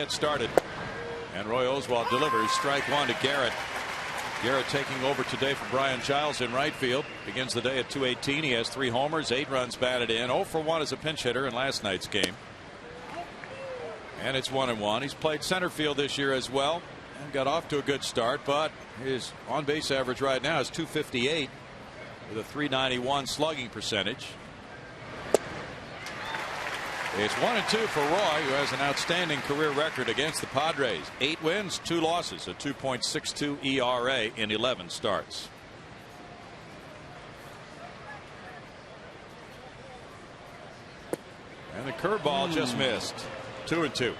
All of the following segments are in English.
Get started, and Roy Oswalt delivers strike one to Garrett. Garrett taking over today for Brian Giles in right field. Begins the day at 218. He has 3 homers, 8 runs batted in. 0 for 1 as a pinch hitter in last night's game. And it's 1-1. He's played center field this year as well and got off to a good start, but his on base average right now is .258 with a .391 slugging percentage. It's 1-2 for Roy, who has an outstanding career record against the Padres. 8 wins, 2 losses, a 2.62 ERA in 11 starts. And the curveball just missed. 2-2.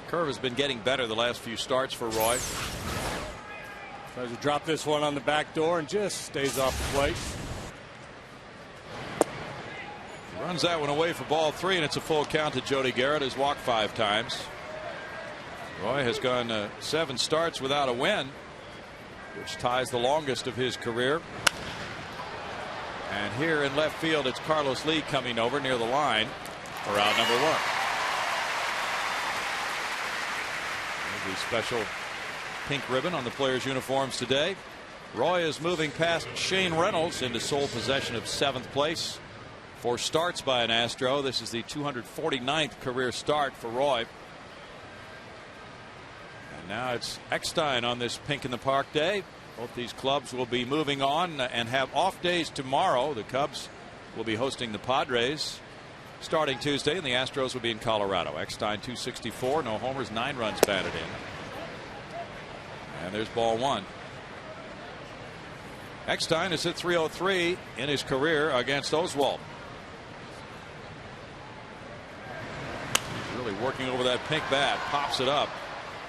Curve has been getting better the last few starts for Roy. Tries to drop this one on the back door and just stays off the plate. Runs that one away for ball 3, and it's a full count to Jody Garrett, who's walked 5 times. Roy has gone 7 starts without a win, which ties the longest of his career. And here in left field, it's Carlos Lee coming over near the line for out number 1. There's the special pink ribbon on the players' uniforms today. Roy is moving past Shane Reynolds into sole possession of 7th place. 4 starts by an Astro. This is the 249th career start for Roy. And now it's Eckstein on this Pink in the Park day. Both these clubs will be moving on and have off days tomorrow. The Cubs will be hosting the Padres starting Tuesday, and the Astros will be in Colorado. Eckstein .264, no homers, 9 runs batted in. And there's ball 1. Eckstein is at .303 in his career against Oswalt. Really working over that pink bat, pops it up,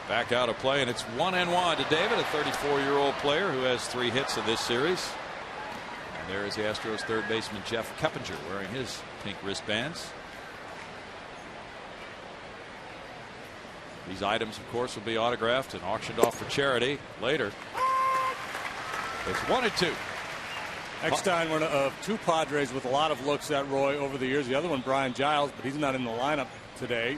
back out of play, and it's 1-1 to David, a 34-year-old player who has 3 hits in this series. And there is the Astros third baseman Jeff Keppinger wearing his pink wristbands. These items, of course, will be autographed and auctioned off for charity later. It's 1-2. Eckstein, one of 2 Padres with a lot of looks at Roy over the years. The other one, Brian Giles, but he's not in the lineup today.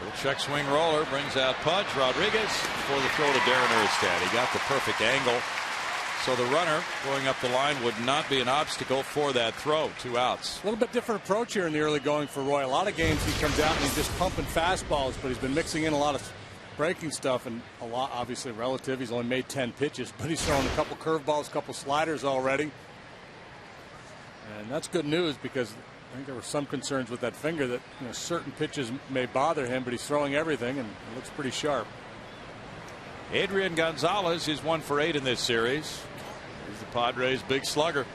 Little check swing roller brings out Pudge. Rodriguez for the throw to Darren Erstad. He got the perfect angle, so the runner going up the line would not be an obstacle for that throw. 2 outs. A little bit different approach here in the early going for Roy. A lot of games he comes out and he's just pumping fastballs, but he's been mixing in a lot of breaking stuff, and a lot obviously relative. He's only made 10 pitches, but he's throwing a couple curveballs, a couple sliders already, and that's good news because I think there were some concerns with that finger that certain pitches may bother him, but he's throwing everything and it looks pretty sharp. Adrian Gonzalez is 1 for 8 in this series. He's the Padres' big slugger.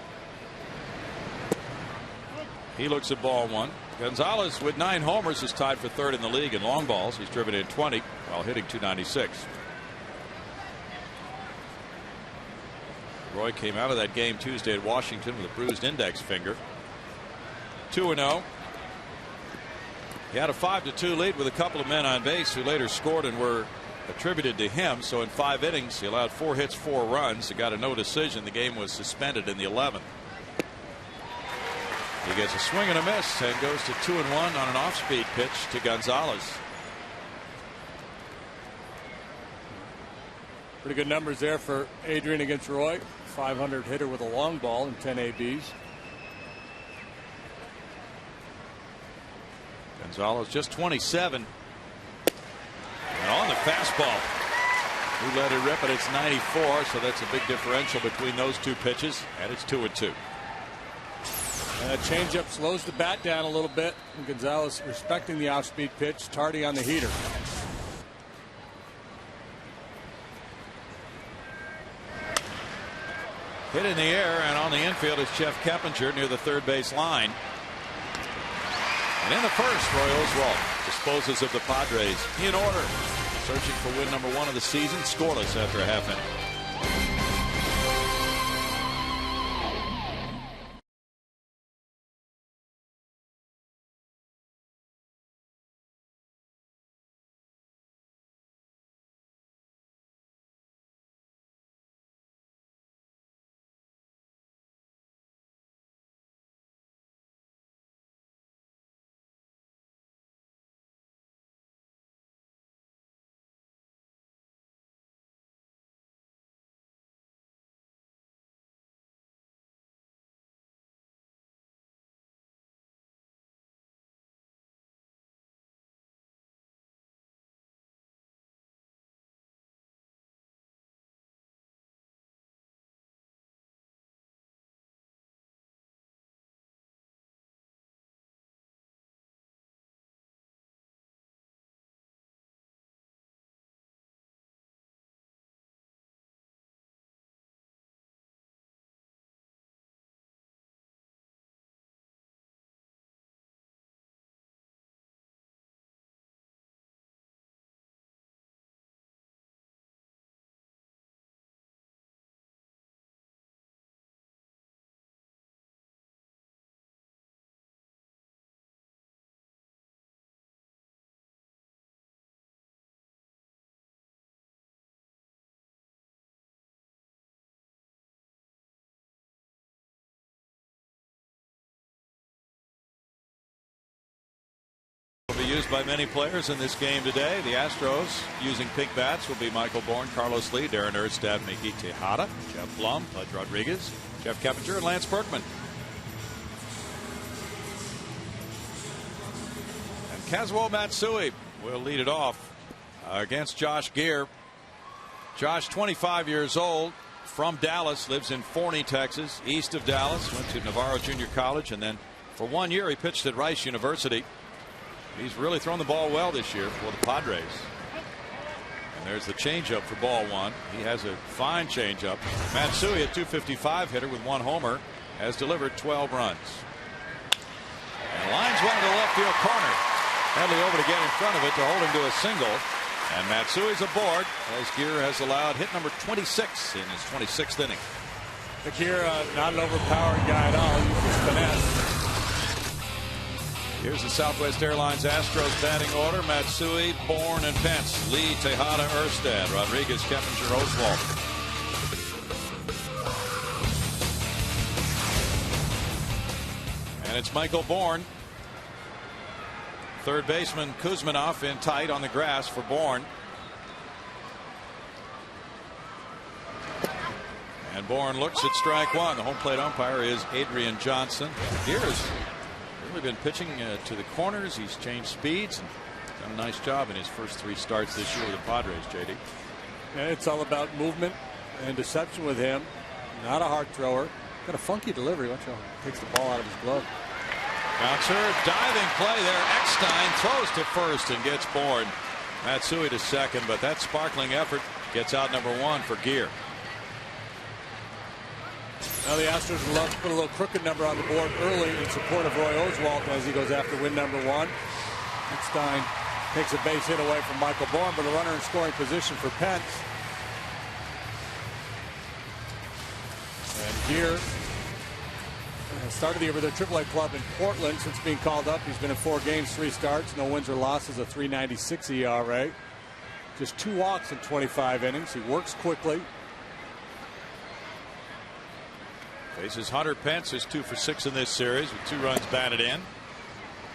He looks at ball 1. Gonzalez with 9 homers is tied for 3rd in the league in long balls. He's driven in 20 while hitting .296. Roy came out of that game Tuesday at Washington with a bruised index finger. 2-0. He had a 5-2 lead with a couple of men on base who later scored and were attributed to him. So in 5 innings, he allowed 4 hits, 4 runs. He got a no decision. The game was suspended in the 11th. He gets a swing and a miss and goes to 2-1 on an off-speed pitch to Gonzalez. Pretty good numbers there for Adrian against Roy. 500 hitter with a long ball and 10 ABs. Gonzalez just 27. And on the fastball. He let it rip, but it's 94, so that's a big differential between those 2 pitches, and it's 2-2. And that changeup slows the bat down a little bit. And Gonzalez respecting the off-speed pitch, tardy on the heater. Hit in the air, and on the infield is Jeff Keppinger near the third base line. And in the first, Roy Oswalt disposes of the Padres in order, searching for win number 1 of the season, scoreless after a half inning. used by many players in this game today. The Astros using pink bats will be Michael Bourn, Carlos Lee, Darren Erstad, Miguel Tejada, Jeff Blum, Pudge Rodriguez, Jeff Keppinger, and Lance Berkman. And Kazuo Matsui will lead it off against Josh Geer. Josh, 25 years old, from Dallas, lives in Forney, Texas, east of Dallas, went to Navarro Junior College, and then for 1 year he pitched at Rice University. He's really thrown the ball well this year for the Padres. And there's the changeup for ball one. He has a fine changeup. Matsui, a .255 hitter with 1 homer, has delivered 12 runs. And lines one to the left field corner. Headley over to get in front of it to hold him to a single. And Matsui's aboard as Geer has allowed hit number 26 in his 26th inning. Geer, not an overpowering guy at all. He's finesse. Here's the Southwest Airlines Astros batting order. Matsui, Bourn, and Pence. Lee, Tejada, Erstad, Rodriguez, Keppinger, Oswalt. And it's Michael Bourn. Third baseman Kuzminov in tight on the grass for Bourn. And Bourn looks at strike one. The home plate umpire is Adrian Johnson. Geer has really been pitching to the corners. He's changed speeds and done a nice job in his first 3 starts this year with the Padres, JD. Yeah, it's all about movement and deception with him. Not a hard thrower. Got a funky delivery. Watch how he takes the ball out of his glove. Bouncer, diving play there. Eckstein throws to first and gets Bourn. Matsui to second, but that sparkling effort gets out number 1 for Geer. Now the Astros would love to put a little crooked number on the board early in support of Roy Oswalt as he goes after win number 1. Eckstein takes a base hit away from Michael Bourn, but a runner in scoring position for Pence. And Geer started the year with their AAA club in Portland. Since being called up, he's been in 4 games, 3 starts, no wins or losses, a .396 ERA. Just 2 walks in 25 innings. He works quickly. Faces Hunter Pence, is 2 for 6 in this series with 2 runs batted in.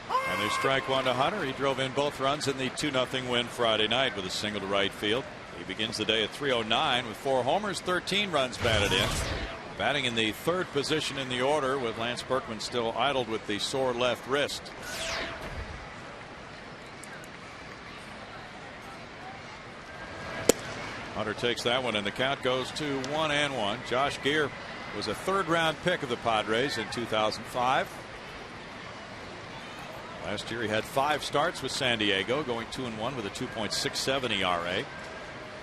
And they strike 1 to Hunter. He drove in both runs in the 2-0 win Friday night with a single to right field. He begins the day at 309 with 4 homers, 13 runs batted in. Batting in the 3rd position in the order with Lance Berkman still idled with the sore left wrist. Hunter takes that one and the count goes to 1-1. Josh Geer was a 3rd round pick of the Padres in 2005. Last year he had 5 starts with San Diego, going 2-1 with a 2.67 ERA.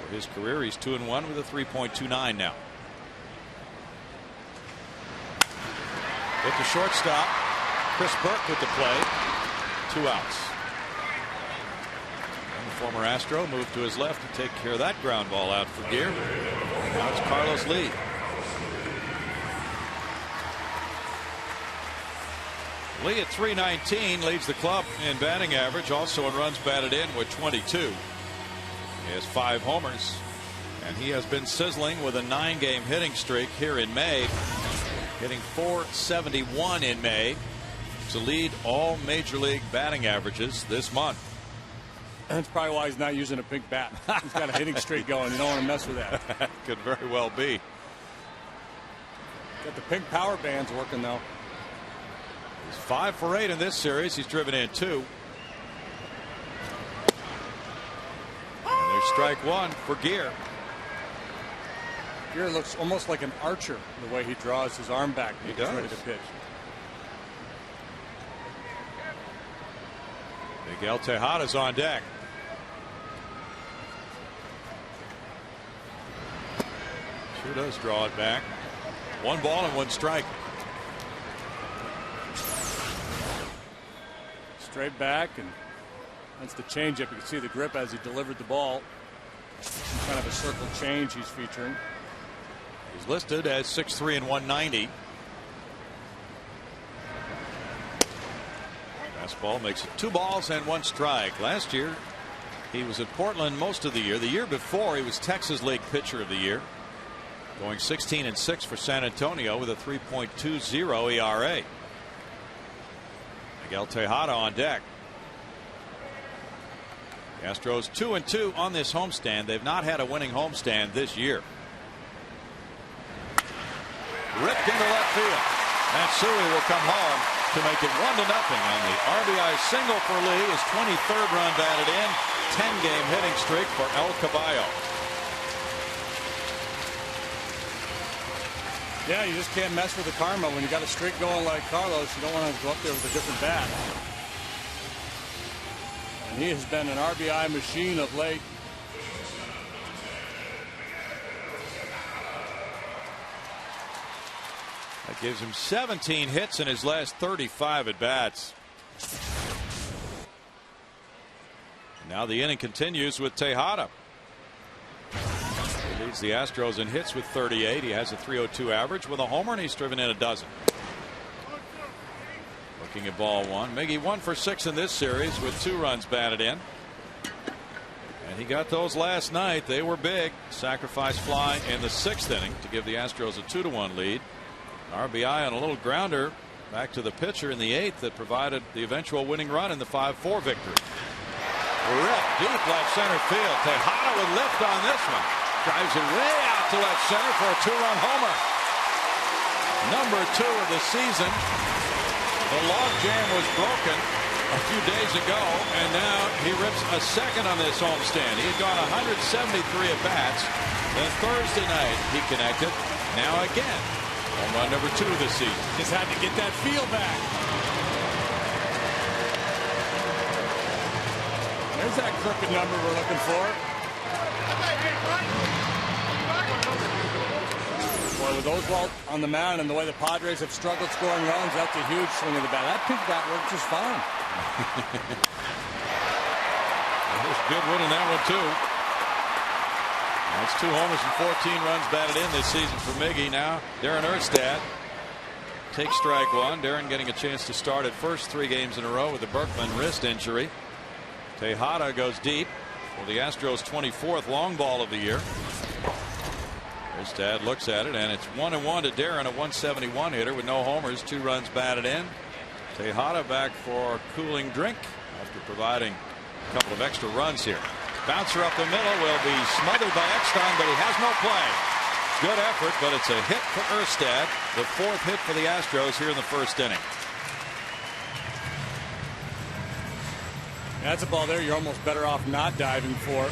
For his career, he's 2-1 with a 3.29 now. Hit the shortstop. Chris Burke with the play. 2 outs. And the former Astro moved to his left to take care of that ground ball out for Geer. Now it's Carlos Lee. Lee at .319 leads the club in batting average, also in runs batted in with 22. He has 5 homers, and he has been sizzling with a 9-game hitting streak here in May, hitting .471 in May to lead all major league batting averages this month. That's probably why he's not using a pink bat. He's got a hitting streak going. You don't want to mess with that. Could very well be. Got the pink power bands working though. He's 5 for 8 in this series. He's driven in 2. And there's strike 1 for Geer. Geer looks almost like an archer the way he draws his arm back. He does. Ready to pitch. Miguel Tejada's on deck. Sure does draw it back. 1 ball and 1 strike. Straight back, and that's the changeup. You can see the grip as he delivered the ball. Some kind of a circle change he's featuring. He's listed as 6'3" and 190. Fastball makes it 2 balls and 1 strike. Last year he was at Portland most of the year. The year before he was Texas League Pitcher of the Year, going 16-6 for San Antonio with a 3.20 ERA. Miguel Tejada on deck. The Astros 2-2 on this homestand. They've not had a winning homestand this year. Ripped into left field. Matsui will come home to make it 1-0 on the RBI single for Lee. His 23rd run batted in. 10-game hitting streak for El Caballo. Yeah, you just can't mess with the karma. When you got a streak going like Carlos, you don't want to go up there with a different bat. And he has been an RBI machine of late. That gives him 17 hits in his last 35 at bats. Now the inning continues with Tejada. He leads the Astros in hits with 38. He has a .302 average with a homer, and he's driven in a dozen. Looking at ball one. Miggy 1 for 6 in this series with 2 runs batted in. And he got those last night. They were big. Sacrifice fly in the 6th inning to give the Astros a 2-1 lead. RBI on a little grounder back to the pitcher in the 8th that provided the eventual winning run in the 5-4 victory. Ripped deep left center field. Tejada with lift on this one. Drives it way out to left center for a 2-run homer. Number 2 of the season. The logjam was broken a few days ago, and now he rips a second on this homestand. He had gone 173 at bats. Then Thursday night he connected. Now again. Home run number 2 this season. Just had to get that feel back. There's that crooked number we're looking for. Boy, with Oswalt on the mound and the way the Padres have struggled scoring runs, that's a huge swing of the bat. That pink bat works just fine. There's Goodwin in that one too. That's 2 homers and 14 runs batted in this season for Miggy. Now Darren Erstad takes strike 1. Darren getting a chance to start at first 3 games in a row with the Berkman wrist injury. Tejada goes deep for the Astros' 24th long ball of the year. Erstad looks at it, and it's 1-1 to Darren, a 171 hitter with no homers, 2 runs batted in. Tejada back for a cooling drink after providing a couple of extra runs here. Bouncer up the middle will be smothered by Eckstein, but he has no play. Good effort, but it's a hit for Erstad, the 4th hit for the Astros here in the 1st inning. That's a ball there you're almost better off not diving for.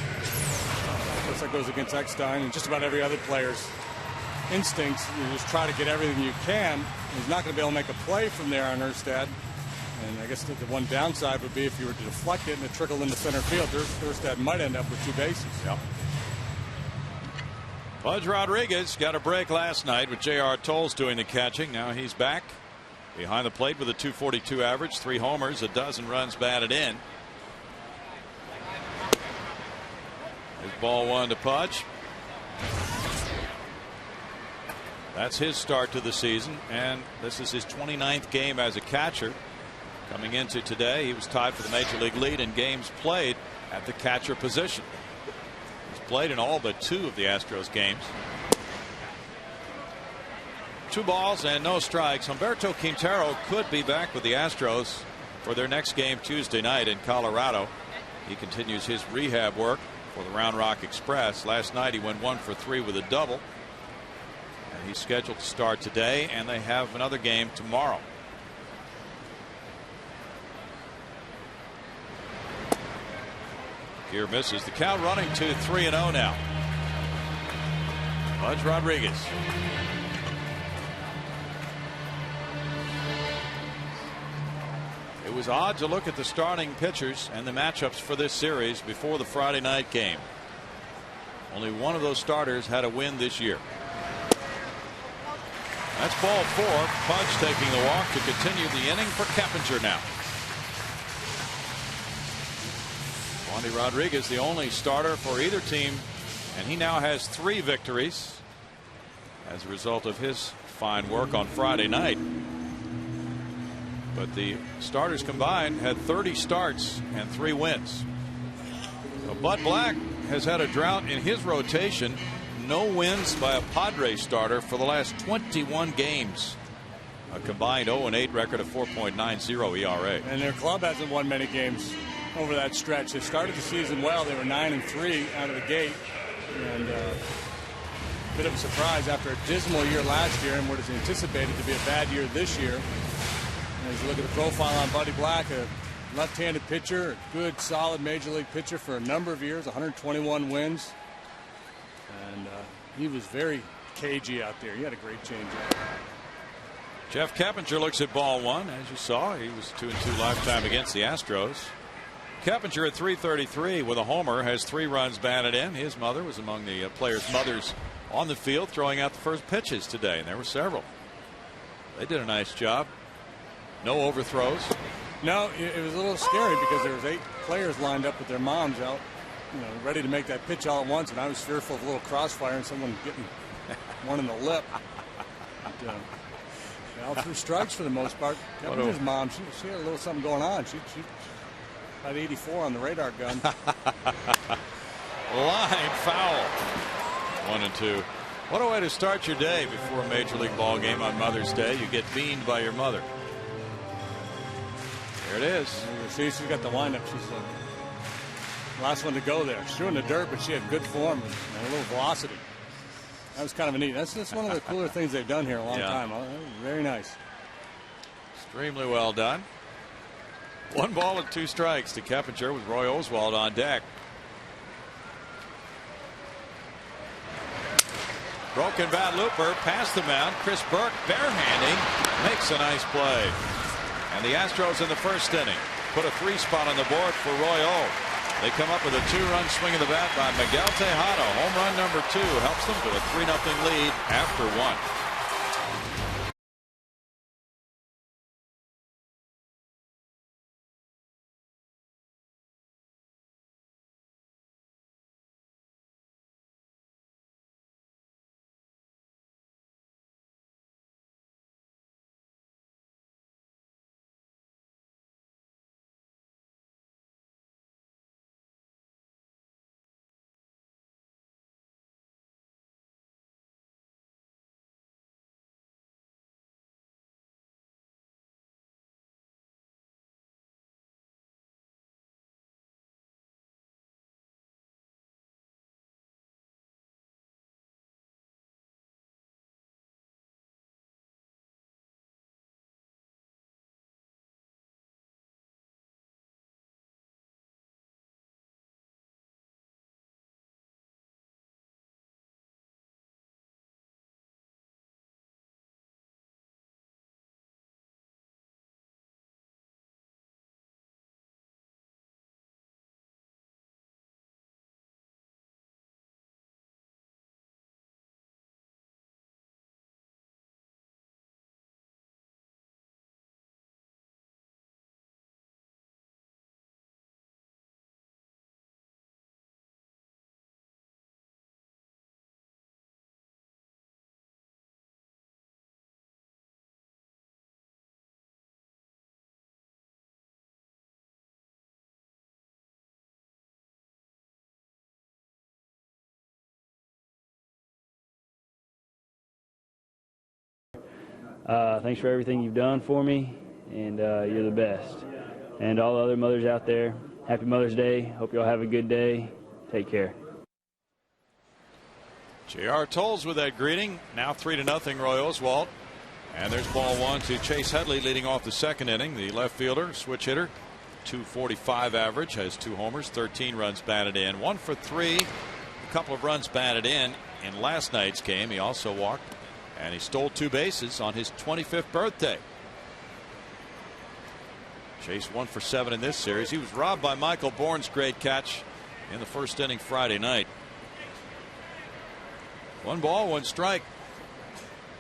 Looks like goes against Eckstein and just about every other player's instincts. You just try to get everything you can. He's not going to be able to make a play from there on Erstad. And I guess the one downside would be if you were to deflect it and it trickled into center field, Erstad might end up with 2 bases. Yep. Pudge Rodriguez got a break last night with J.R. Tolles doing the catching. Now he's back behind the plate with a .242 average, 3 homers, a dozen runs batted in. Here's ball 1 to Pudge. That's his start to the season, and this is his 29th game as a catcher. Coming into today, he was tied for the major league lead in games played at the catcher position. He's played in all but 2 of the Astros games. 2 balls and no strikes. Humberto Quintero could be back with the Astros for their next game Tuesday night in Colorado. He continues his rehab work for the Round Rock Express. Last night he went 1 for 3 with a double. And he's scheduled to start today, and they have another game tomorrow. Here misses. The count running to 3-0 now. Pudge Rodriguez. It was odd to look at the starting pitchers and the matchups for this series before the Friday night game. Only one of those starters had a win this year. That's ball 4. Pudge taking the walk to continue the inning for Keppinger now. Wandy Rodriguez, the only starter for either team, and he now has 3 victories as a result of his fine work on Friday night. But the starters combined had 30 starts and 3 wins. So Bud Black has had a drought in his rotation. No wins by a Padres starter for the last 21 games. A combined 0-8 record of 4.90 ERA. And their club hasn't won many games over that stretch. They started the season well. They were 9-3 out of the gate, and a bit of a surprise after a dismal year last year and what is anticipated to be a bad year this year. And as you look at the profile on Buddy Black, a left-handed pitcher, a good, solid major league pitcher for a number of years, 121 wins, and he was very cagey out there. He had a great changeup. Jeff Keppinger looks at ball one. As you saw, he was 2-2 lifetime against the Astros. Keppinger at .333 with a homer, has 3 runs batted in. His mother was among the players' mothers on the field throwing out the first pitches today, and there were several. They did a nice job. No overthrows. No, it was a little scary because there was 8 players lined up with their moms out, ready to make that pitch all at once, and I was fearful of a little crossfire and someone getting one in the lip. But, all through strikes for the most part. Kepinger's mom, she had a little something going on. She about 84 on the radar gun. Line foul. 1-2. What a way to start your day before a major league ball game on Mother's Day. You get beamed by your mother. There it is. See, she's got the windup. She's the last one to go there. She threw in the dirt, but she had good form and a little velocity. That was kind of a neat. That's one of the cooler things they've done here in a long time. Very nice. Extremely well done. 1 ball and 2 strikes to Keppinger with Roy Oswalt on deck. Broken bat looper past the mound. Chris Burke barehanding makes a nice play. And the Astros in the first inning put a 3 spot on the board for Roy O. They come up with a 2-run swing of the bat by Miguel Tejada. Home run number 2 helps them to a 3-0 lead after 1. Thanks for everything you've done for me, and you're the best. And all the other mothers out there, happy Mother's Day. Hope you all have a good day. Take care. J.R. Tolles with that greeting. Now 3-0 Roy Oswalt. And there's ball 1 to Chase Headley leading off the second inning. The left fielder, switch hitter, .245 average, has 2 homers, 13 runs batted in, 1 for 3, a couple of runs batted in last night's game. He also walked, and he stole 2 bases on his 25th birthday. Chase 1 for 7 in this series. He was robbed by Michael Bourne's great catch in the first inning Friday night. 1 ball, 1 strike.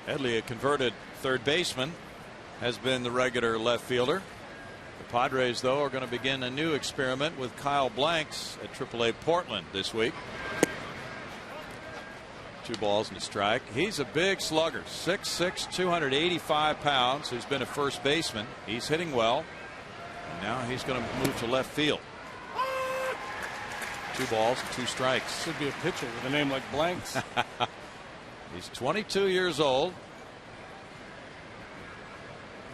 Headley, a converted third baseman, has been the regular left fielder. The Padres, though, are going to begin a new experiment with Kyle Blanks at AAA Portland this week. 2 balls and a strike. He's a big slugger, 6'6", 285 pounds, who's been a first baseman. He's hitting well, and now he's going to move to left field. 2 balls and 2 strikes. Should be a pitcher with a name like Blanks. He's 22 years old.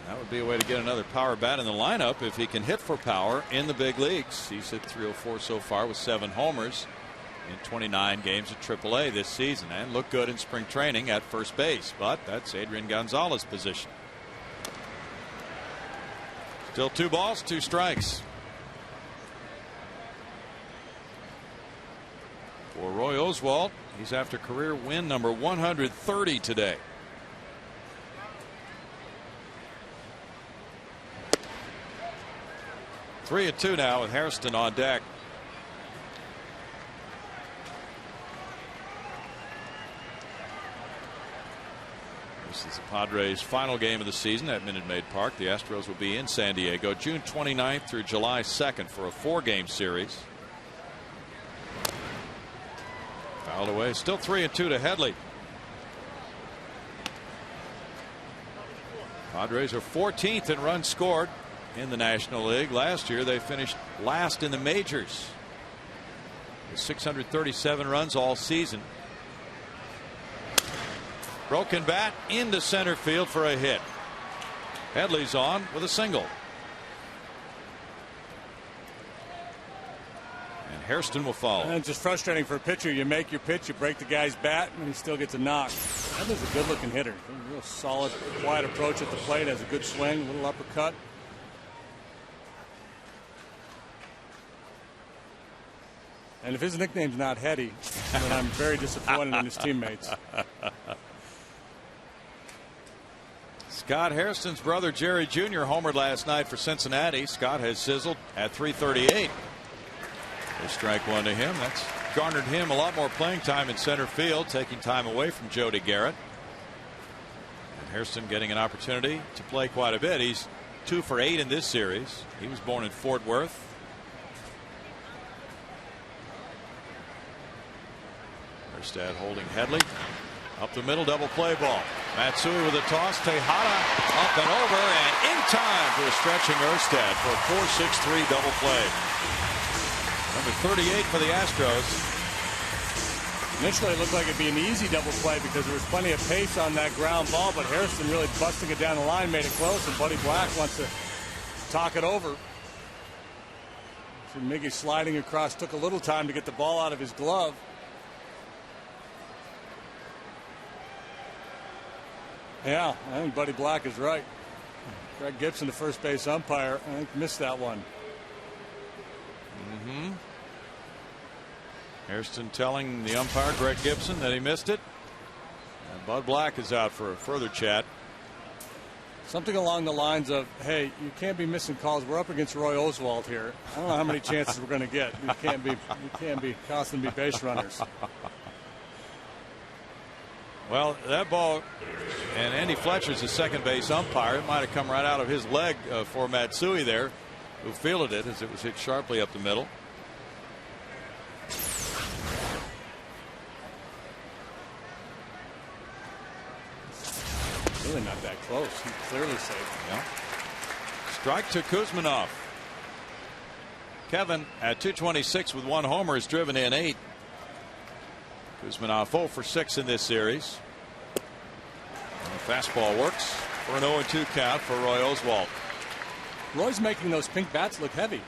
That would be a way to get another power bat in the lineup if he can hit for power in the big leagues. He's hit .304 so far with 7 homers in 29 games at AAA this season and looked good in spring training at first base. But that's Adrian Gonzalez's position. Still 2 balls, 2 strikes. For Roy Oswalt, he's after career win number 130 today. Three and 2 now with Hairston on deck. This is the Padres' final game of the season at Minute Maid Park. The Astros will be in San Diego June 29th through July 2nd for a 4-game series. Fouled away. Still 3 and 2 to Headley. Padres are 14th in runs scored in the National League. Last year they finished last in the majors with 637 runs all season. Broken bat into center field for a hit. Headley's on with a single. And Hairston will follow. And it's just frustrating for a pitcher. You make your pitch, you break the guy's bat, and he still gets a knock. Headley's a good looking hitter. A real solid, quiet approach at the plate, has a good swing, a little uppercut. And if his nickname's not Heady, then I'm very disappointed in his teammates. Scott Hairston's brother Jerry Jr. homered last night for Cincinnati. Scott has sizzled at .338. A strike 1 to him. That's garnered him a lot more playing time in center field, taking time away from Jody Garrett. And Hairston getting an opportunity to play quite a bit. He's 2 for 8 in this series. He was born in Fort Worth. Erstad holding Headley. Up the middle, double play ball. Matsui with a toss. Tejada up and over and in time for a stretching Erstad for a 4-6-3 double play. Number 38 for the Astros. Initially it looked like it'd be an easy double play because there was plenty of pace on that ground ball, but Hairston really busting it down the line made it close, and Buddy Black wants to talk it over. So Miggy sliding across, took a little time to get the ball out of his glove. Yeah, I think Buddy Black is right. Greg Gibson, the first base umpire, I think missed that one. Hairston telling the umpire, Greg Gibson, that he missed it. And Bud Black is out for a further chat. Something along the lines of, hey, you can't be missing calls. We're up against Roy Oswalt here. I don't know how many chances we're going to get. You can't be constantly be base runners. Well, that ball, and Andy Fletcher's the second base umpire. It might have come right out of his leg for Matsui there, who fielded it as it was hit sharply up the middle. Really not that close. He clearly saved. Yeah. Strike to Kuzminov. Kevin at 226 with 1 homer has driven in 8. Kuzminov 0 for 6 in this series. And the fastball works for an 0-2 count for Roy Oswalt. Roy's making those pink bats look heavy.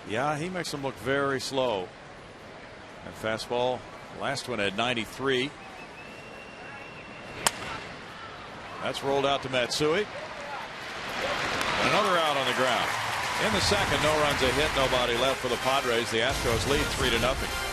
Yeah, he makes them look very slow. That fastball, last one at 93. That's rolled out to Matsui. And another out on the ground. In the second, no runs, a hit, nobody left for the Padres. The Astros lead 3-0.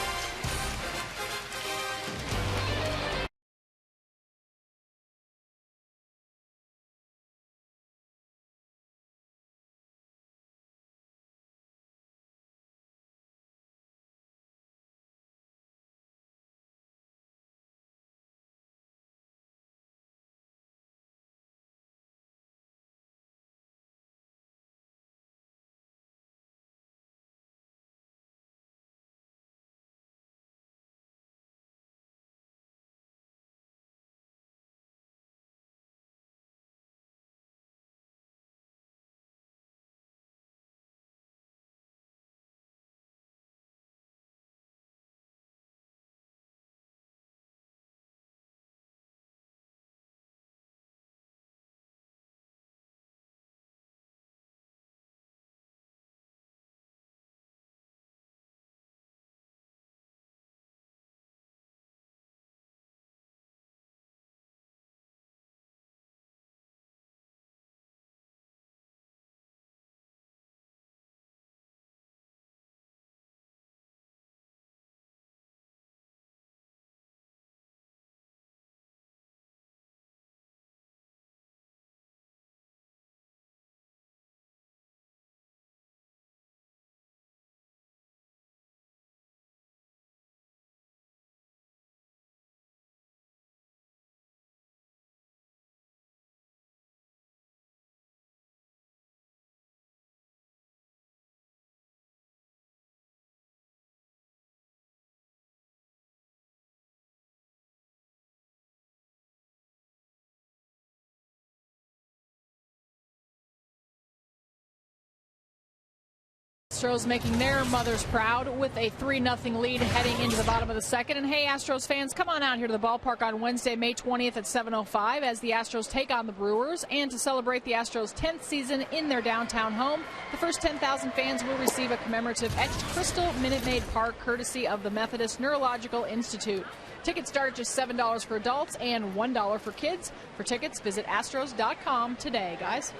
Astros making their mothers proud with a 3-0 lead heading into the bottom of the second. And hey, Astros fans, come on out here to the ballpark on Wednesday, May 20th at 7:05 as the Astros take on the Brewers. And to celebrate the Astros' 10th season in their downtown home, the first 10,000 fans will receive a commemorative etched crystal Minute Maid Park courtesy of the Methodist Neurological Institute. Tickets start at just $7 for adults and $1 for kids. For tickets, visit Astros.com today, guys.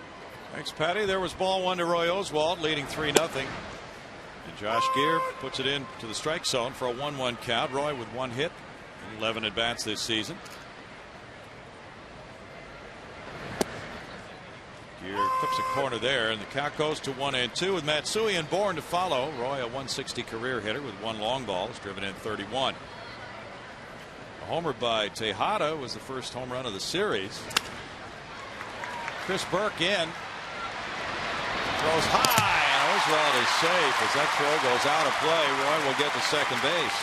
Thanks, Patty. There was ball 1 to Roy Oswalt, leading 3-0. And Josh Geer puts it in to the strike zone for a 1-1 count. Roy with 1 hit, 11 at-bats this season. Geer clips a corner there, and the count goes to 1-2 with Matsui and Bourne to follow. Roy, a 160 career hitter with 1 long ball, has driven in 31. A homer by Tejada was the first home run of the series. Chris Burke in. Throws high, and Oswalt is safe as that throw goes out of play. Roy will get to second base.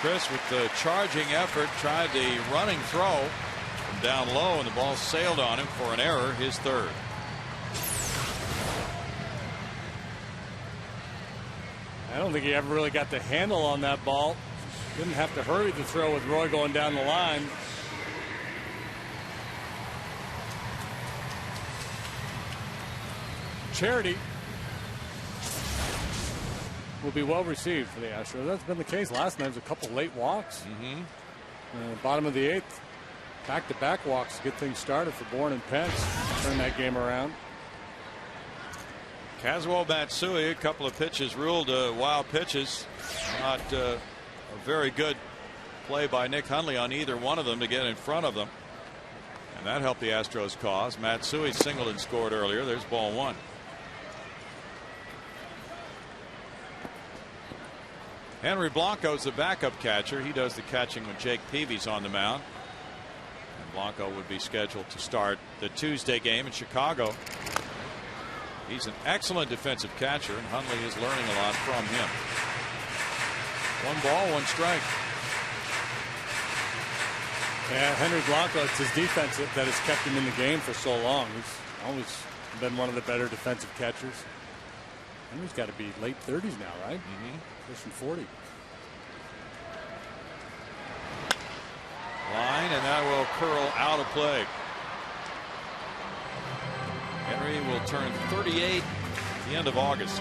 Chris, with the charging effort, tried the running throw from down low, and the ball sailed on him for an error, his third. I don't think he ever really got the handle on that ball. Didn't have to hurry the throw with Roy going down the line. Charity will be well received for the Astros. That's been the case last night. There's a couple late walks. Bottom of the 8th, back-to-back walks to get things started for Bourne and Pence. Turn that game around. Kazuo Matsui, a couple of pitches ruled wild pitches. Not a very good play by Nick Hundley on either one of them to get in front of them. And that helped the Astros cause. Matsui singled and scored earlier. There's ball 1. Henry Blanco's the backup catcher. He does the catching when Jake Peavy's on the mound. And Blanco would be scheduled to start the Tuesday game in Chicago. He's an excellent defensive catcher, and Hundley is learning a lot from him. 1 ball, 1 strike. Yeah, Henry Blanco, it's his defense that has kept him in the game for so long. He's always been one of the better defensive catchers. Henry's got to be late 30s now, right? Pushing 40. Line, and that will curl out of play. Henry will turn 38 at the end of August.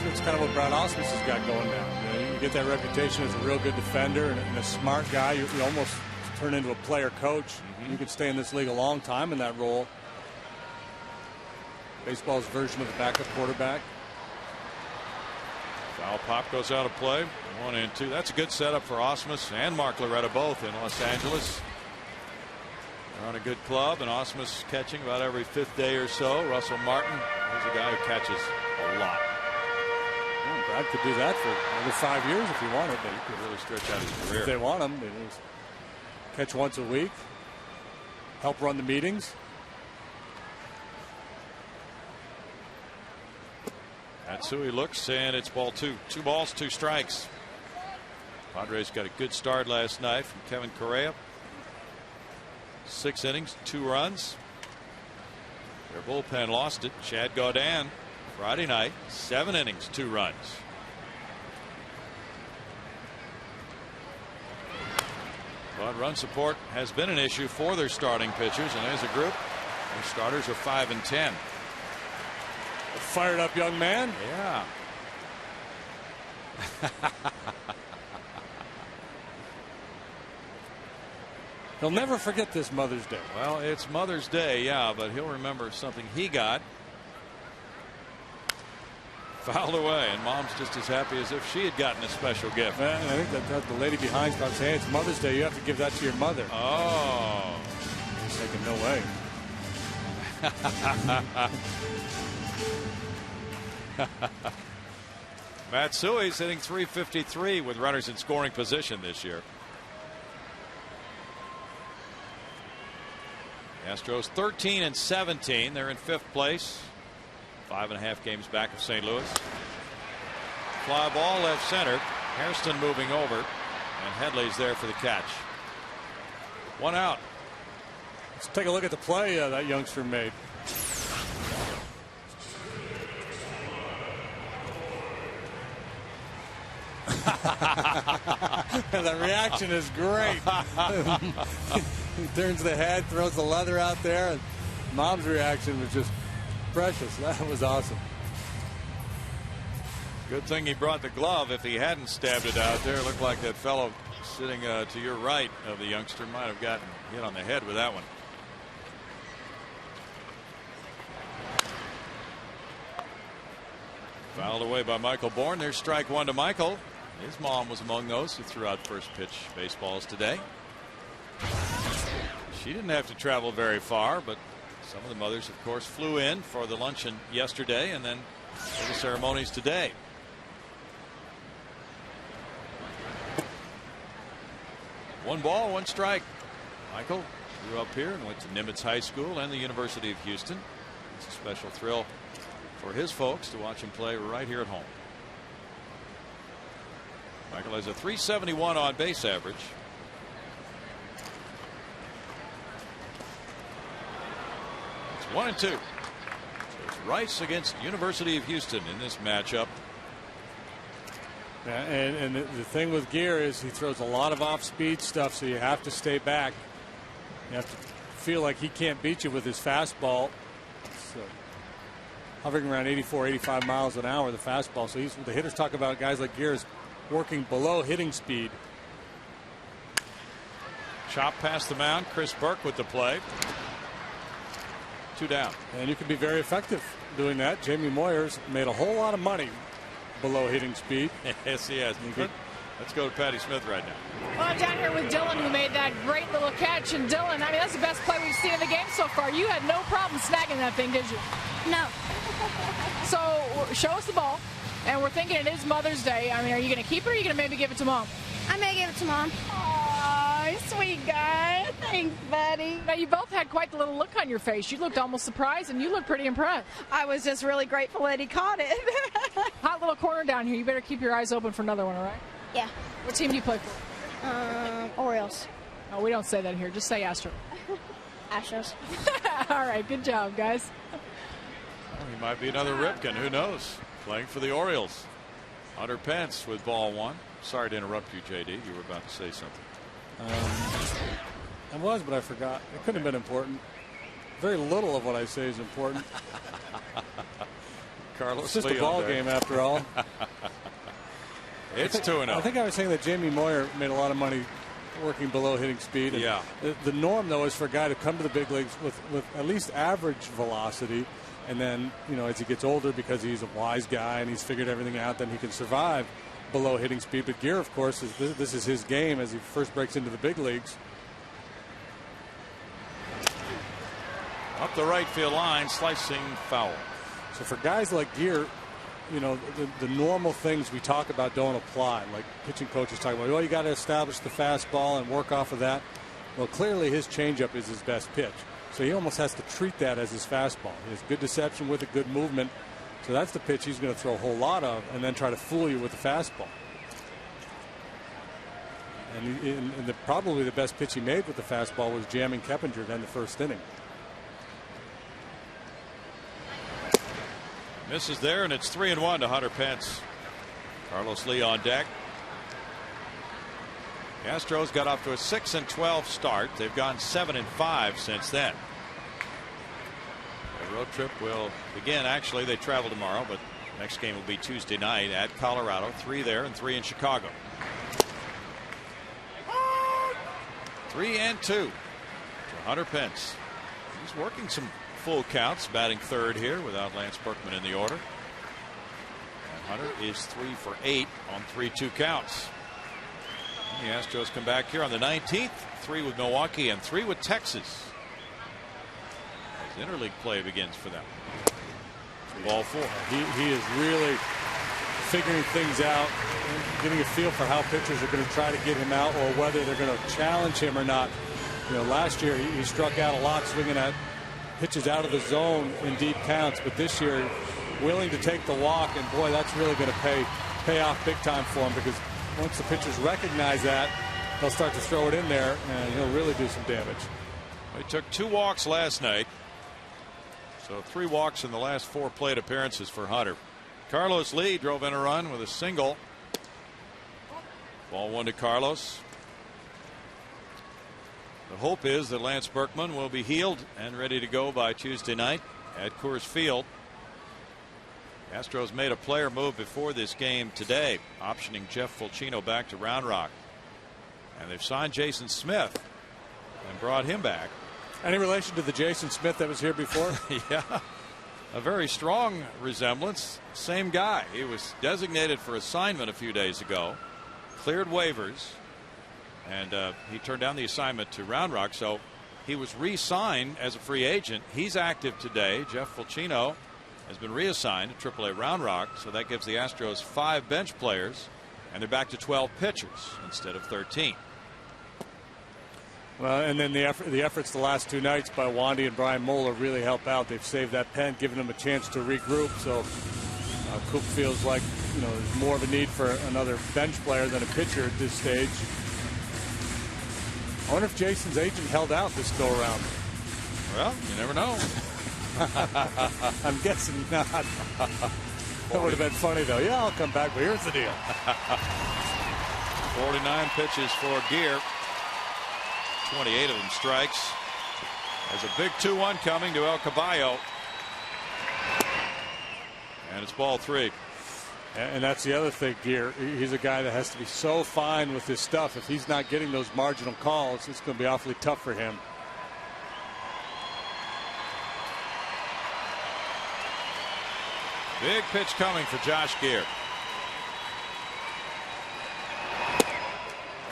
It's kind of what Brad Ausmus has got going now. You get that reputation as a real good defender and a smart guy. You almost turn into a player coach. You could stay in this league a long time in that role. Baseball's version of the backup quarterback. Foul pop goes out of play. 1-2. That's a good setup for Ausmus and Mark Loretta both in Los Angeles. They're on a good club, and Ausmus catching about every 5th day or so. Russell Martin is a guy who catches a lot. Well, Brad could do that for another 5 years if he wanted. He could really stretch out his career. If they want him, they just catch once a week, help run the meetings. Matsui looks, and it's ball 2. 2 balls, 2 strikes. Padres got a good start last night from Kevin Correa. 6 innings, 2 runs. Their bullpen lost it. Chad Gaudin Friday night, 7 innings, 2 runs. But run support has been an issue for their starting pitchers, and as a group, their starters are 5 and 10. A fired up young man. Yeah. He'll never forget this Mother's Day. Well, it's Mother's Day, yeah, but he'll remember something he got. Fouled away, and Mom's just as happy as if she had gotten a special gift. And I think that the lady behind's about saying, hey, it's Mother's Day. You have to give that to your mother. Oh. He's thinking, no way. Matsui's hitting .353 with runners in scoring position this year. Astros 13 and 17. They're in 5th place. 5.5 games back of St. Louis. Fly ball left center. Hairston moving over, and Headley's there for the catch. 1 out. Let's take a look at the play that youngster made. The reaction is great. He turns the head, throws the leather out there, and Mom's reaction was just precious. That was awesome. Good thing he brought the glove. If he hadn't stabbed it out there, it looked like that fellow sitting to your right of the youngster might have gotten hit on the head with that one. Fouled away by Michael Bourn. There's strike one to Michael. His mom was among those who threw out first pitch baseballs today. She didn't have to travel very far, but some of the mothers, of course, flew in for the luncheon yesterday and then for the ceremonies today. One ball, one strike. Michael grew up here and went to Nimitz High School and the University of Houston. It's a special thrill for his folks to watch him play right here at home. Michael has a .371 on base average. It's 1-2. So it's Rice against University of Houston in this matchup. Yeah, and the thing with Gear is he throws a lot of off-speed stuff, so you have to stay back. You have to feel like he can't beat you with his fastball. So hovering around 84, 85 miles an hour, the fastball. So the hitters talk about guys like Gear is working below hitting speed. Chop past the mound. Chris Burke with the play. 2 down. And you can be very effective doing that. Jamie Moyers made a whole lot of money below hitting speed. Yes, he has. Let's go to Patty Smith right now. Well, I'm down here with Dylan, who made that great little catch. And Dylan, I mean, that's the best play we've seen in the game so far. You had no problem snagging that thing, did you? No. So show us the ball. And we're thinking it is Mother's Day. I mean, are you going to keep it or are you going to maybe give it to Mom? I'm going to give it to Mom. Aw, sweet guy. Thanks, buddy. Now, you both had quite the little look on your face. You looked almost surprised, and you looked pretty impressed. I was just really grateful that he caught it. Hot little corner down here. You better keep your eyes open for another one, all right? Yeah. What team do you play for? Orioles. Oh, we don't say that here. Just say Astro. Astros. All right, good job, guys. Well, he might be another Ripken. Who knows? Playing for the Orioles. Hunter Pence with ball one. Sorry to interrupt you, JD. You were about to say something. I was, but I forgot. It couldn't have been important. Very little of what I say is important. Carlos It's just Lee a ball on deck. game after all. It's 2-0. I think I was saying that Jamie Moyer made a lot of money working below hitting speed. And Yeah. The norm, though, is for a guy to come to the big leagues with at least average velocity. And then, you know, as he gets older, because he's a wise guy and he's figured everything out, then he can survive below hitting speed. But Gear, of course, this is his game as he first breaks into the big leagues. Up the right field line, slicing foul. So for guys like Gear, you know, the normal things we talk about don't apply. Like pitching coaches talk about, well, you got to establish the fastball and work off of that. Well, clearly his changeup is his best pitch. So he almost has to treat that as his fastball. He has good deception with it, good movement. So that's the pitch he's going to throw a whole lot of and then try to fool you with the fastball. And probably the best pitch he made with the fastball was jamming Keppinger in the first inning. Misses there, and it's 3-1 to Hunter Pence. Carlos Lee on deck. The Astros got off to a 6-12 start. They've gone 7-5 since then. The road trip will begin. Actually, they travel tomorrow, but next game will be Tuesday night at Colorado. 3 there and 3 in Chicago. 3-2 to Hunter Pence. He's working some full counts, batting third here without Lance Berkman in the order. And Hunter is 3 for 8 on 3-2 counts. The Astros come back here on the 19th, 3 with Milwaukee and 3 with Texas as interleague play begins for them. Ball 4. He is really figuring things out, getting a feel for how pitchers are going to try to get him out or whether they're going to challenge him or not. You know, last year he struck out a lot swinging at pitches out of the zone in deep counts, but this year willing to take the walk, and boy, that's really going to pay off big time for him, because once the pitchers recognize that, they'll start to throw it in there and he'll really do some damage. He took 2 walks last night. So 3 walks in the last 4 plate appearances for Hunter. Carlos Lee drove in a run with a single. Ball 1 to Carlos. The hope is that Lance Berkman will be healed and ready to go by Tuesday night at Coors Field. Astros made a player move before this game today, optioning Jeff Fulchino back to Round Rock. And they've signed Jason Smith and brought him back. Any relation to the Jason Smith that was here before? Yeah, a very strong resemblance. Same guy. He was designated for assignment a few days ago, cleared waivers, and he turned down the assignment to Round Rock, so he was re-signed as a free agent. He's active today. Jeff Fulchino has been reassigned to AAA Round Rock, so that gives the Astros 5 bench players, and they're back to 12 pitchers instead of 13. Well, and then the efforts the last 2 nights by Wandy and Brian Moeller really help out. They've saved that pen, given them a chance to regroup. So Coop feels like there's more of a need for another bench player than a pitcher at this stage. I wonder if Jason's agent held out this go around. Well, you never know. I'm guessing not. That would have been funny though. Yeah, I'll come back, but here's the deal. 49 pitches for Gear. 28 of them strikes. There's a big 2-1 coming to El Caballo. And it's ball 3. And that's the other thing, Gear. He's a guy that has to be so fine with his stuff. If he's not getting those marginal calls, it's going to be awfully tough for him. Big pitch coming for Josh Gear.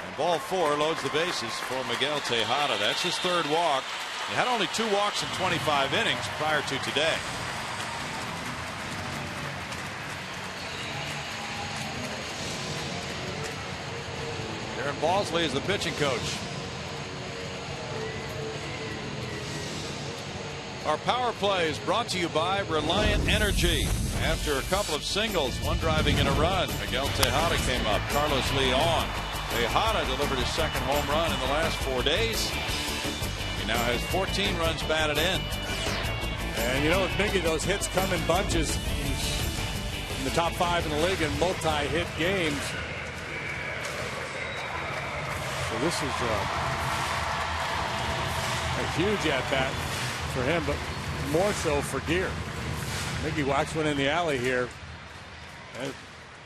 And ball 4 loads the bases for Miguel Tejada. That's his 3rd walk. He had only 2 walks in 25 innings prior to today. Aaron Balsley is the pitching coach. Our power play is brought to you by Reliant Energy. After a couple of singles, 1 driving in a run, Miguel Tejada came up. Carlos Lee on. Tejada delivered his 2nd home run in the last 4 days. He now has 14 runs batted in. And with Miggy, those hits come in bunches. He's in the top 5 in the league in multi-hit games. So this is a huge at-bat for him, but more so for Gear. Miggy whacks one in the alley here. That's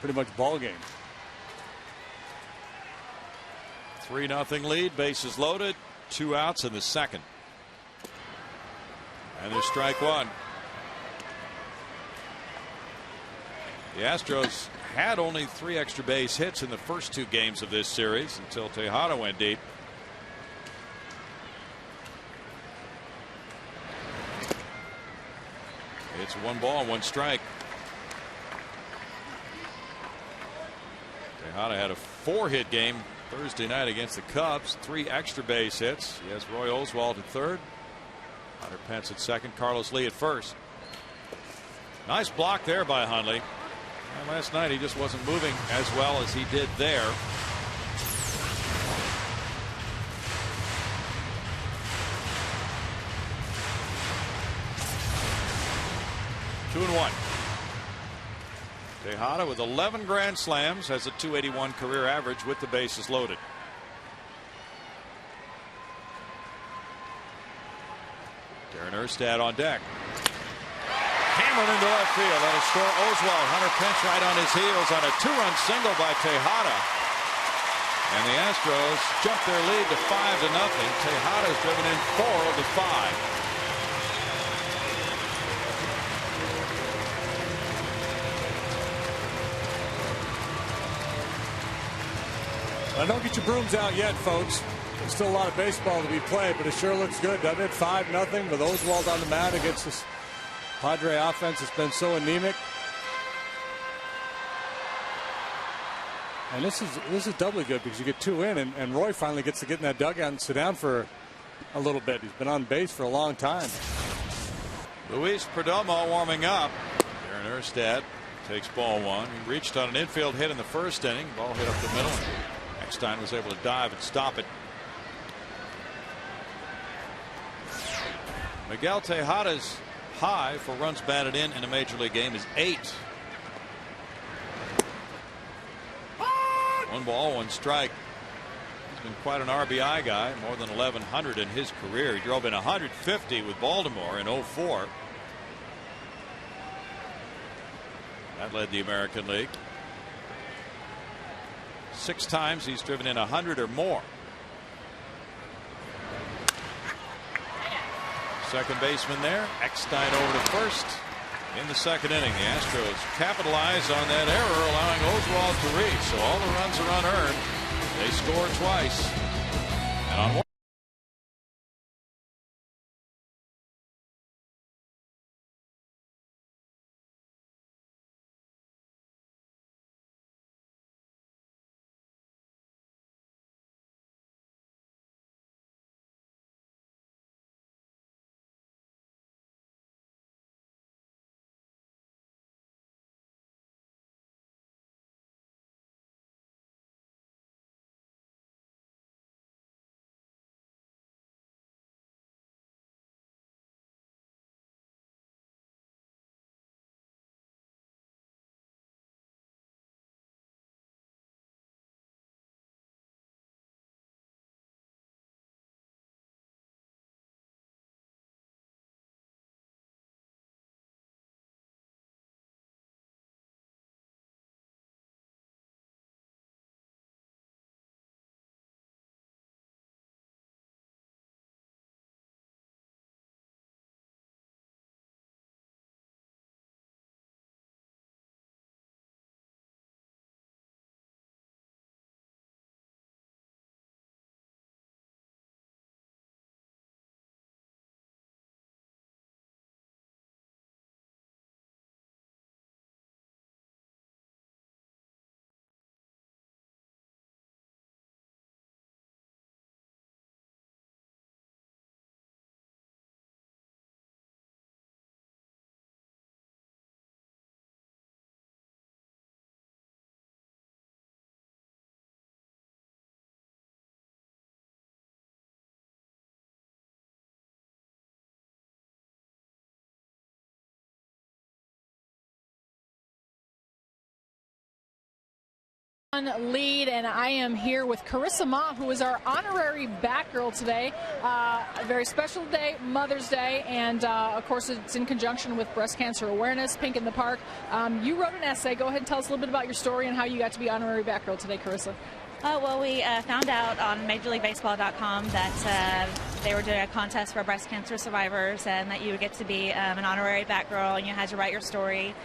pretty much ball game. 3-0 lead, bases loaded, 2 outs in the 2nd. And there's strike 1. The Astros had only 3 extra base hits in the first 2 games of this series until Tejada went deep. It's 1 ball, 1 strike. Tejada had a 4-hit game Thursday night against the Cubs. 3 extra base hits. He has Roy Oswalt at 3rd. Hunter Pence at 2nd. Carlos Lee at 1st. Nice block there by Hundley. And last night he just wasn't moving as well as he did there. Two and 1. Tejada with 11 grand slams has a .281 career average with the bases loaded. Darren Erstad on deck. Hammered into left field. That'll score Oswalt. Hunter Pence right on his heels on a 2-run single by Tejada. And the Astros jump their lead to 5-0. Tejada's driven in 4 of the 5. Now, don't get your brooms out yet, folks. There's still a lot of baseball to be played, but it sure looks good, doesn't it? 5-0 with Oswalt on the mound against this Padre offense that's been so anemic. And this is doubly good because you get 2 in, and Roy finally gets to get in that dugout and sit down for a little bit. He's been on base for a long time. Luis Perdomo warming up. Darren Erstad takes ball 1. He reached on an infield hit in the 1st inning. Ball hit up the middle. Eckstein was able to dive and stop it. Miguel Tejada's high for runs batted in a major league game is 8. 1 ball, 1 strike. He's been quite an RBI guy, more than 1,100 in his career. He drove in 150 with Baltimore in 04. That led the American League. 6 times he's driven in 100 or more. Second baseman there. Eckstein over to first in the second inning. The Astros capitalize on that error, allowing Oswalt to reach. So all the runs are unearned. They score twice. And on lead, and I am here with Carissa Ma, who is our honorary Batgirl today. A very special day, Mother's Day, and of course it's in conjunction with Breast Cancer Awareness, Pink in the Park. You wrote an essay. Go ahead and tell us a little bit about your story and how you got to be honorary Batgirl today, Carissa. Well, we found out on MajorLeagueBaseball.com that they were doing a contest for breast cancer survivors, and that you would get to be an honorary Batgirl, and you had to write your story.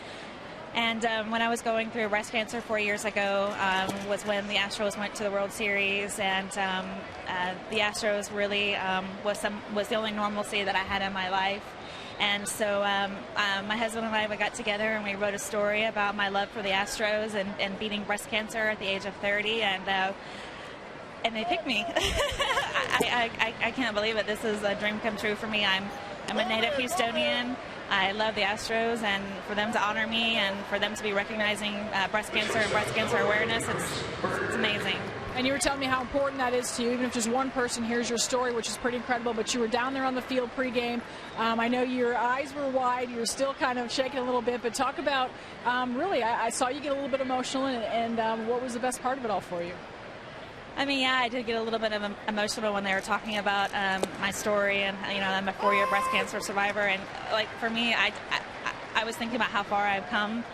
And when I was going through breast cancer 4 years ago was when the Astros went to the World Series, and the Astros really was the only normalcy that I had in my life. And so my husband and I got together and we wrote a story about my love for the Astros and beating breast cancer at the age of 30, and they picked me. I can't believe it. This is a dream come true for me. I'm a native Houstonian. I love the Astros, and for them to honor me and for them to be recognizing breast cancer and breast cancer awareness, it's amazing. And you were telling me how important that is to you, even if just one person hears your story, which is pretty incredible. But you were down there on the field pregame. I know your eyes were wide. You were still kind of shaking a little bit. But talk about, really, I saw you get a little bit emotional, and what was the best part of it all for you? I mean, yeah, I did get a little bit of emotional when they were talking about my story, and I'm a 4-year breast cancer survivor, and like for me, I was thinking about how far I've come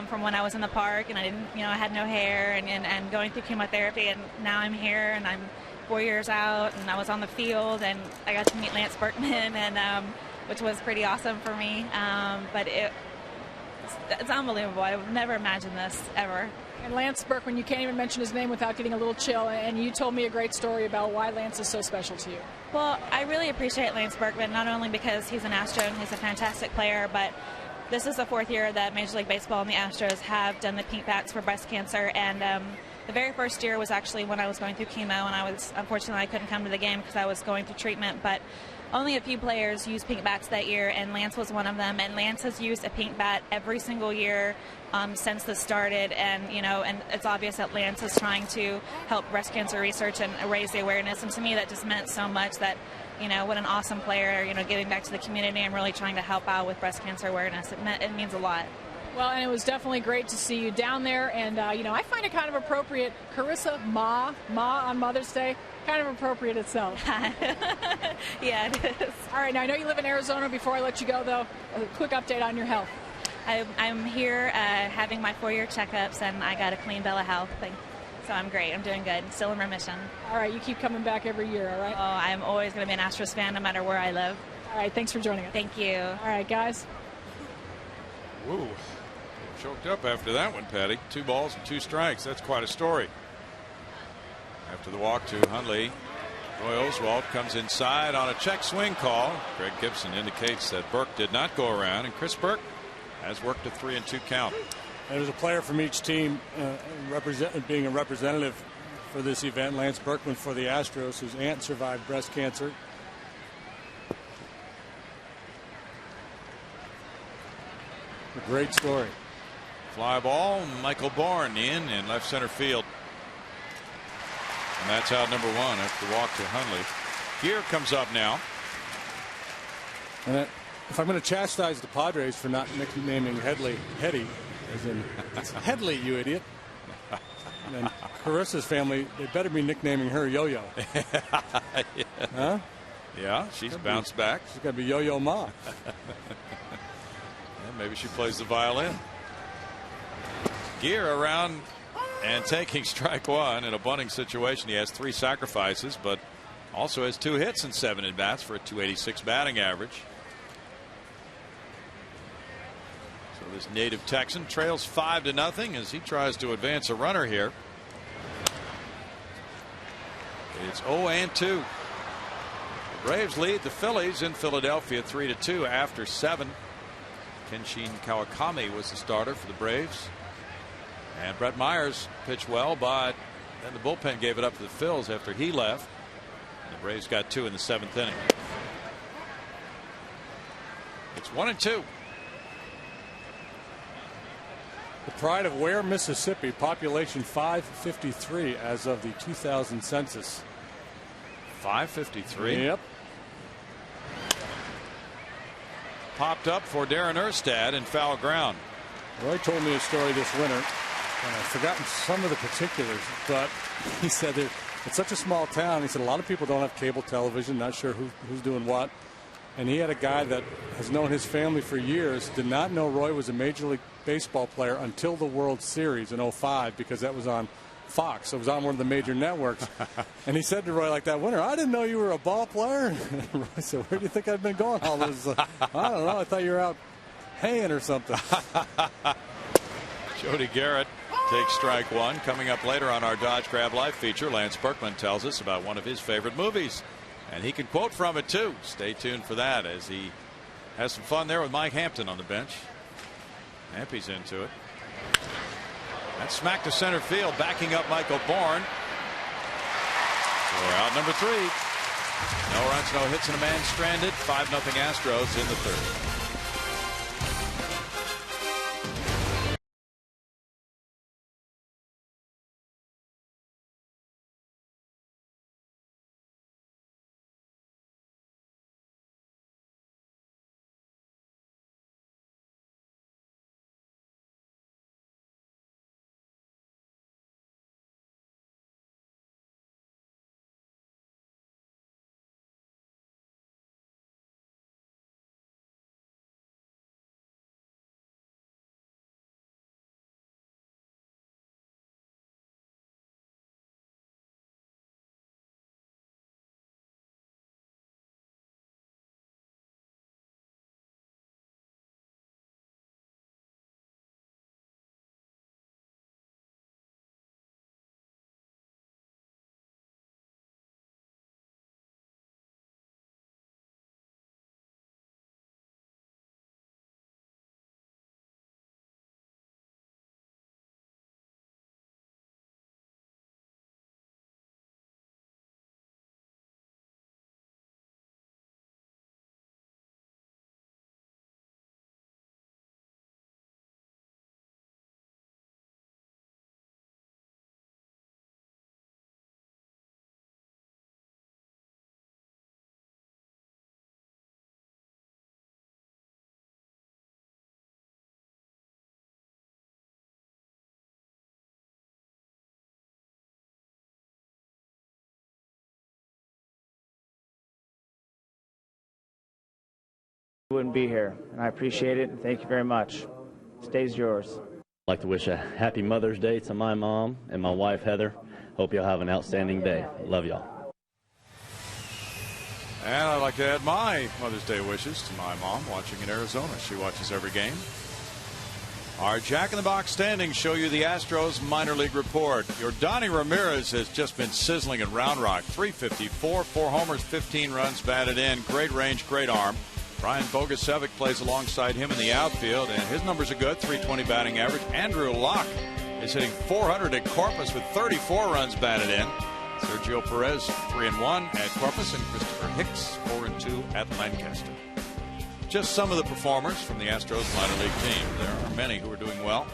from when I was in the park, and I didn't, I had no hair, and going through chemotherapy, and now I'm here, and I'm 4 years out, and I was on the field, and I got to meet Lance Berkman, and which was pretty awesome for me, but it's unbelievable. I would never imagine this ever. And Lance Berkman, you can't even mention his name without getting a little chill, and you told me a great story about why Lance is so special to you. Well, I really appreciate Lance Berkman, not only because he's an Astro and he's a fantastic player, but this is the 4th year that Major League Baseball and the Astros have done the pink bats for breast cancer, and the very first year was actually when I was going through chemo, and unfortunately I couldn't come to the game because I was going through treatment, but only a few players used pink bats that year, and Lance was one of them. And Lance has used a pink bat every single year since this started, and and it's obvious that Lance is trying to help breast cancer research and raise the awareness. And to me, that just meant so much that what an awesome player, giving back to the community and really trying to help out with breast cancer awareness. It means a lot. Well, and it was definitely great to see you down there. And, I find it kind of appropriate. Carissa, Ma on Mother's Day, kind of appropriate itself. Yeah, it is. All right, now I know you live in Arizona. Before I let you go, though, a quick update on your health. I'm here having my 4-year checkups, and I got a clean bill of health. So I'm great. I'm doing good. Still in remission. All right, you keep coming back every year, all right? Oh, I'm always going to be an Astros fan no matter where I live. All right, thanks for joining us. Thank you. All right, guys. Woo. Choked up after that one, Patty. 2 balls and 2 strikes. That's quite a story. After the walk to Hundley, Roy Oswalt comes inside on a check swing call. Greg Gibson indicates that Burke did not go around, and Chris Burke has worked a 3-2 count. There's a player from each team being a representative for this event. Lance Berkman for the Astros, whose aunt survived breast cancer. A great story. Fly ball, Michael Bourne in left center field. And that's out number 1 after the walk to Hundley. Gear comes up now. And if I'm going to chastise the Padres for not nicknaming Headley Hetty, as in it's Headley, you idiot. And Carissa's family, they better be nicknaming her Yo-Yo. Yeah. Huh? Yeah, she's bounced back. She's got to be Yo-Yo Ma. And maybe she plays the violin. Gear around and taking strike 1 in a bunting situation. He has 3 sacrifices, but also has 2 hits and 7 at bats for a .286 batting average. So this native Texan trails 5-0 as he tries to advance a runner here. It's 0-2. The Braves lead the Phillies in Philadelphia 3-2 after 7. Kenshin Kawakami was the starter for the Braves. And Brett Myers pitched well, but then the bullpen gave it up to the Phils after he left. And the Braves got 2 in the 7th inning. It's 1-2. The pride of Ware, Mississippi, population 553 as of the 2000 census. 553. Yep. Popped up for Darren Erstad in foul ground. Roy told me a story this winter. And I've forgotten some of the particulars, but he said it's such a small town. He said a lot of people don't have cable television, not sure who's doing what. And he had a guy that has known his family for years, did not know Roy was a Major League Baseball player until the World Series in 2005, because that was on Fox. So it was on one of the major networks. And he said to Roy like that winter, "I didn't know you were a ball player." And Roy said, "Where do you think I've been going all those? I don't know. I thought you were out haying or something." Jody Garrett takes strike 1. Coming up later on our Dodge Grab Life feature, Lance Berkman tells us about one of his favorite movies. And he can quote from it, too. Stay tuned for that as he has some fun there with Mike Hampton on the bench. Hampy's into it. That's smack to center field, backing up Michael Bourne. For out number 3. No runs, no hits, and a man stranded. 5-0 Astros in the 3rd. wouldn't be here. And I appreciate it. And thank you very much. Stage yours. I'd like to wish a happy Mother's Day to my mom and my wife, Heather. Hope y'all have an outstanding day. Love y'all. And I'd like to add my Mother's Day wishes to my mom watching in Arizona. She watches every game. Our Jack in the Box standings show you the Astros minor league report. Your Donnie Ramirez has just been sizzling in Round Rock. 354, 4 homers, 15 runs batted in. Great range, great arm. Brian Bogusevic plays alongside him in the outfield, and his numbers are good. 320 batting average. Andrew Locke is hitting 400 at Corpus with 34 runs batted in. Sergio Perez 3-1 at Corpus, and Christopher Hicks 4-2 at Lancaster. Just some of the performers from the Astros minor league team. There are many who are doing well.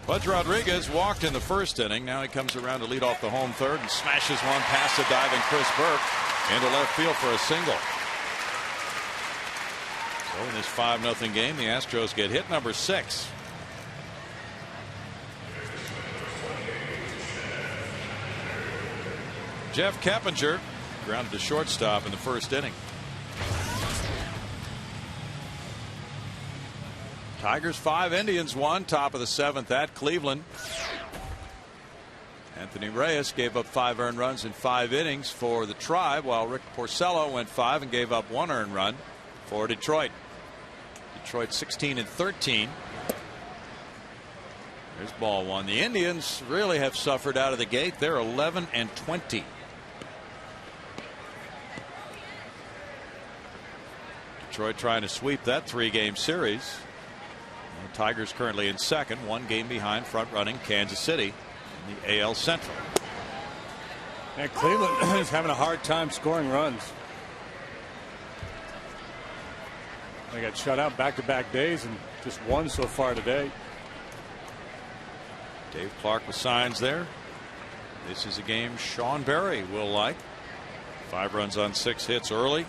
Pudge Rodriguez walked in the first inning. Now he comes around to lead off the home third and smashes one past the diving Chris Burke into left field for a single. So in this 5-0 game, the Astros get hit number 6. Jeff Keppinger grounded to shortstop in the first inning. Tigers 5, Indians 1, top of the 7th at Cleveland. Anthony Reyes gave up 5 earned runs in 5 innings for the Tribe, while Rick Porcello went 5 and gave up 1 earned run for Detroit. Detroit 16-13. There's ball 1. The Indians really have suffered out of the gate. They're 11-20. Detroit trying to sweep that 3-game series. The Tigers currently in second, 1 game behind front-running Kansas City in the AL Central. And Cleveland is having a hard time scoring runs. They got shut out back-to-back days and just 1 so far today. Dave Clark with signs there. This is a game Sean Berry will like. 5 runs on 6 hits early.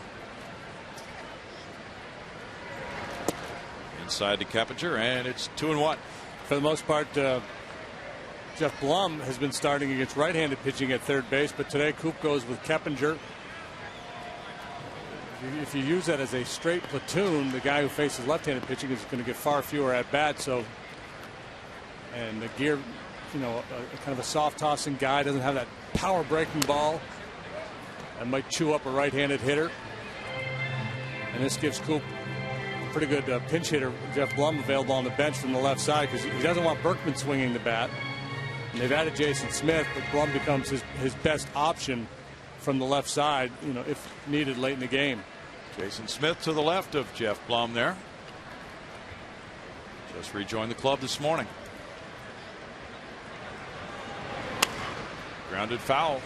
Inside to Keppinger, and it's 2-1. For the most part, Jeff Blum has been starting against right-handed pitching at third base, but today Coop goes with Keppinger. If you use that as a straight platoon, the guy who faces left-handed pitching is going to get far fewer at bats. So, and the Gear, you know, kind of a soft tossing guy, doesn't have that power breaking ball and might chew up a right-handed hitter. And this gives Coop pretty good pinch hitter, Jeff Blum, available on the bench from the left side, because he doesn't want Berkman swinging the bat. And they've added Jason Smith, but Blum becomes his best option from the left side, you know, if needed late in the game. Jason Smith to the left of Jeff Blum there. Just rejoined the club this morning. Grounded foul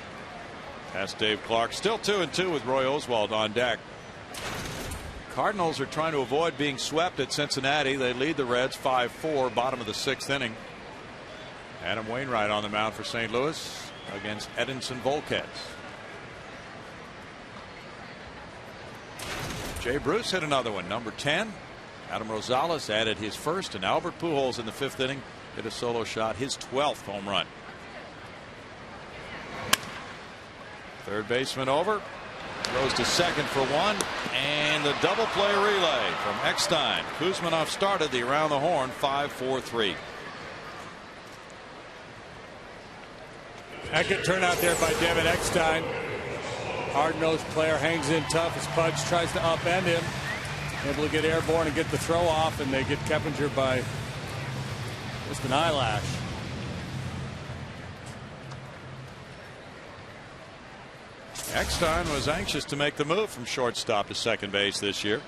past Dave Clark. Still 2-2 with Roy Oswalt on deck. Cardinals are trying to avoid being swept at Cincinnati. They lead the Reds 5-4, bottom of the 6th inning. Adam Wainwright on the mound for St. Louis against Edinson Volquez. Jay Bruce hit another one, number 10. Adam Rosales added his first, and Albert Pujols in the 5th inning hit a solo shot, his 12th home run. Third baseman over. Throws to second for 1, and the double play relay from Eckstein. Kuzmanov started the around the horn 5-4-3. Good turnout there by Devin Eckstein. Hard-nosed player, hangs in tough as Pudge tries to upend him. Able to get airborne and get the throw off, and they get Keppinger by just an eyelash. Eckstein was anxious to make the move from shortstop to second base this year.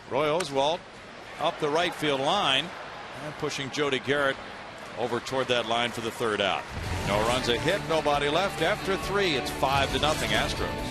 Roy Oswalt up the right field line and pushing Jody Garrett over toward that line for the 3rd out. No runs, a hit, nobody left. After 3, it's 5-0 Astros.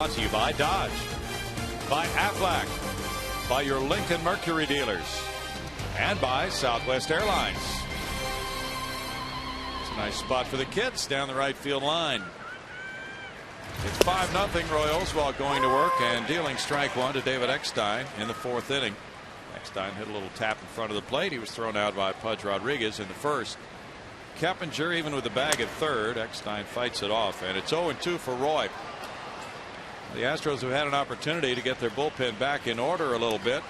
Brought to you by Dodge, by Aflac, by your Lincoln Mercury dealers, and by Southwest Airlines. It's a nice spot for the kids down the right field line. It's 5-0 Royals while going to work and dealing strike one to David Eckstein in the 4th inning. Eckstein hit a little tap in front of the plate. He was thrown out by Pudge Rodriguez in the 1st. Keppinger even with the bag at 3rd. Eckstein fights it off, and it's 0-2 for Roy. The Astros have had an opportunity to get their bullpen back in order a little bit,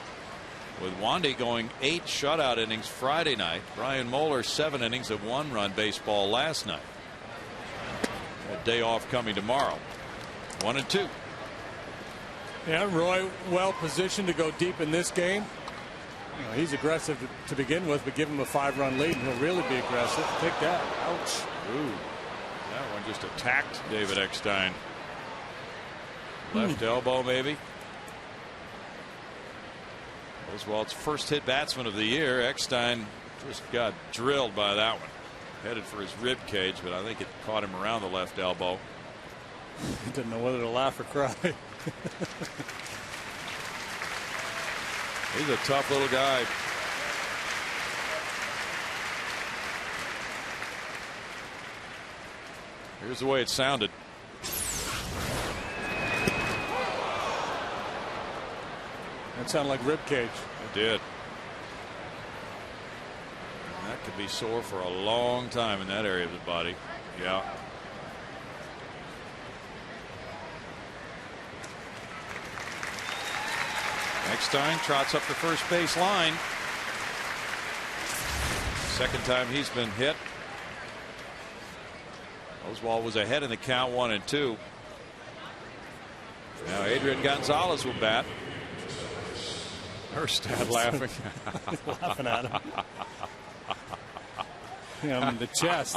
with Wandy going 8 shutout innings Friday night. Brian Moeller 7 innings of 1-run baseball last night. A day off coming tomorrow. 1-2. Yeah, Roy well positioned to go deep in this game. You know, he's aggressive to begin with, but give him a 5-run lead and he'll really be aggressive. Take that. Ouch. Ooh, that one just attacked David Eckstein. Left elbow maybe. Oswald's first hit batsman of the year. Eckstein just got drilled by that one. Headed for his rib cage, but I think it caught him around the left elbow. He didn't know whether to laugh or cry. He's a tough little guy. Here's the way it sounded. That sounded like rib cage. It did. That could be sore for a long time in that area of the body. Yeah. Eckstein trots up the first base line. Second time he's been hit. Oswald was ahead in the count, 1-2. Now Adrian Gonzalez will bat. Erstad laughing. Laughing at him. Yeah, in the chest.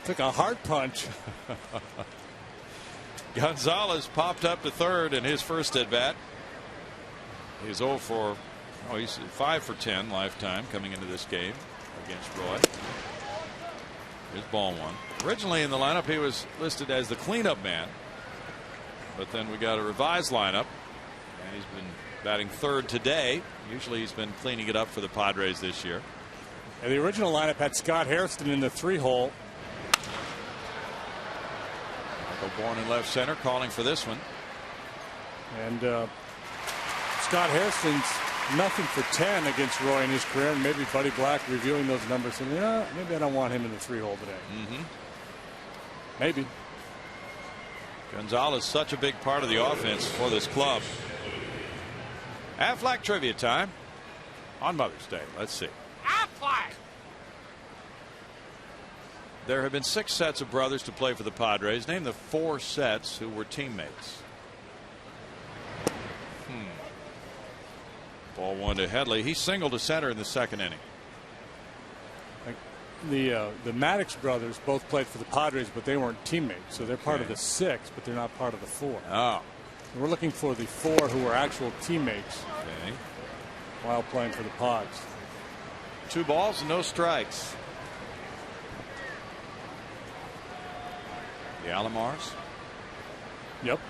Took a hard punch. Gonzalez popped up to 3rd in his first at bat. He's 0 for, he's 5 for 10 lifetime coming into this game against Roy. Here's ball one. Originally in the lineup he was listed as the cleanup man, but then we got a revised lineup and he's been batting 3rd today. Usually he's been cleaning it up for the Padres this year. And the original lineup had Scott Hairston in the 3-hole. Michael Bourne in left center calling for this one. And Scott Hairston's nothing for 10 against Roy in his career. And maybe Buddy Black reviewing those numbers and maybe I don't want him in the 3-hole today. Maybe. Gonzalez such a big part of the offense for this club. Aflac trivia time on Mother's Day. Let's see. Aflac. There have been 6 sets of brothers to play for the Padres. Name the 4 sets who were teammates. Ball one to Headley. He singled to center in the 2nd inning. The Maddox brothers both played for the Padres, but they weren't teammates. So they're part of the 6, but they're not part of the 4. Oh. We're looking for the 4 who were actual teammates while playing for the Pods. 2 balls and no strikes. The Alomars. Yep.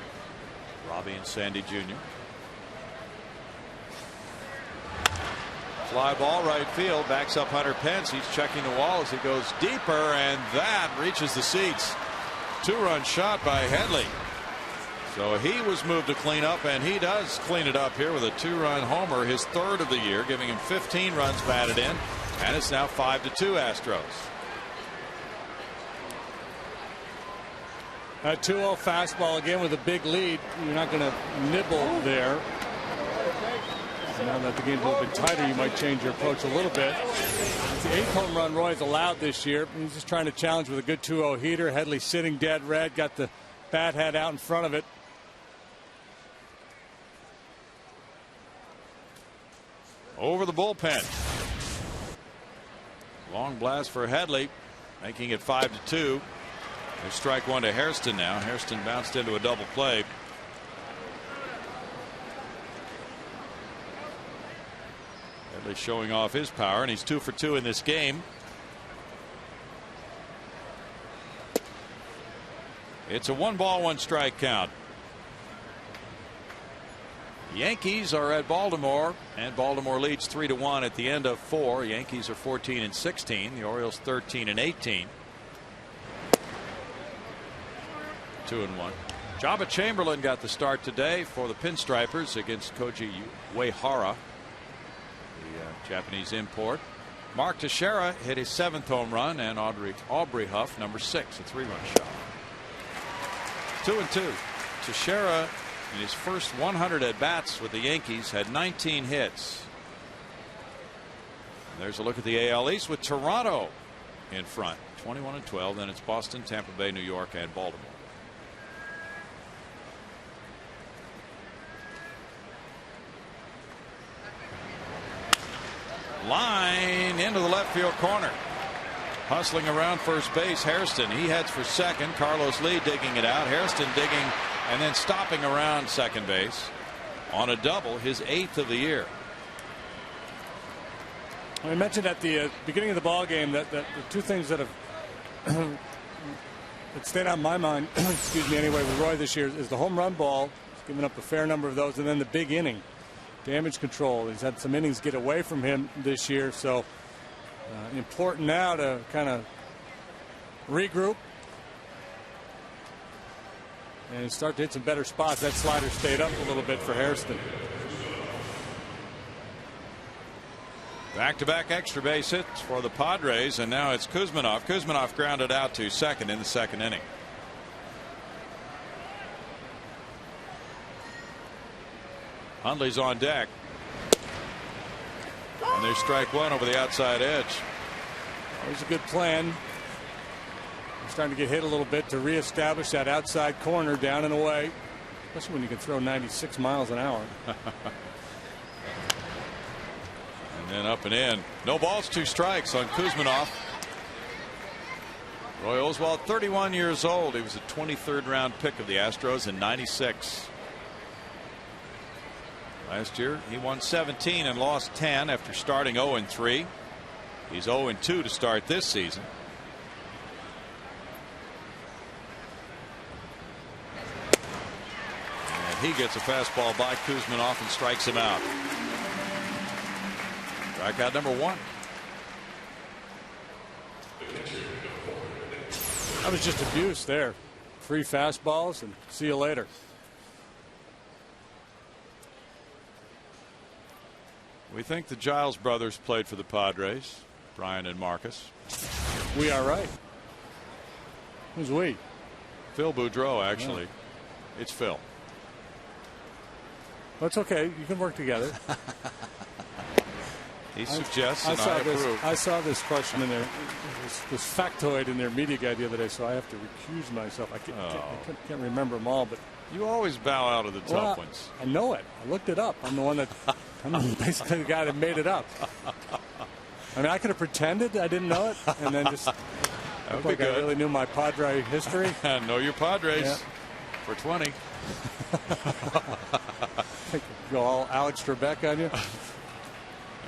Robbie and Sandy Jr. Fly ball right field, backs up Hunter Pence. He's checking the wall as he goes deeper, and that reaches the seats. 2-run shot by Headley. So he was moved to clean up, and he does clean it up here with a 2-run homer, his 3rd of the year, giving him 15 runs batted in, and it's now 5-2 Astros. A 2-0 fastball again with a big lead. You're not going to nibble there. Now that the game's a little bit tighter, you might change your approach a little bit. It's the 8th home run Roy's allowed this year. He's just trying to challenge with a good 2-0 heater. Headley sitting dead red, got the bat head out in front of it. Over the bullpen. Long blast for Headley, making it 5-2. There's strike one to Hairston now. Hairston bounced into a double play. Headley showing off his power, and he's 2 for 2 in this game. It's a 1-ball, 1-strike count. Yankees are at Baltimore, and Baltimore leads 3-1 at the end of 4. Yankees are 14-16. The Orioles 13-18. 2-1. Jabba Chamberlain got the start today for the Pinstripers against Koji Uehara, the Japanese import. Mark Teixeira hit his 7th home run, and Aubrey Huff, number 6, a 3-run shot. 2-2. Teixeira, in his first 100 at bats with the Yankees, had 19 hits. And there's a look at the AL East with Toronto in front, 21-12. Then it's Boston, Tampa Bay, New York, and Baltimore. Line into the left field corner. Hustling around first base, Hairston. He heads for second. Carlos Lee digging it out. Hairston digging and then stopping around second base on a double, his 8th of the year. I mentioned at the beginning of the ball game that the two things that have that stayed out in my mind, excuse me, anyway, with Roy this year is the home run ball. He's given up a fair number of those, and then the big inning damage control. He's had some innings get away from him this year, so important now to kind of regroup and start to hit some better spots. That slider stayed up a little bit for Hairston. Back-to-back extra base hits for the Padres, and now it's Kuzminov. Kuzminov grounded out to second in the second inning. Hundley's on deck. And there's strike one over the outside edge. There's a good plan. He's starting to get hit a little bit to reestablish that outside corner down and away, especially when you can throw 96 miles an hour. And then up and in. No balls, 2 strikes on Kuzminov. Roy Oswalt, 31 years old. He was a 23rd round pick of the Astros in '96. Last year he won 17 and lost 10 after starting 0-3. He's 0-2 to start this season. And he gets a fastball by Kuzminov and strikes him out. Strikeout number 1. That was just abuse there. 3 fastballs and see you later. We think the Giles brothers played for the Padres, Brian and Marcus. We are right. Who's we? Phil Boudreau, actually. Yeah. It's Phil. That's okay. You can work together. He suggests, and I approve. I saw this question in there, this factoid in their media guide the other day, so I have to recuse myself. I can't remember them all, but you always bow out of the tough ones. I know it. I looked it up. I'm basically the guy that made it up. I mean, I could have pretended I didn't know it, and then just looked like I really knew my Padre history. Know your Padres for 20. Go all Alex Trebek on you.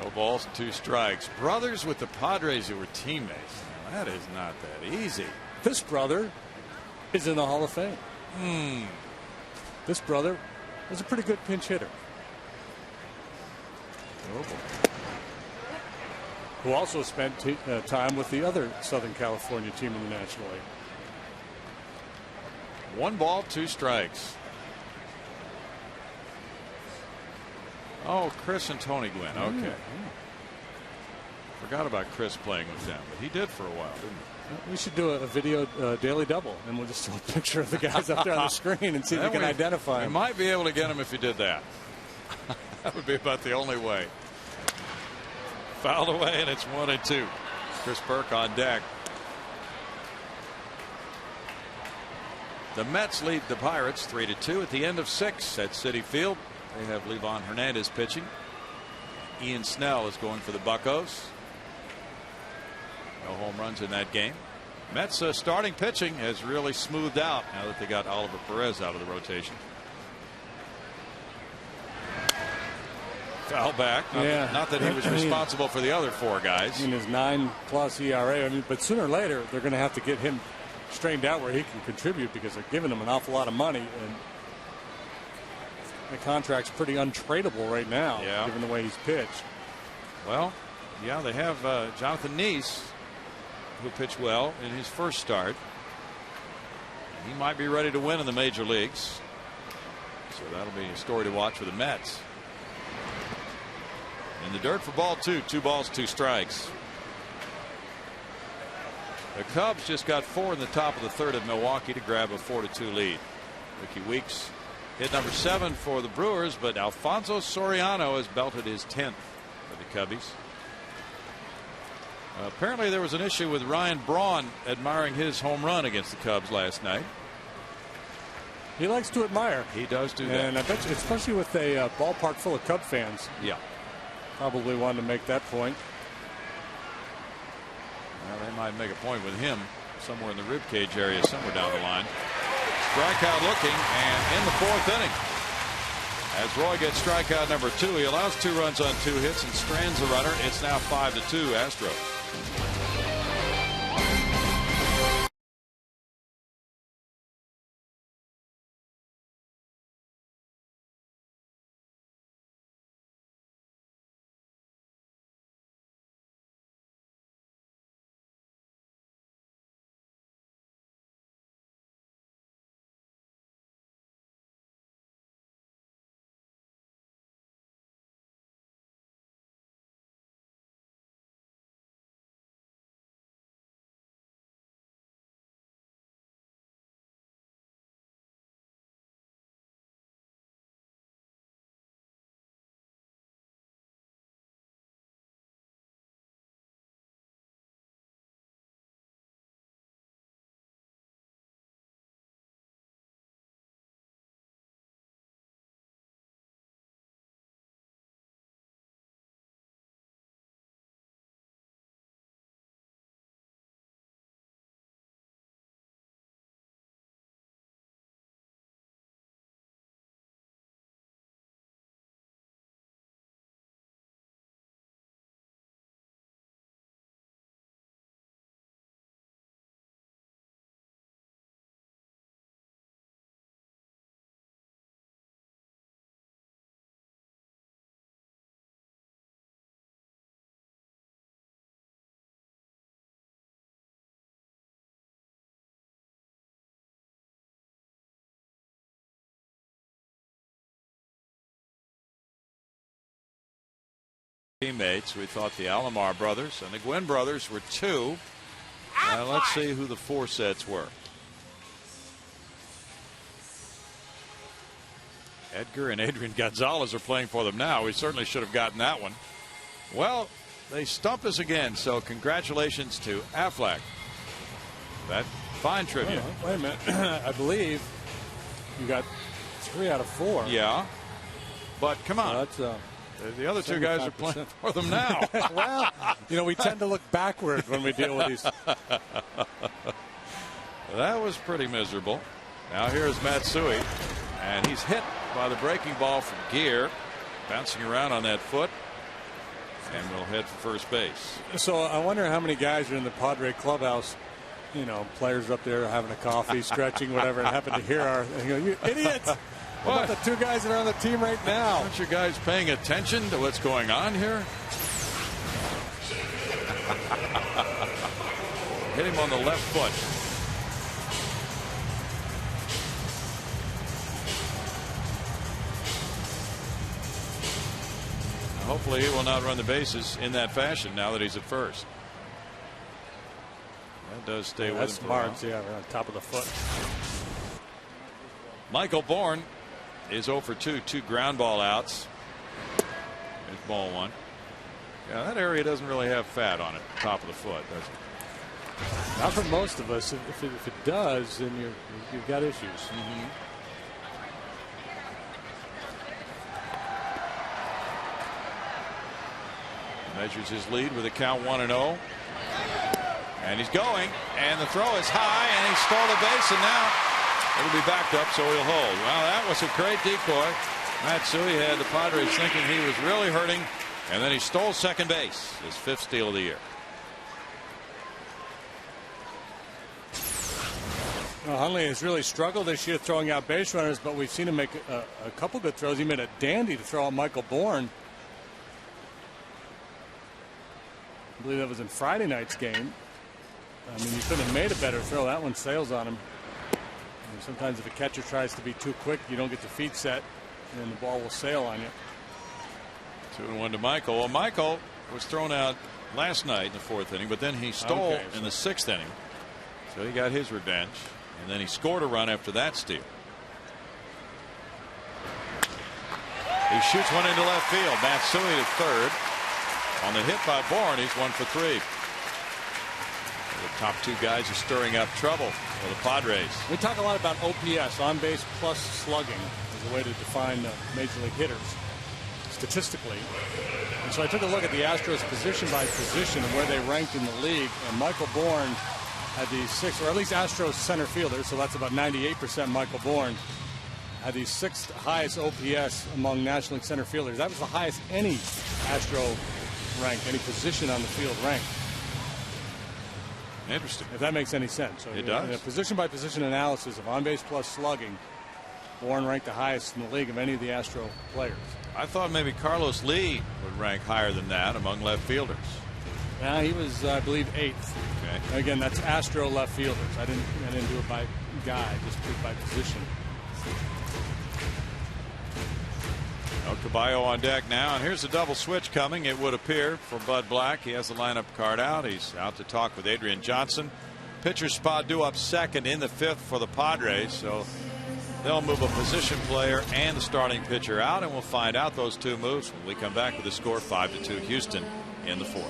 No balls, 2 strikes. Brothers with the Padres who were teammates. Now, that is not that easy. This brother is in the Hall of Fame. This brother was a pretty good pinch hitter. Who also spent time with the other Southern California team in the National League. 1 ball, 2 strikes. Oh, Chris and Tony Gwynn. Okay. Forgot about Chris playing with them, but he did for a while, didn't he? We should do a video daily double, and we'll just show a picture of the guys up there on the screen and see if we can identify them. We might be able to get him if you did that. That would be about the only way. Fouled away, and it's 1-2. Chris Burke on deck. The Mets lead the Pirates 3-2 at the end of 6 at Citi Field. They have Livan Hernandez pitching. Ian Snell is going for the Buccos. No home runs in that game. Mets starting pitching has really smoothed out now that they got Oliver Perez out of the rotation. Foul back. Not that he was responsible for the other 4 guys. In his 9+ ERA. I mean, but sooner or later they're going to have to get him strained out where he can contribute because they're giving him an awful lot of money, and the contract's pretty untradeable right now, given the way he's pitched. Well, yeah, they have Jonathan Neese, who pitched well in his first start. He might be ready to win in the major leagues. So that'll be a story to watch for the Mets. In the dirt for ball 2, 2 balls, 2 strikes. The Cubs just got 4 in the top of the third at Milwaukee to grab a 4-2 lead. Ricky Weeks hit number 7 for the Brewers, but Alfonso Soriano has belted his 10th for the Cubbies. Apparently there was an issue with Ryan Braun admiring his home run against the Cubs last night. He likes to admire. He does do that. And I bet you, especially with a ballpark full of Cub fans. Yeah. Probably wanted to make that point. Well, they might make a point with him somewhere in the ribcage area, somewhere down the line. Strikeout looking, and in the 4th inning, as Roy gets strikeout number 2, he allows 2 runs on 2 hits and strands the runner. It's now 5-2 Astros. Teammates. We thought the Alomar brothers and the Gwynn brothers were 2. Let's see who the 4 sets were. Edgar and Adrian Gonzalez are playing for them now. We certainly should have gotten that one. Well, they stumped us again, so congratulations to Aflac. That fine tribute. Wait a minute. I believe you got 3 out of 4. Yeah, but come on. That's the other 2 guys are playing for them now. Well, we tend to look backward when we deal with these. That was pretty miserable. Now here's Matsui, and he's hit by the breaking ball from Gear, bouncing around on that foot, and will head for first base. So I wonder how many guys are in the Padre clubhouse, players up there having a coffee, stretching, whatever, and happen to hear you idiots. What about the 2 guys that are on the team right now? Aren't you guys paying attention to what's going on here? Hit him on the left foot. Hopefully he will not run the bases in that fashion now that he's at first. That does stay with him. That's smart. Yeah, right on top of the foot. Michael Bourne is 0 for 2, 2 ground ball outs. There's ball 1. Yeah, that area doesn't really have fat on it, top of the foot, does it? Not for most of us. If it does, then you've got issues. Measures his lead with a count 1-0. And he's going, and the throw is high, and he stole the base, and now it'll be backed up, so he'll hold. Well, that was a great decoy. Matsui had the Padres thinking he was really hurting, and then he stole second base, his 5th steal of the year. Hundley has really struggled this year throwing out base runners, but we've seen him make a couple good throws. He made a dandy to throw out Michael Bourne. I believe that was in Friday night's game. I mean, you couldn't have made a better throw. That one sails on him. And sometimes if a catcher tries to be too quick, you don't get your feet set, and the ball will sail on you. 2-1 to Michael. Well, Michael was thrown out last night in the 4th inning, but then he stole in the 6th inning. So he got his revenge. And then he scored a run after that steal. He shoots one into left field. Matsui to third. On the hit by Bourne, he's 1 for 3. The top two guys are stirring up trouble for the Padres. We talk a lot about OPS, on base plus slugging, as a way to define major league hitters statistically. And so I took a look at the Astros position by position and where they ranked in the league. And Michael Bourne had the 6th, or at least Astros center fielder, so that's about 98% Michael Bourne, had the 6th highest OPS among National League center fielders. That was the highest any Astro ranked, any position on the field ranked. Interesting. If that makes any sense. So it does. In a position by position analysis of on base plus slugging, Bourne ranked the highest in the league of any of the Astro players. I thought maybe Carlos Lee would rank higher than that among left fielders. Yeah, he was, I believe, 8th. Okay. Again, that's Astro left fielders. I didn't do it by guy, just did by position. Caballo on deck now, and here's a double switch coming, it would appear, for Bud Black. He has the lineup card out. He's out to talk with Adrian Johnson. Pitcher spot due up second in the 5th for the Padres, so they'll move a position player and the starting pitcher out, and we'll find out those two moves when we come back with the score 5-2 Houston in the 4th.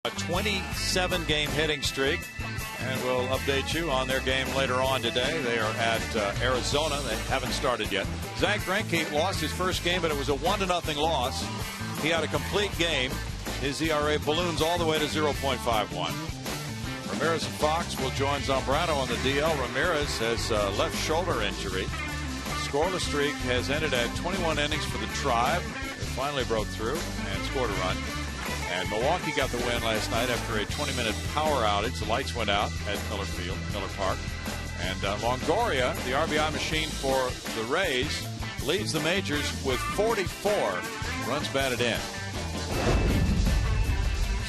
A 27-game hitting streak, and we'll update you on their game later on today. They are at Arizona. They haven't started yet. Zach Greinke lost his first game, but it was a 1-0 loss. He had a complete game. His ERA balloons all the way to 0.51. Ramirez and Fox will join Zambrano on the DL. Ramirez has a left shoulder injury. Scoreless streak has ended at 21 innings for the Tribe. They finally broke through and scored a run. And Milwaukee got the win last night after a 20-minute power outage. The lights went out at Miller Park. And Longoria, the RBI machine for the Rays, leads the majors with 44 runs batted in.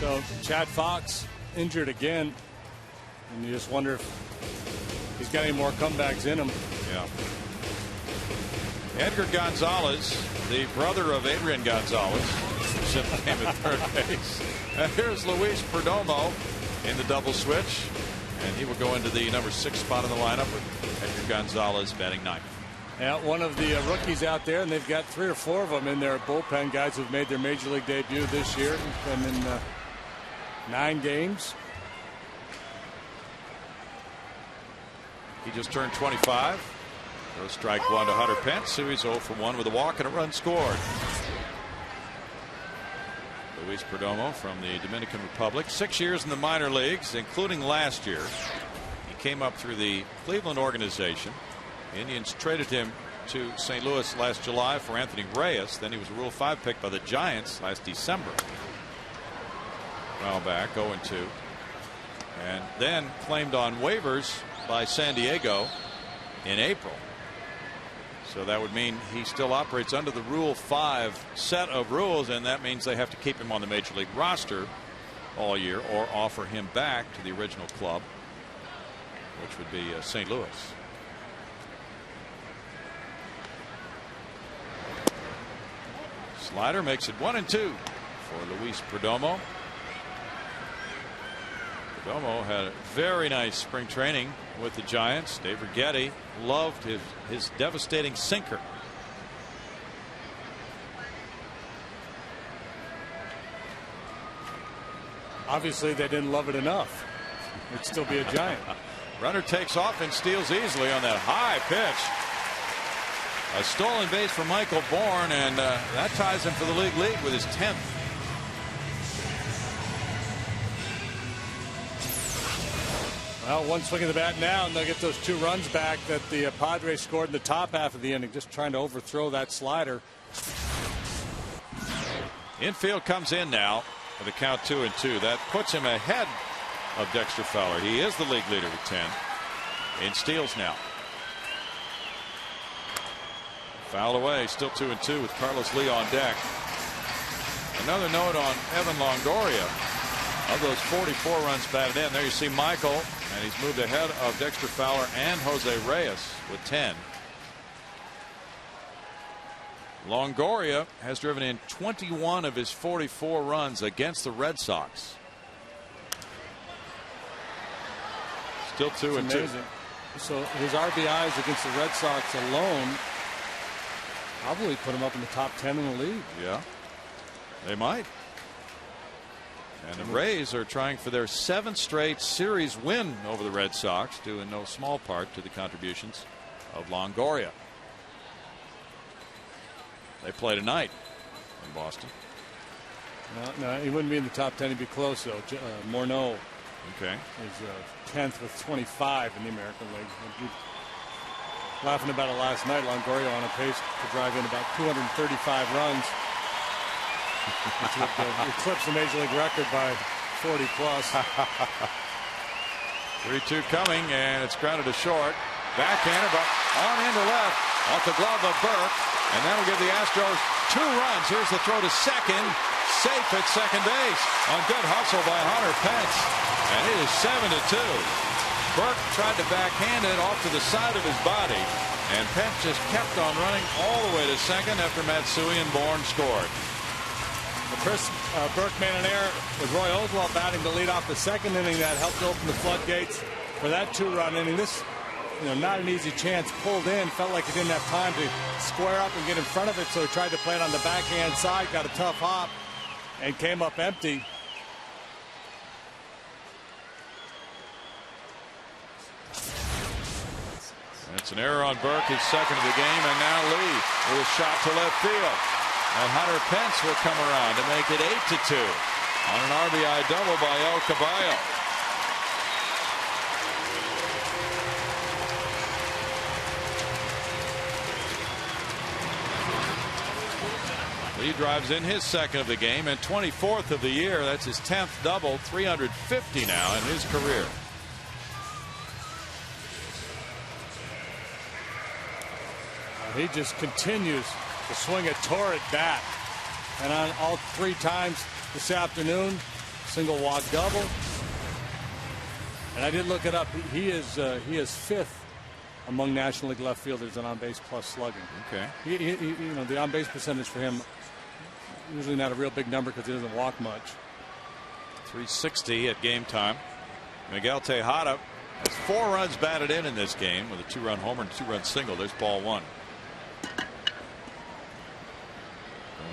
So Chad Fox injured again, and you just wonder if he's got any more comebacks in him. Yeah. Edgar Gonzalez, the brother of Adrian Gonzalez, came at third base. And here's Luis Perdomo in the double switch, and he will go into the number 6 spot in the lineup with Edgar Gonzalez batting 9th. Yeah, one of the rookies out there, and they've got 3 or 4 of them in their bullpen, guys who've made their major league debut this year. Been in 9 games. He just turned 25. So strike one to Hunter Pence, who is 0 for 1 with a walk and a run scored. Luis Perdomo from the Dominican Republic, 6 years in the minor leagues, including last year. He came up through the Cleveland organization. The Indians traded him to St. Louis last July for Anthony Reyes. Then he was a Rule 5 pick by the Giants last December. Well back 0-2. And then claimed on waivers by San Diego in April. So that would mean he still operates under the Rule 5 set of rules, and that means they have to keep him on the Major League roster all year or offer him back to the original club, which would be St. Louis. Slider makes it 1-2 for Luis Perdomo. Perdomo had a very nice spring training with the Giants. Dave Righetti loved his devastating sinker. Obviously, they didn't love it enough. It'd still be a Giant. Runner takes off and steals easily on that high pitch. A stolen base for Michael Bourne, and that ties him for the league lead with his 10th. Well, one swing of the bat now, and they'll get those 2 runs back that the Padres scored in the top half of the inning, just trying to overthrow that slider. Infield comes in now with a count 2-2. That puts him ahead of Dexter Fowler. He is the league leader with 10 in steals now. Fouled away, still 2-2 with Carlos Lee on deck. Another note on Evan Longoria. Of those 44 runs batted in, there you see Michael, and he's moved ahead of Dexter Fowler and Jose Reyes with 10. Longoria has driven in 21 of his 44 runs against the Red Sox. Still 2-2. So his RBIs against the Red Sox alone probably put him up in the top 10 in the league. Yeah, they might. And the Rays are trying for their 7th straight series win over the Red Sox, due in no small part to the contributions of Longoria. They play tonight in Boston. No, he wouldn't be in the top 10. He'd be close, though. Morneau is 10th with 25 in the American League. Laughing about it last night, Longoria on a pace to drive in about 235 runs. Which would eclipse the Major League record by 40 plus. 3-2 coming, and it's grounded to short. Backhander, but on into left, off the glove of Burke, and that'll give the Astros 2 runs. Here's the throw to second, safe at second base on good hustle by Hunter Pence, and it is 7-2. Burke tried to backhand it off to the side of his body, and Pence just kept on running all the way to second after Matsui and Bourne scored. Chris Burke made an error with Roy Oswalt batting to lead off the second inning. That helped open the floodgates for that 2-run inning. This, not an easy chance. Pulled in, felt like he didn't have time to square up and get in front of it, so he tried to play it on the backhand side, got a tough hop, and came up empty. It's an error on Burke, his second of the game, and now Lee with a shot to left field. And Hunter Pence will come around to make it 8-2 on an RBI double by El Caballo. Lee drives in his second of the game and 24th of the year. That's his 10th double, 350 now in his career. He just continues to swing a torrid bat, and on all 3 times this afternoon, single walk double. And I did look it up. He is 5th among National League left fielders in on base plus slugging. Okay. The on base percentage for him usually not a real big number because he doesn't walk much. 360 at game time. Miguel Tejada has 4 runs batted in this game with a 2-run homer and 2-run single. There's ball 1.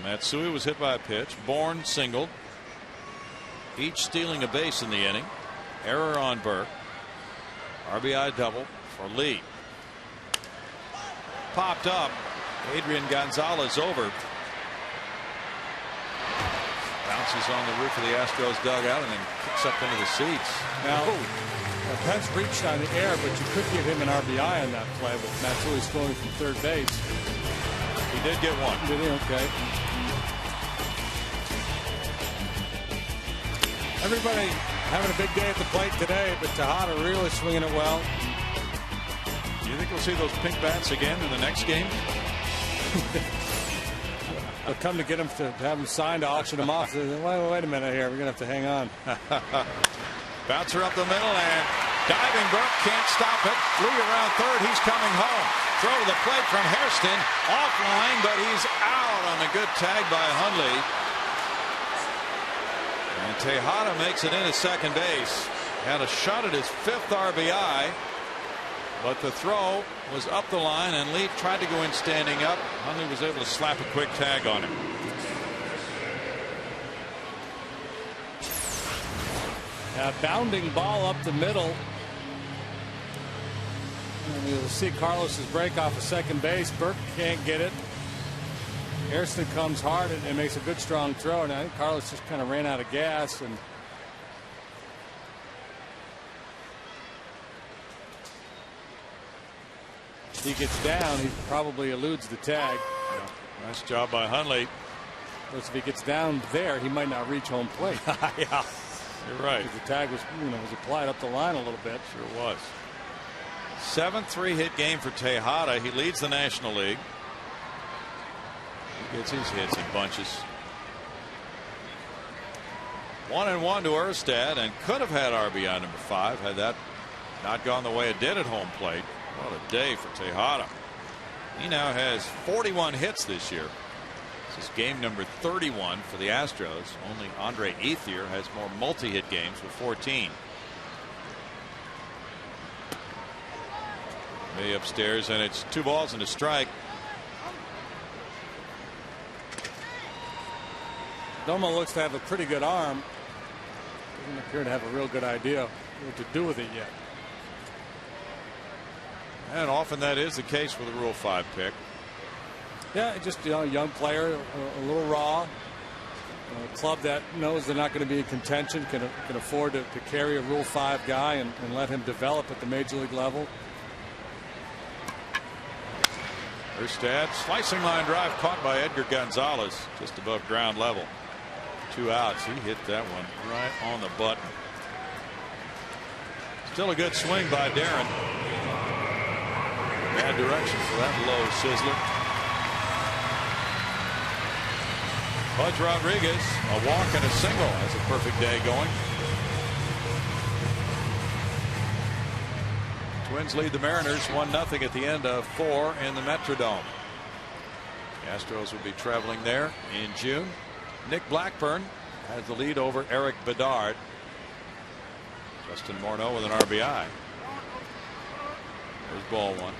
Matsui was hit by a pitch. Bourne singled. Each stealing a base in the inning. Error on Burke. RBI double for Lee. popped up. Adrian Gonzalez over. Bounces on the roof of the Astros dugout and then kicks up into the seats. Now, Pence reached on the air, but you could give him an RBI on that play, but Matsui's throwing from third base. He did get one. Did he? Okay. Everybody having a big day at the plate today, but Tejada really swinging it well. Do you think we'll see those pink bats again in the next game? They'll come to get him to have him signed to auction him off. Wait a minute here. We're going to have to hang on. Bouncer up the middle and diving Burke can't stop it. Lee around third. He's coming home. Throw to the plate from Hairston. Offline, but he's out on a good tag by Hundley. And Tejada makes it into second base. Had a shot at his 5th RBI. But the throw was up the line, and Lee tried to go in standing up. Hundley was able to slap a quick tag on him. A bounding ball up the middle. And you'll see Carlos's break off of second base. Burke can't get it. Hairston comes hard and makes a good strong throw. And I think Carlos just kind of ran out of gas. And he gets down, he probably eludes the tag. Yeah. Nice job by Hundley. Because if he gets down there, he might not reach home plate. Yeah, you're right. The tag was, was applied up the line a little bit. Sure was. 7th 3-hit game for Tejada. He leads the National League. He gets his hits in bunches. 1-1 to Erstad, and could have had RBI number 5 had that not gone the way it did at home plate. What a day for Tejada. He now has 41 hits this year. This is game number 31 for the Astros. Only Andre Ethier has more multi-hit games with 14. May upstairs, and it's 2 balls and a strike. Domo looks to have a pretty good arm. Doesn't appear to have a real good idea what to do with it yet. And often that is the case with a Rule 5 pick. Yeah, just a young player, a little raw. A club that knows they're not going to be in contention can afford to carry a Rule 5 guy and let him develop at the major league level. Erstad, slicing line drive caught by Edgar Gonzalez just above ground level. 2 outs. He hit that one right on the button. Still a good swing by Darren. Bad direction for that low sizzler. Pudge Rodriguez, a walk and a single. Has a perfect day going. Twins lead the Mariners 1-0 at the end of 4 in the Metrodome. The Astros will be traveling there in June. Nick Blackburn has the lead over Eric Bedard. Justin Morneau with an RBI. There's ball 1.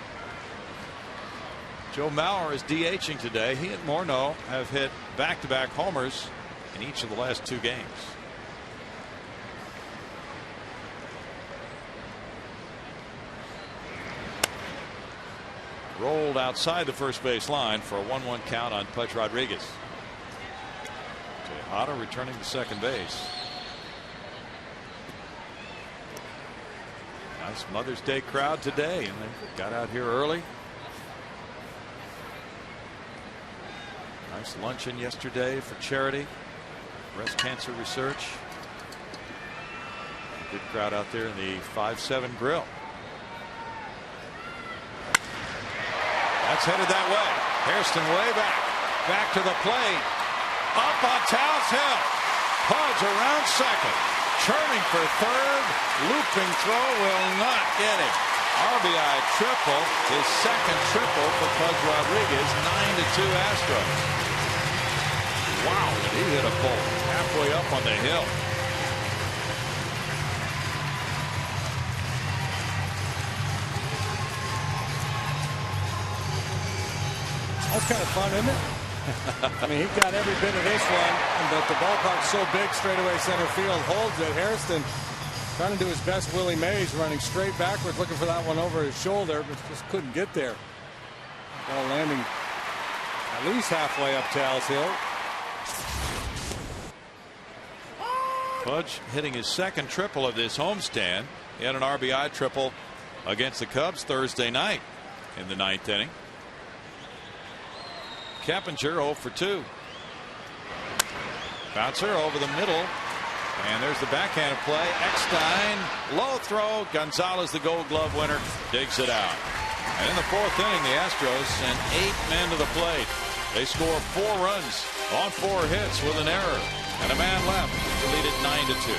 Joe Mauer is DHing today. He and Morneau have hit back-to-back homers in each of the last 2 games. Rolled outside the first base line for a 1-1 count on Pudge Rodriguez. Tejada returning to second base. Nice Mother's Day crowd today, and they got out here early. Nice luncheon yesterday for charity, breast cancer research. Good crowd out there in the 5-7 grill. That's headed that way. Hairston way back to the plate, up on Towns Hill. Pudge around second, churning for third. Looping throw will not get it. RBI triple, his second triple for Pudge Rodriguez. 9-2 Astros. Wow, did he hit a ball halfway up on the hill. That's kind of fun, isn't it? I mean, he got every bit of this one, but the ballpark's so big, straightaway center field holds it. Hairston trying to do his best Willie Mays, running straight backwards, looking for that one over his shoulder, but just couldn't get there. Ball landing at least halfway up Tal's Hill. Pudge hitting his second triple of this homestand. He had an RBI triple against the Cubs Thursday night in the 9th inning. Keppinger 0 for 2. Bouncer over the middle. And there's the backhand play. Eckstein, low throw. Gonzalez, the Gold Glove winner, digs it out. And in the 4th inning, the Astros send 8 men to the plate. They score 4 runs on 4 hits with an error and a man left to lead it 9-2.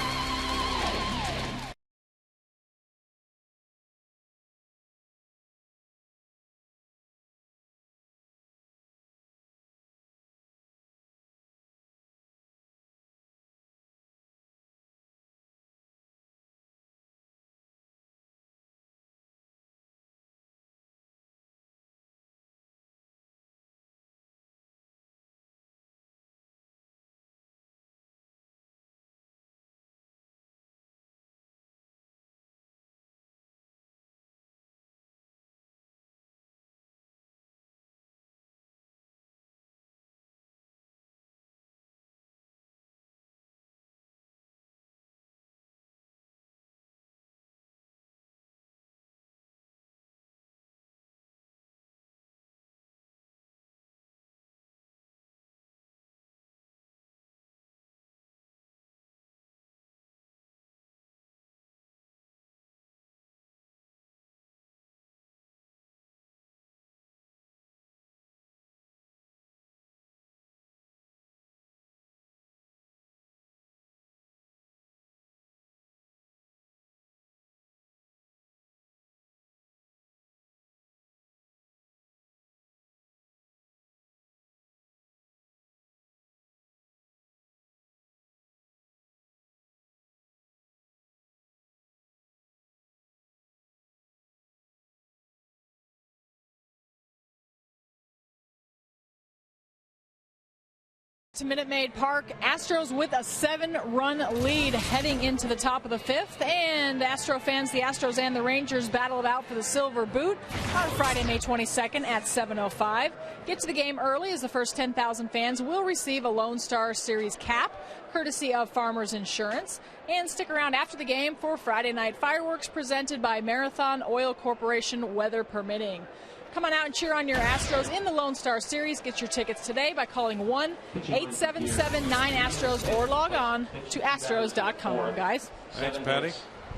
To Minute Maid Park, Astros with a 7-run lead heading into the top of the 5th. And Astro fans, the Astros and the Rangers battle it out for the Silver Boot on Friday, May 22nd at 7:05. Get to the game early as the first 10,000 fans will receive a Lone Star Series cap, courtesy of Farmers Insurance. And stick around after the game for Friday night fireworks presented by Marathon Oil Corporation, weather permitting. Come on out and cheer on your Astros in the Lone Star Series. Get your tickets today by calling 1-877-9-ASTROS or log on to astros.com, guys. Thanks, Patty.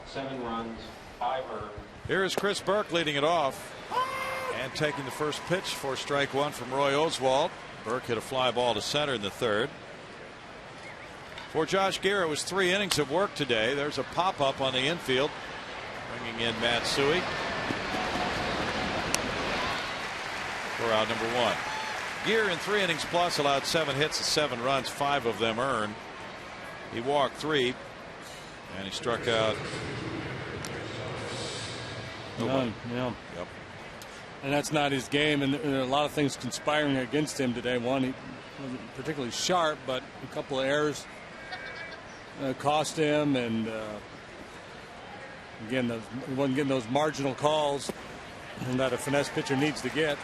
7 runs, 5 earned. Here is Chris Burke leading it off and taking the first pitch for strike 1 from Roy Oswalt. Burke hit a fly ball to center in the 3rd. For Josh Garrett, it was 3 innings of work today. There's a pop-up on the infield, bringing in Matsui for out number 1. Gear in 3 innings plus allowed 7 hits and 7 runs, 5 of them earned. He walked 3 and he struck out none. Yeah. Yep. And that's not his game, and there are a lot of things conspiring against him today. One, he wasn't particularly sharp, but a couple of errors cost him, and again, he wasn't getting those marginal calls that a finesse pitcher needs to get.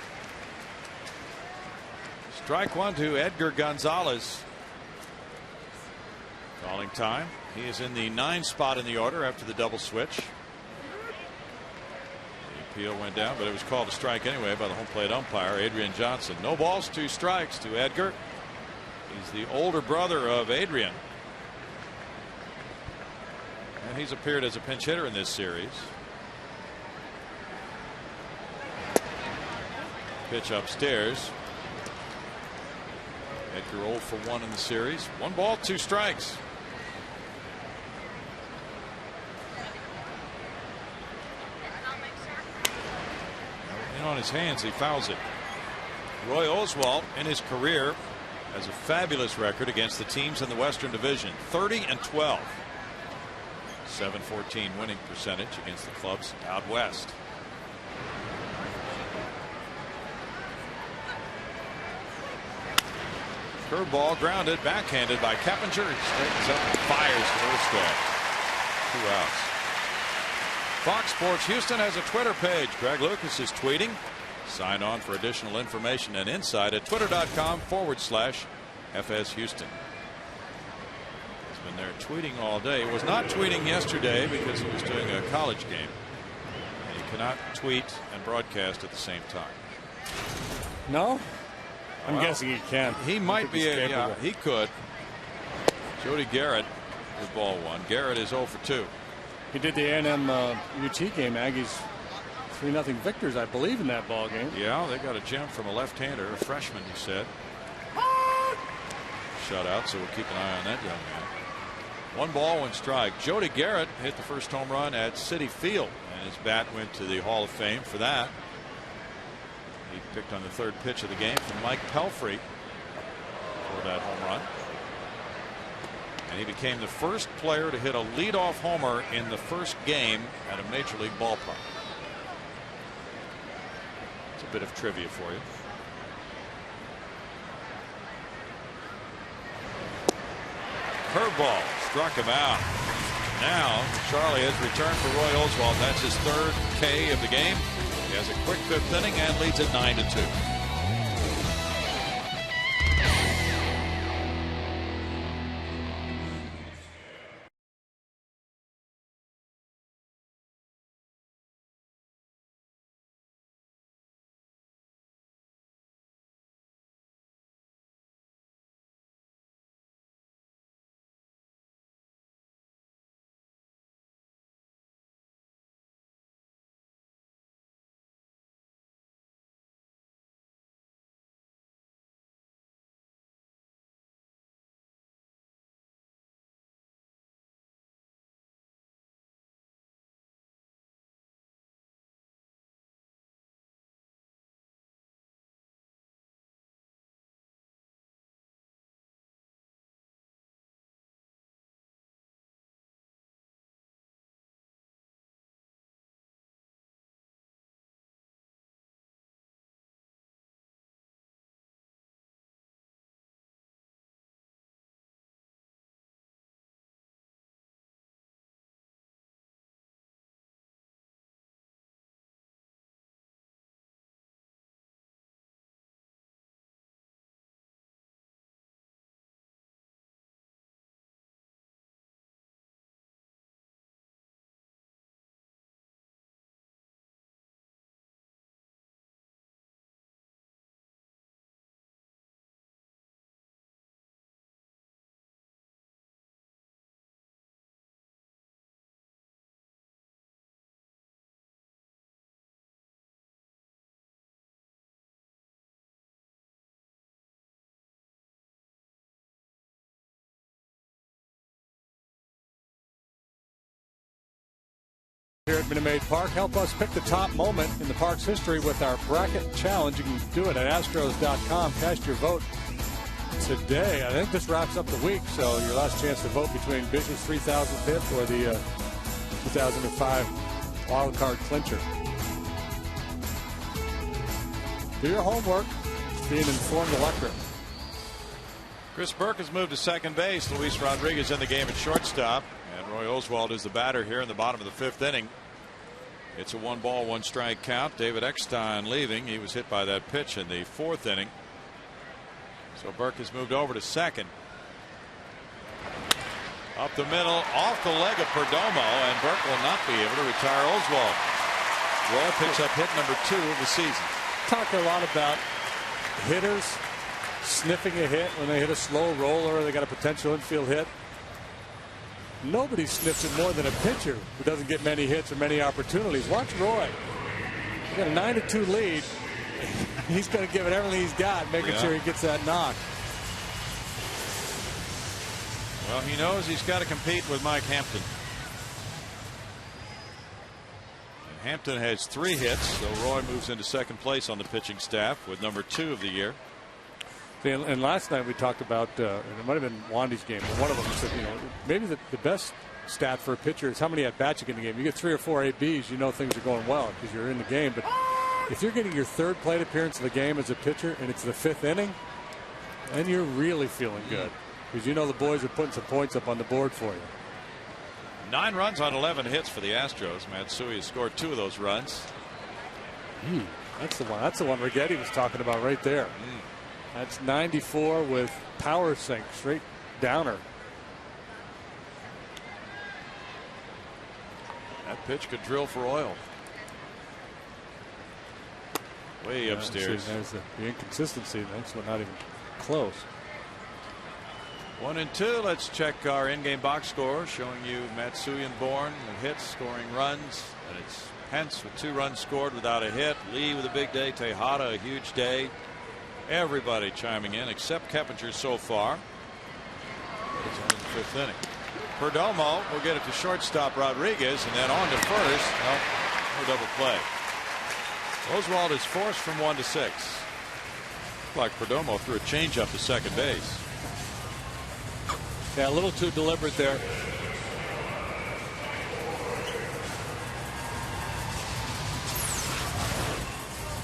Strike 1 to Edgar Gonzalez. Calling time. He is in the 9 spot in the order after the double switch. The appeal went down, but it was called a strike anyway by the home plate umpire, Adrian Johnson. No balls, 2 strikes to Edgar. He's the older brother of Adrian. And he's appeared as a pinch hitter in this series. Pitch upstairs. Edgar 0 for 1 in the series. 1 ball, 2 strikes. In on his hands, he fouls it. Roy Oswalt in his career has a fabulous record against the teams in the Western Division. 30-12. 714 winning percentage against the clubs out west. Curveball grounded, backhanded by Keppinger. He straightens up and fires first there. 2 outs. Fox Sports Houston has a Twitter page. Greg Lucas is tweeting. Sign on for additional information and insight at twitter.com/FS Houston. He's been there tweeting all day. He was not tweeting yesterday because he was doing a college game. And you cannot tweet and broadcast at the same time. No? I'm guessing he can. He might be. Yeah, he could. Jody Garrett with ball one. Garrett is 0 for 2. He did the A&M UT game. Aggies 3-0 victors, I believe, in that ball game. Yeah, they got a gem from a left-hander, a freshman, he said. Shutout, so we'll keep an eye on that young man. 1 ball, 1 strike. Jody Garrett hit the first home run at Citi Field, and his bat went to the Hall of Fame for that. He picked on the 3rd pitch of the game from Mike Pelfrey for that home run. And he became the first player to hit a leadoff homer in the first game at a major league ballpark. It's a bit of trivia for you. Curveball struck him out. Now Charlie has returned for Roy Oswalt. That's his 3rd K of the game. He has a quick 5th inning and leads it 9-2. Here at Minute Maid Park, help us pick the top moment in the park's history with our bracket challenge. You can do it at Astros.com. Cast your vote today. I think this wraps up the week, so your last chance to vote between Bishop's 3,005th or the 2005 wild card clincher. Do your homework. It's being informed electorate. Chris Burke has moved to second base. Luis Rodriguez in the game at shortstop. And Roy Oswalt is the batter here in the bottom of the 5th inning. It's a 1 ball, 1 strike count. David Eckstein leaving. He was hit by that pitch in the 4th inning. So Burke has moved over to second. Up the middle, off the leg of Perdomo, and Burke will not be able to retire Oswalt. Roy picks up hit number 2 of the season. Talk a lot about hitters sniffing a hit when they hit a slow roller or they got a potential infield hit. Nobody sniffs it more than a pitcher who doesn't get many hits or many opportunities. Watch Roy. He got a 9-2 lead. He's going to give it everything he's got, making sure he gets that knock. Well, he knows he's got to compete with Mike Hampton. And Hampton has 3 hits, so Roy moves into second place on the pitching staff with number 2 of the year. And last night we talked about, it might have been Wandy's game, but one of them said, maybe the best stat for a pitcher is how many at-bats you get in the game. You get 3 or 4 ABs, you know things are going well because you're in the game. But if you're getting your 3rd plate appearance of the game as a pitcher and it's the 5th inning, then you're really feeling good because you know the boys are putting some points up on the board for you. 9 runs on 11 hits for the Astros. Matsui has scored 2 of those runs. That's the one. That's the one Righetti was talking about right there. That's 94 with power sink, straight downer. That pitch could drill for oil. Way upstairs. There's the inconsistency. That's not even close. 1-2. Let's check our in-game box score, showing you Matsui and Bourne with hits, scoring runs, and it's Pence with 2 runs scored without a hit. Lee with a big day. Tejada a huge day. Everybody chiming in except Keppinger so far. It's only the 5th inning. Perdomo will get it to shortstop Rodriguez, and then on to first. No double play. Oswald is forced from 1 to 6. Like Perdomo threw a changeup to second base. Yeah, a little too deliberate there.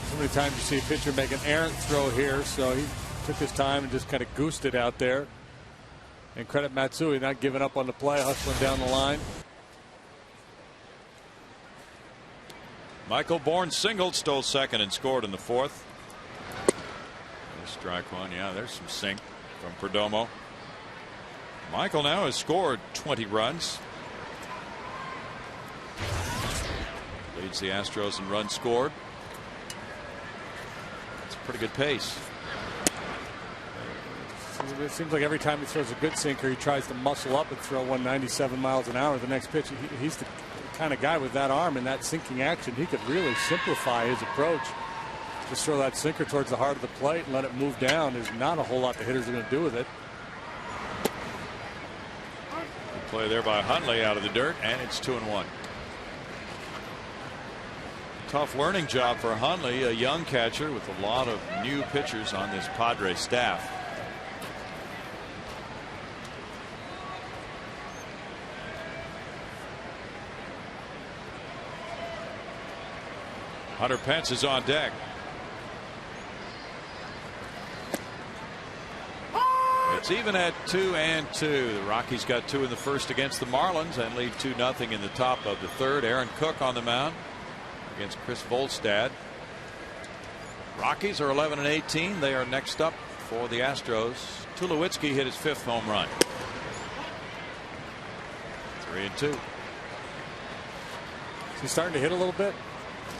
So many times you see a pitcher make an errant throw here, so he took his time and just kind of goosed it out there. And credit Matsui not giving up on the play, hustling down the line. Michael Bourne singled, stole second, and scored in the 4th. Strike one. Yeah, there's some sink from Perdomo. Michael now has scored 20 runs. Leads the Astros in runs scored. It's a pretty good pace. It seems like every time he throws a good sinker, he tries to muscle up and throw 197 miles an hour. The next pitch, he's the kind of guy with that arm and that sinking action. He could really simplify his approach. Just throw that sinker towards the heart of the plate and let it move down. There's not a whole lot the hitters are going to do with it. Good play there by Hundley out of the dirt, and it's 2-1. Tough learning job for Hundley, a young catcher with a lot of new pitchers on this Padres staff. Hunter Pence is on deck. It's even at 2-2. The Rockies got 2 in the first against the Marlins and lead 2-0 in the top of the 3rd. Aaron Cook on the mound against Chris Volstad. Rockies are 11-18. They are next up for the Astros. Tulowitzki hit his 5th home run. 3-2. Is he starting to hit a little bit?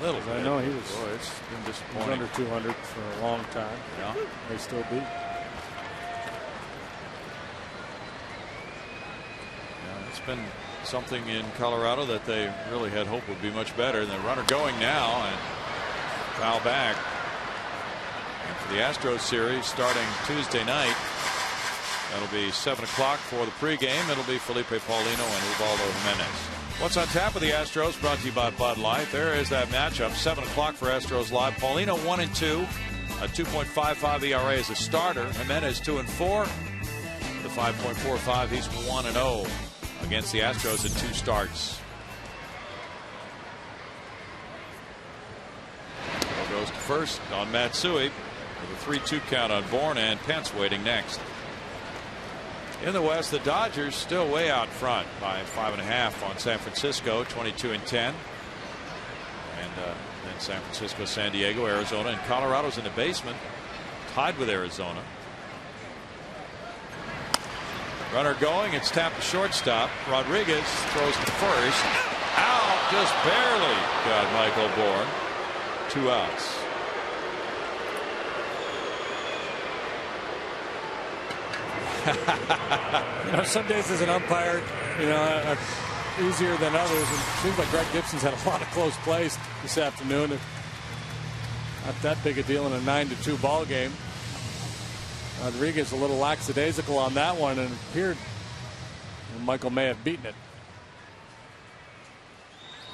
A little bit. I know he was. Boy, it's been He was disappointing. under 200 for a long time. Yeah. May still be. It's been something in Colorado that they really had hoped would be much better. The runner going now and foul back. And for the Astros series starting Tuesday night, that'll be 7 o'clock for the pregame. It'll be Felipe Paulino and Ubaldo Jimenez. What's on tap with the Astros, brought to you by Bud Light. There is that matchup, 7 o'clock for Astros Live. Paulino 1-2, a 2.55 ERA as a starter. Jimenez 2-4 with a 5.45. He's 1-0 against the Astros in 2 starts. Goes to first on Matsui with a 3-2 count on Bourne, and Pence waiting next. In the West, the Dodgers still way out front by 5.5 on San Francisco, 22-10. And then San Francisco, San Diego, Arizona, and Colorado's in the basement, tied with Arizona. Runner going, it's tapped to shortstop. Rodriguez throws to first. Out, just barely got Michael Bourne. 2 outs. Some days as an umpire, are easier than others. And it seems like Greg Gibson's had a lot of close plays this afternoon. Not that big a deal in a 9-2 ball game. Rodriguez a little lackadaisical on that one, and it appeared Michael may have beaten it.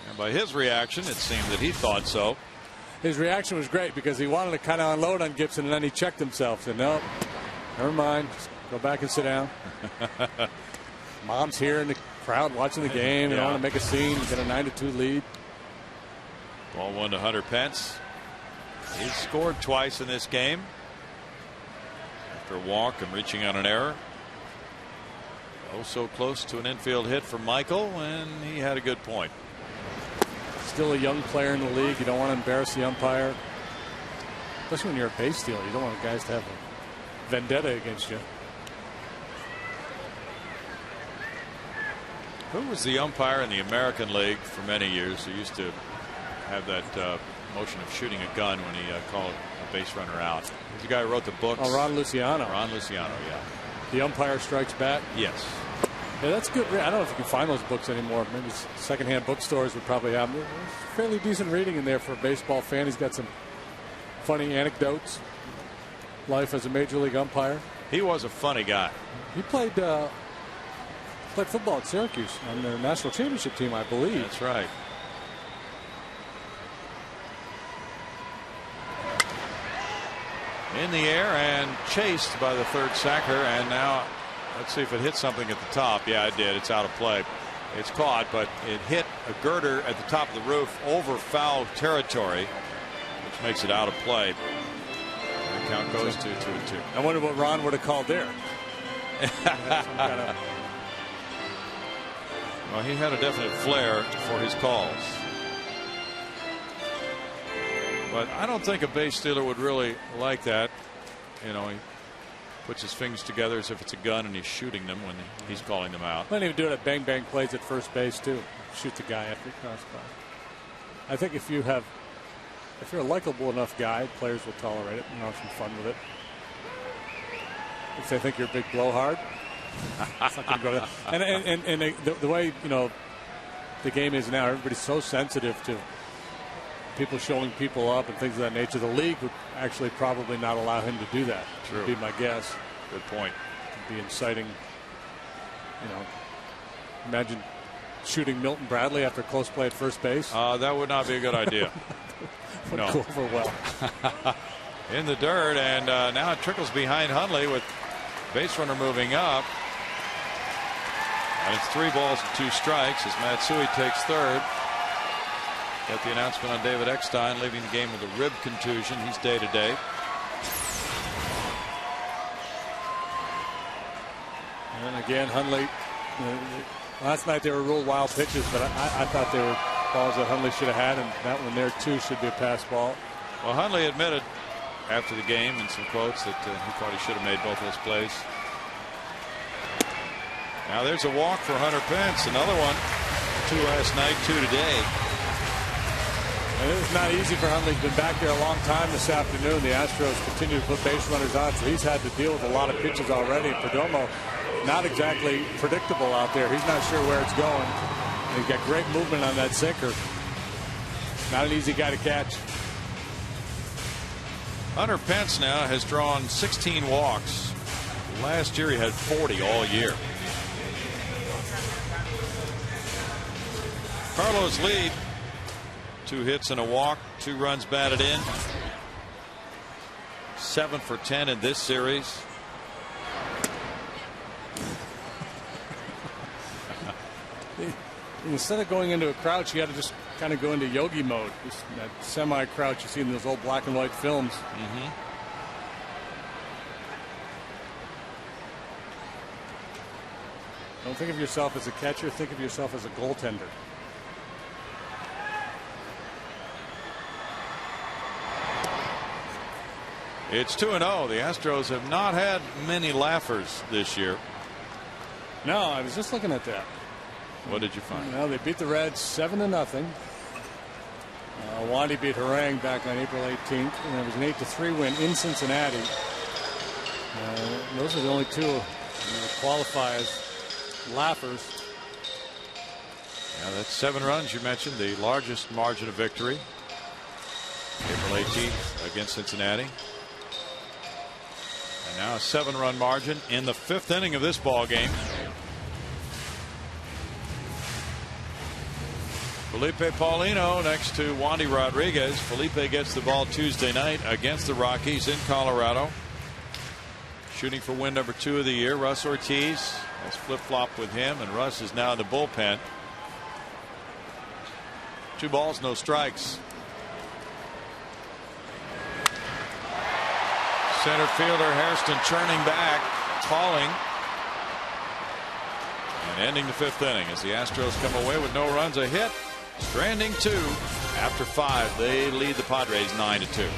And by his reaction, it seemed that he thought so. His reaction was great because he wanted to kind of unload on Gibson, and then he checked himself. Said, "No, never mind. Just go back and sit down." Mom's here in the crowd watching the game and want to make a scene, get a 9-2 lead. Ball 1 to Hunter Pence. He's scored twice in this game. After a walk and reaching on an error. Oh, so close to an infield hit from Michael, and he had a good point. Still a young player in the league. You don't want to embarrass the umpire. especially when you're a base stealer. You don't want guys to have a vendetta against you. Who was the umpire in the American League for many years who used to have that motion of shooting a gun when he called a base runner out? He's the guy who wrote the books. Oh, Ron Luciano. Ron Luciano, yeah. The Umpire Strikes Back. Yes. Yeah, that's good. I don't know if you can find those books anymore. Maybe secondhand bookstores would probably have them. Fairly decent reading in there for a baseball fan. He's got some funny anecdotes. Life as a major league umpire. He was a funny guy. He played football at Syracuse on their national championship team, I believe. That's right. In the air and chased by the third sacker, and now let's see if it hit something at the top. Yeah, it did. It's out of play. It's caught, but it hit a girder at the top of the roof over foul territory, which makes it out of play. The count goes to 2-2. I wonder what Ron would have called there. Well, he had a definite flair for his calls. But I don't think a base stealer would really like that. You know, he puts his fingers together as if it's a gun and he's shooting them when he's calling them out. Might even do it at bang bang plays at first base too. Shoot the guy after he crosses by. I think if you're a likable enough guy, players will tolerate it and have some fun with it. If they think you're a big blowhard, it's not going to go to that. And the way, you know, the game is now, everybody's so sensitive to people showing people up and things of that nature. The league would actually probably not allow him to do that. True. Would be my guess. Good point. It'd be inciting. You know, imagine shooting Milton Bradley after close play at first base. That would not be a good idea. Would go over well. In the dirt, and now it trickles behind Hundley with base runner moving up. And it's 3 balls and 2 strikes as Matsui takes third. Got the announcement on David Eckstein leaving the game with a rib contusion. He's day to day. And again, Hundley. Last night they were ruled wild pitches, but I thought they were balls that Hundley should have had, and that one there too should be a pass ball. Well, Hundley admitted after the game in some quotes that he thought he should have made both those plays. Now there's a walk for Hunter Pence, another one. 2 last night, 2 today. And it's not easy for Hundley. He's been back there a long time this afternoon. The Astros continue to put base runners on, so he's had to deal with a lot of pitches already. Perdomo, not exactly predictable out there. He's not sure where it's going. And he's got great movement on that sinker. Not an easy guy to catch. Hunter Pence now has drawn 16 walks. Last year he had 40 all year. Carlos lead. 2 hits and a walk, 2 runs batted in. 7 for 10 in this series. Instead of going into a crouch, you got to just kind of go into yogi mode. Just that semi-crouch you see in those old black and white films. Don't think of yourself as a catcher. Think of yourself as a goaltender. It's 2-0. The Astros have not had many laughers this year. No, I was just looking at that. What did you find? Well, they beat the Reds 7-0. Wandy beat Harang back on April 18th, and it was an 8-3 win in Cincinnati. Those are the only 2 that qualify as laughers. Yeah, that's 7 runs. You mentioned the largest margin of victory. April 18th against Cincinnati. And now a 7-run margin in the 5th inning of this ball game. Felipe Paulino next to Wandy Rodriguez. Felipe gets the ball Tuesday night against the Rockies in Colorado. Shooting for win number 2 of the year. Russ Ortiz has flip-flopped with him, and Russ is now in the bullpen. 2 balls, no strikes. Center fielder Hairston turning back, calling, and ending the 5th inning as the Astros come away with no runs, a hit, stranding 2 after 5. They lead the Padres 9-2.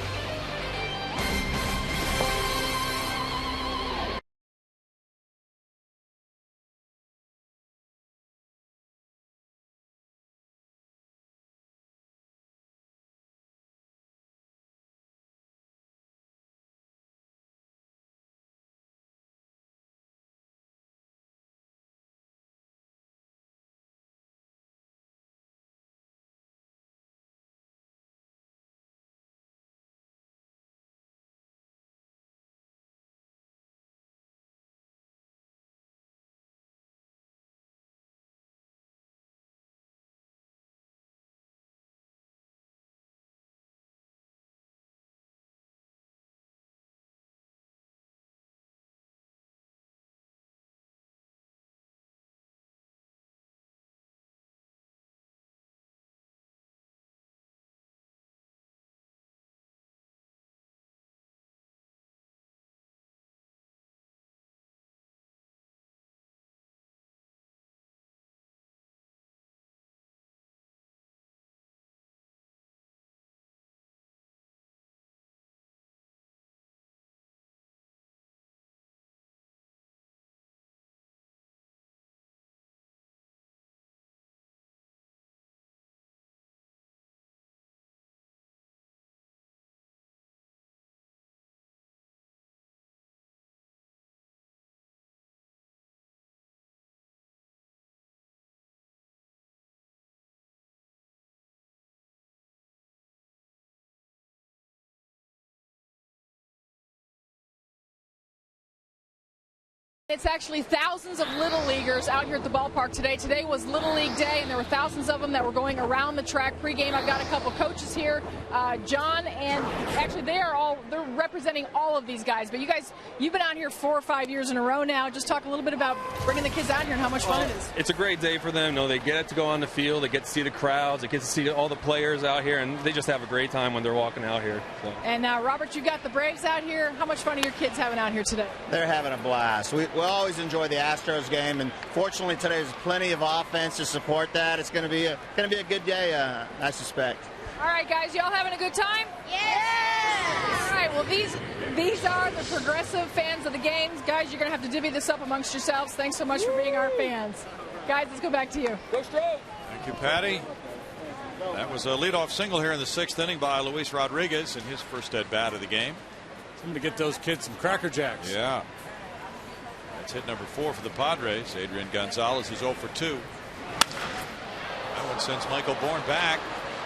It's actually thousands of Little Leaguers out here at the ballpark today. Today was Little League Day, and there were thousands of them that were going around the track pregame. I've got a couple coaches here, John, and actually they're representing all of these guys. But you guys, you've been out here 4 or 5 years in a row now. Just talk a little bit about bringing the kids out here and how much fun it is. It's a great day for them. You know, they get to go on the field, they get to see the crowds, they get to see all the players out here, and they just have a great time when they're walking out here. So. And Robert, you got the Braves out here. How much fun are your kids having out here today? They're having a blast. We always enjoy the Astros game, and fortunately today there's plenty of offense to support that. It's going to be a good day, I suspect. All right, guys, y'all having a good time? Yes! All right, well, these are the Progressive fans of the games. Guys, you're going to have to divvy this up amongst yourselves. Thanks so much for being our fans. Guys, let's go back to you. Go Stros! Thank you, Patty. That was a leadoff single here in the 6th inning by Luis Rodriguez in his first at-bat of the game. Something to get those kids some Cracker Jacks. Yeah. That's hit number 4 for the Padres. Adrian Gonzalez is 0 for 2. That one sends Michael Bourn back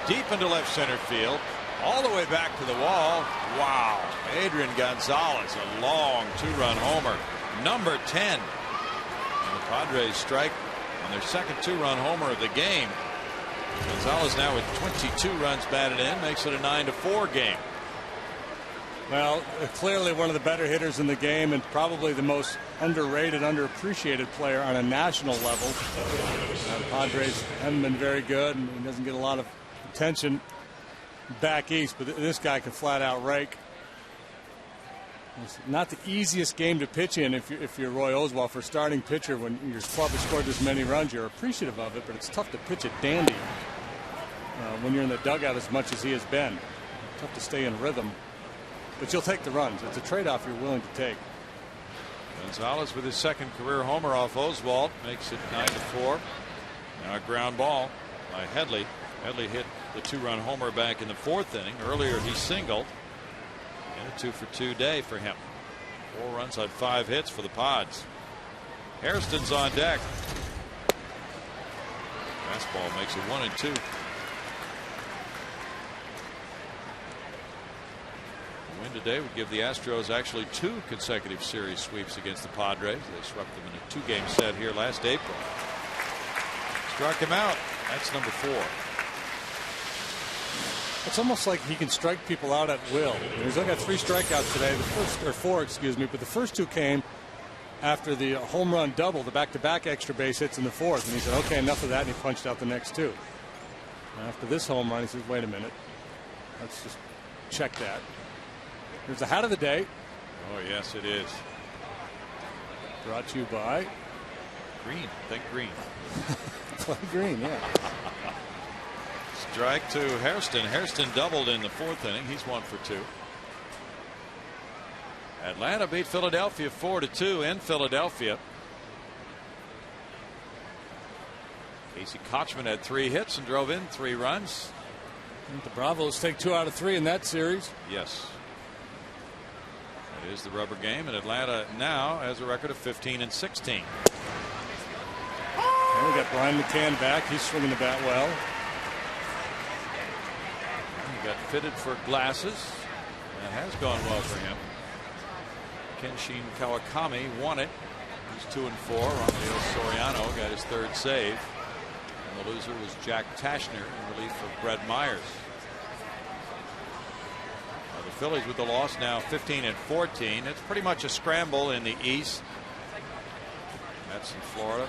deep into left center field, all the way back to the wall. Wow. Adrian Gonzalez, a long 2-run homer, number 10. And the Padres strike on their second 2-run homer of the game. Gonzalez now with 22 runs batted in, makes it a 9-4 game. Well, clearly one of the better hitters in the game, and probably the most underrated, underappreciated player on a national level. The Padres haven't been very good, and he doesn't get a lot of attention back east, but this guy can flat out rake. It's not the easiest game to pitch in if you're Roy Oswalt. For starting pitcher, when your club has scored this many runs, you're appreciative of it, but it's tough to pitch a dandy when you're in the dugout as much as he has been. Tough to stay in rhythm. But you'll take the runs. It's a trade-off you're willing to take. Gonzalez with his second career homer off Oswalt makes it 9-4. Now a ground ball by Headley. Headley hit the 2-run homer back in the 4th inning. Earlier he singled. And a 2 for 2 day for him. 4 runs on 5 hits for the Pods. Hairston's on deck. Fastball makes it 1-2. Win today would give the Astros actually 2 consecutive series sweeps against the Padres. They swept them in a 2-game set here last April. Struck him out. That's number 4. It's almost like he can strike people out at will. He's only got 3 strikeouts today. The first, or 4, excuse me, but the first 2 came after the home run double, the back-to-back extra base hits in the 4th. And he said, okay, enough of that, and he punched out the next 2. And after this home run, he says, wait a minute. Let's just check that. Here's the hat of the day. Oh, yes, it is. Brought to you by Green. Think Green. Clay Green, yeah. Strike to Hairston. Hairston doubled in the 4th inning. He's 1 for 2. Atlanta beat Philadelphia 4-2 in Philadelphia. Casey Kochman had 3 hits and drove in 3 runs. And the Bravos take 2 out of 3 in that series. Yes. It is the rubber game, and Atlanta now has a record of 15-16. And we got Brian McCann back. He's swinging the bat well. He got fitted for glasses. That has gone well for him. Kenshin Kawakami won it. He's 2-4. Rafael Soriano got his 3rd save. And the loser was Jack Tashner in relief of Brett Myers. The Phillies with the loss now 15-14. It's pretty much a scramble in the East. Mets in Florida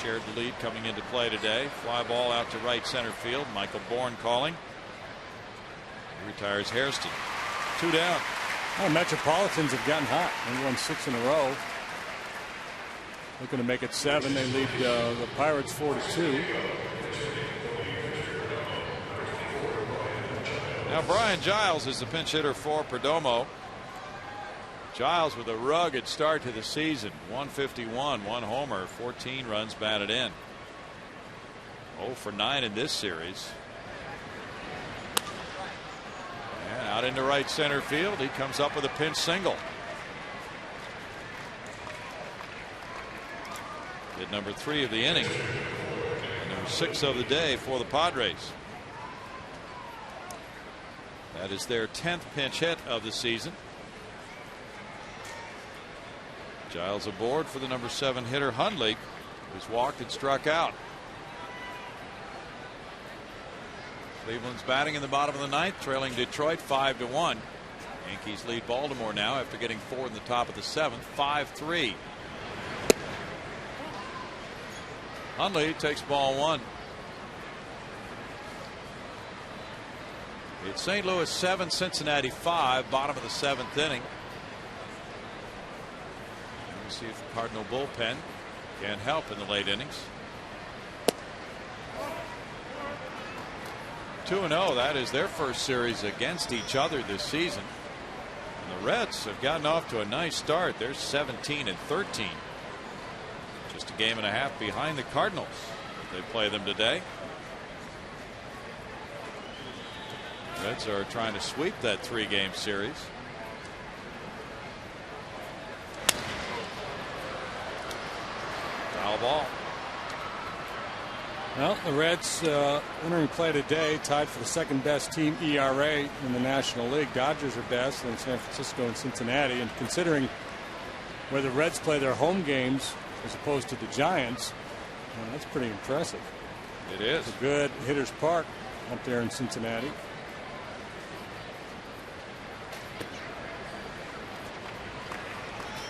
shared the lead coming into play today. Fly ball out to right center field. Michael Bourn calling. He retires Hairston. 2 down. Well, Metropolitans have gotten hot. They won 6 in a row. Looking to make it 7. They lead the Pirates 4-2. Now Brian Giles is the pinch hitter for Perdomo. Giles with a rugged start to the season. 151, 1 homer, 14 runs batted in. 0 for 9 in this series. And out into right center field. He comes up with a pinch single. Hit number 3 of the inning. And number 6 of the day for the Padres. That is their 10th pinch hit of the season. Giles aboard for the number 7 hitter Hundley, who's walked and struck out. Cleveland's batting in the bottom of the 9th, trailing Detroit 5-1. Yankees lead Baltimore now after getting 4 in the top of the 7th, 5-3. Hundley takes ball 1. It's St. Louis 7, Cincinnati 5, bottom of the 7th inning. We'll see if the Cardinal bullpen can help in the late innings. 2-0. That is their first series against each other this season. And the Reds have gotten off to a nice start. They're 17-13. Just a game and a half behind the Cardinals. They play them today. Reds are trying to sweep that 3-game series. Foul ball. Well, the Reds entering play today tied for the second best team ERA in the National League. Dodgers are best, then San Francisco and Cincinnati. And considering where the Reds play their home games as opposed to the Giants, that's pretty impressive. It is. It's a good hitter's park up there in Cincinnati.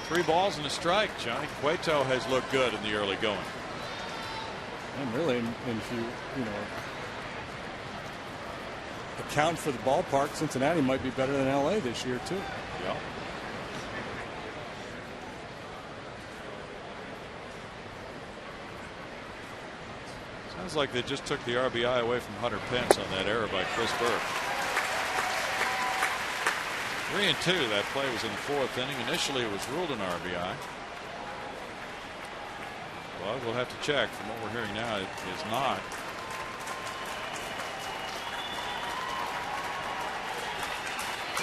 Three balls and a strike. Johnny Cueto has looked good in the early going. And really, and if you account for the ballpark, Cincinnati might be better than LA this year too. Yeah. Sounds like they just took the RBI away from Hunter Pence on that error by Chris Burke. 3-2. That play was in the 4th inning. Initially it was ruled an RBI. Well, we'll have to check. From what we're hearing now, it is not.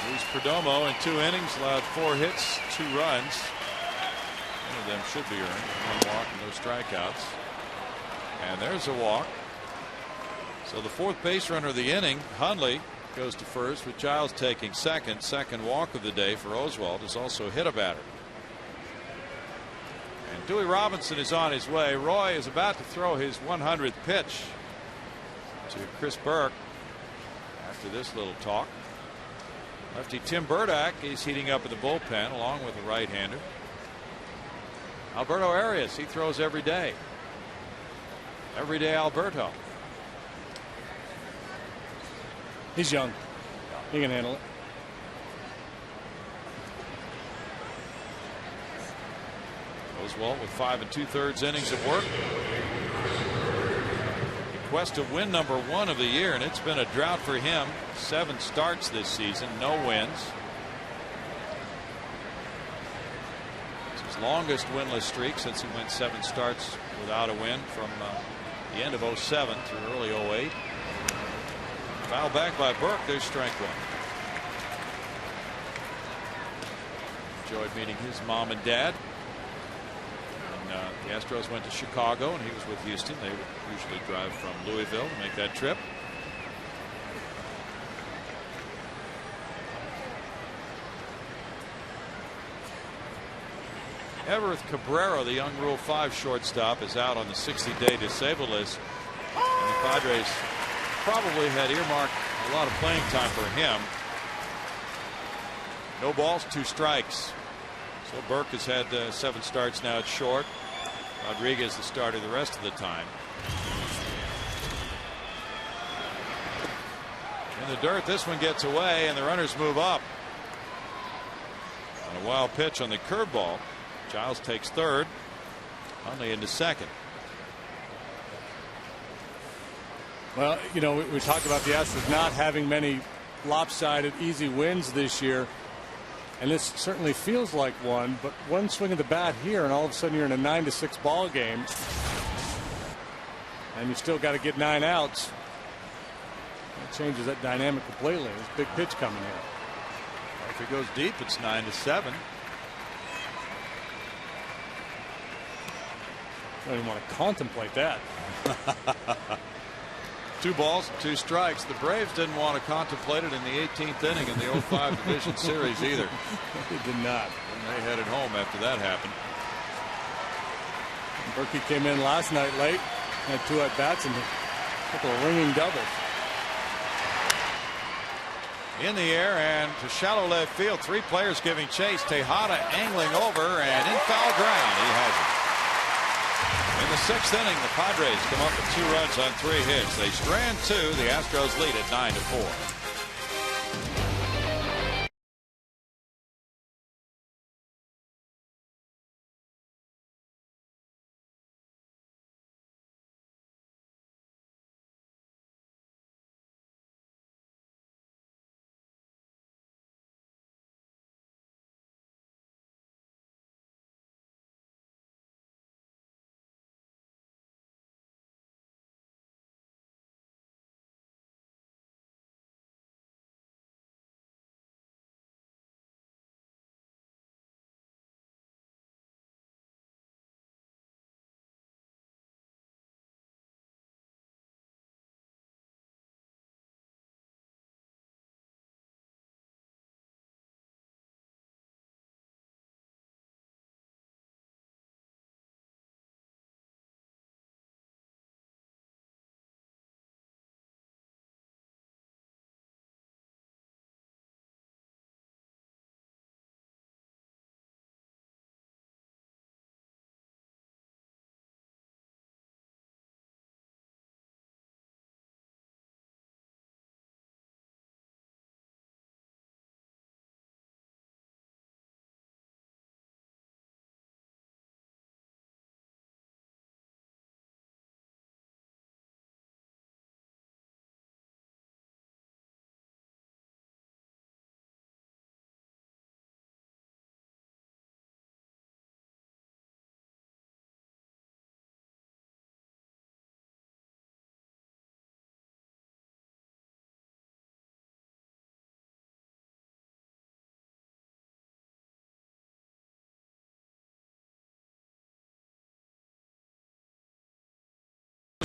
Luis Perdomo in 2 innings allowed 4 hits, 2 runs. One of them should be earned. 1 walk and no strikeouts. And there's a walk. So the 4th base runner of the inning, Hundley, goes to first with Giles taking second. Second walk of the day for Oswalt has also hit a batter. And Dewey Robinson is on his way. Roy is about to throw his 100th pitch to Chris Burke after this little talk. Lefty Tim Burdack is heating up in the bullpen along with a right-hander. Alberto Arias, he throws every day. Every day Alberto. He's young. He can handle it. Oswalt with 5 2/3 innings of work. In quest of win number 1 of the year, and it's been a drought for him. 7 starts this season, no wins. It's his longest winless streak since he went 7 starts without a win from the end of 07 through early 08. Foul back by Burke. There's strike 1. Enjoyed meeting his mom and dad. And the Astros went to Chicago and he was with Houston. They would usually drive from Louisville to make that trip. Everett Cabrera, the young Rule 5 shortstop, is out on the 60-day disabled list. And the Padres probably had earmarked a lot of playing time for him. No balls, 2 strikes. So Burke has had 7 starts now at short. Rodriguez the starter the rest of the time. In the dirt, this one gets away and the runners move up. On a wild pitch on the curveball. Giles takes third. Hundley into second. Well, you know, we talked about the Astros not having many lopsided easy wins this year. And this certainly feels like one, but one swing of the bat here and all of a sudden you're in a 9-6 ball game. And you still got to get 9 outs. That changes that dynamic completely. There's a big pitch coming here. If it goes deep, it's 9-7. I don't even want to contemplate that. 2 balls and 2 strikes. The Braves didn't want to contemplate it in the 18th inning in the 05 Division Series either. They did not. And they headed home after that happened. Berkey came in last night late, had 2 at-bats and a couple of ringing doubles. In the air and to shallow left field. 3 players giving chase. Tejada angling over and in foul ground. He has it. In the 6th inning, the Padres come up with 2 runs on 3 hits. They strand 2. The Astros lead at 9-4.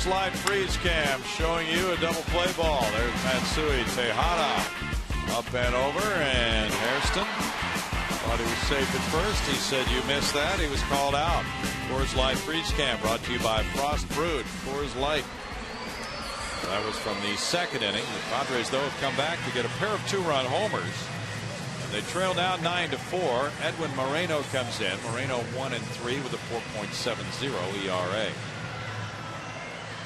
Live freeze cam showing you a double play ball. There's Matsui. Tejada up and over, and Hairston thought he was safe at first. He said, "You missed that." He was called out. Coors Light freeze cam brought to you by Frost Brewed. Coors Light. That was from the 2nd inning. The Padres, though, have come back to get a pair of 2-run homers. And they trail now 9-4. Edwin Moreno comes in. Moreno 1-3 with a 4.70 ERA.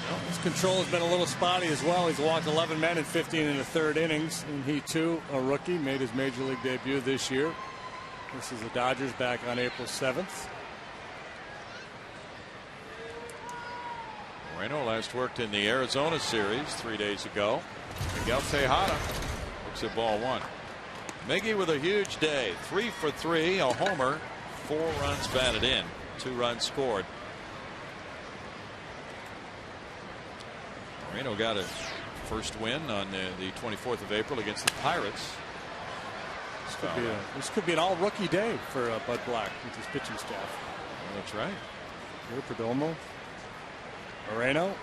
Well, his control has been a little spotty as well. He's walked 11 men in 15 in the 3rd innings. And he, too, a rookie, made his major league debut this year. This is the Dodgers back on April 7th. Moreno last worked in the Arizona series 3 days ago. Miguel Tejada looks at ball 1. Miggy with a huge day. 3 for 3, a homer, 4 runs batted in, 2 runs scored. Moreno got a first win on the 24th of April against the Pirates. This could be an all-rookie day for Bud Black with his pitching staff. Well, that's right. Here, Perdomo, Moreno.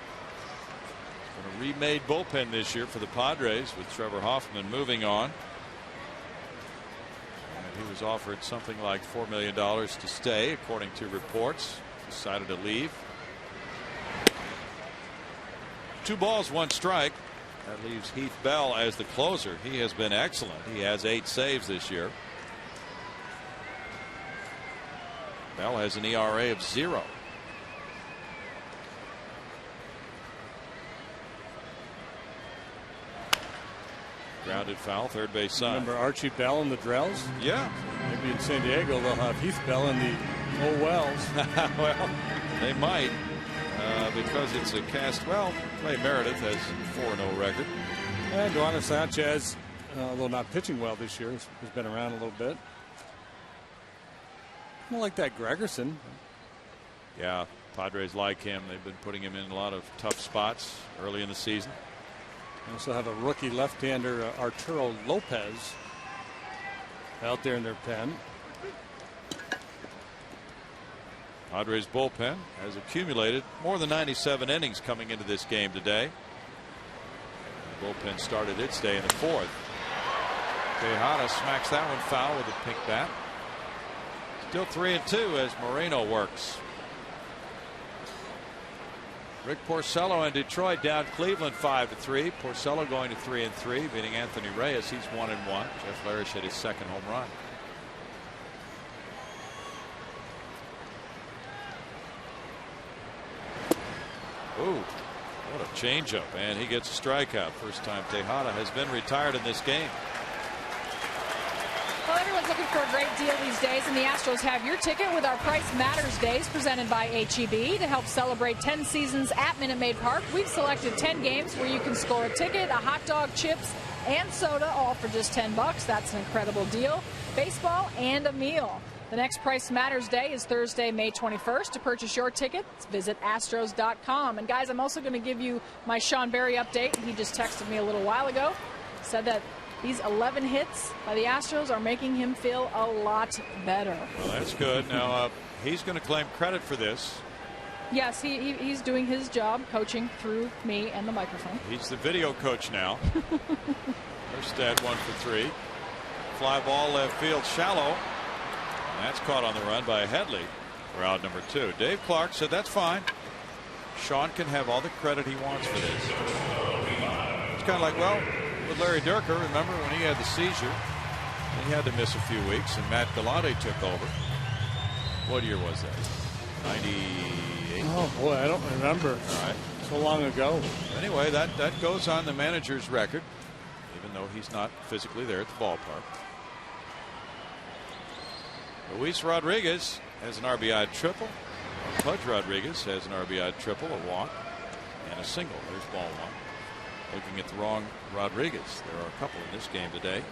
Been a remade bullpen this year for the Padres with Trevor Hoffman moving on. And he was offered something like $4 million to stay, according to reports. Decided to leave. 2 balls, 1 strike. That leaves Heath Bell as the closer. He has been excellent. He has 8 saves this year. Bell has an ERA of 0. Grounded foul, 3rd base side. Remember Archie Bell and the Drells? Yeah. Maybe in San Diego they'll have Heath Bell in the Oh Wells. Well, they might. Because it's a cast. Well, Ray Meredith has 4-0 record. And Duano Sanchez, although not pitching well this year, has been around a little bit. I like that Gregerson. Yeah, Padres like him. They've been putting him in a lot of tough spots early in the season. They also have a rookie left-hander, Arturo Lopez, out there in their pen. Padres bullpen has accumulated more than 97 innings coming into this game today. Bullpen started its day in the fourth. Tejada smacks that one foul with a pink bat. Still 3-2 as Moreno works. Rick Porcello in Detroit down Cleveland 5-3. Porcello going to 3-3, beating Anthony Reyes. He's 1-1. Jeff Larish hit his second home run. Ooh, what a changeup, and he gets a strikeout. First time Tejada has been retired in this game. Well, everyone's looking for a great deal these days, and the Astros have your ticket with our Price Matters Days presented by H-E-B. To help celebrate 10 seasons at Minute Maid Park, we've selected 10 games where you can score a ticket, a hot dog, chips, and soda, all for just $10. That's an incredible deal. Baseball and a meal. The next Price Matters Day is Thursday, May 21st. To purchase your tickets, visit Astros.com. And guys, I'm also going to give you my Sean Berry update. He just texted me a little while ago. Said that these 11 hits by the Astros are making him feel a lot better. Well, that's good. Now, he's going to claim credit for this. Yes, he's doing his job coaching through me and the microphone. He's the video coach now. Erstad 1 for 3. Fly ball left field shallow. That's caught on the run by Headley for out number 2. Dave Clark said that's fine. Sean can have all the credit he wants for this. It's kind of like, well, with Larry Dierker, remember when he had the seizure, he had to miss a few weeks, and Matt Galante took over. What year was that? 98? Oh, boy, I don't remember. All right. So long ago. Anyway, that goes on the manager's record, even though he's not physically there at the ballpark. Luis Rodriguez has an RBI triple. Pudge Rodriguez has an RBI triple, a walk, and a single. There's ball one. Looking at the wrong Rodriguez. There are a couple in this game today.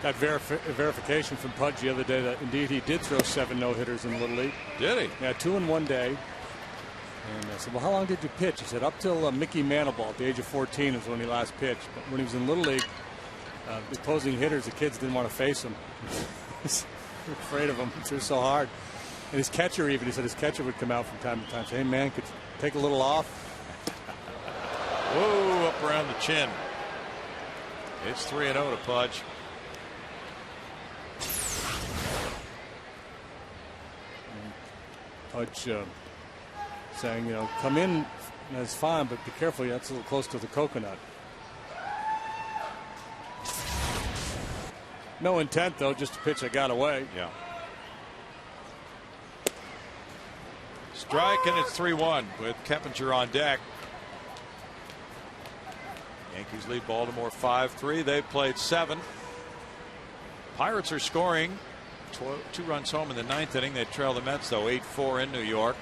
Got verification from Pudge the other day that indeed he did throw 7 no-hitters in Little League. Did he? Yeah, 2 in one day. And I said, well, how long did you pitch? He said, up till Mickey Mantle at the age of 14 is when he last pitched. But when he was in Little League, the opposing hitters, the kids didn't want to face him. They're afraid of him. It's just so hard. And his catcher even, he said his catcher would come out from time to time and say, hey, man, could you take a little off? Whoa, up around the chin. It's 3-0 to Pudge. Pudge saying, you know, come in, that's fine, but be careful, that's a little close to the coconut. No intent, though, just a pitch that got away. Yeah. Strike, and it's 3-1 with Keppinger on deck. Yankees lead Baltimore 5-3. They've played 7. Pirates are scoring 2 runs home in the 9th inning. They trail the Mets, though, 8-4 in New York.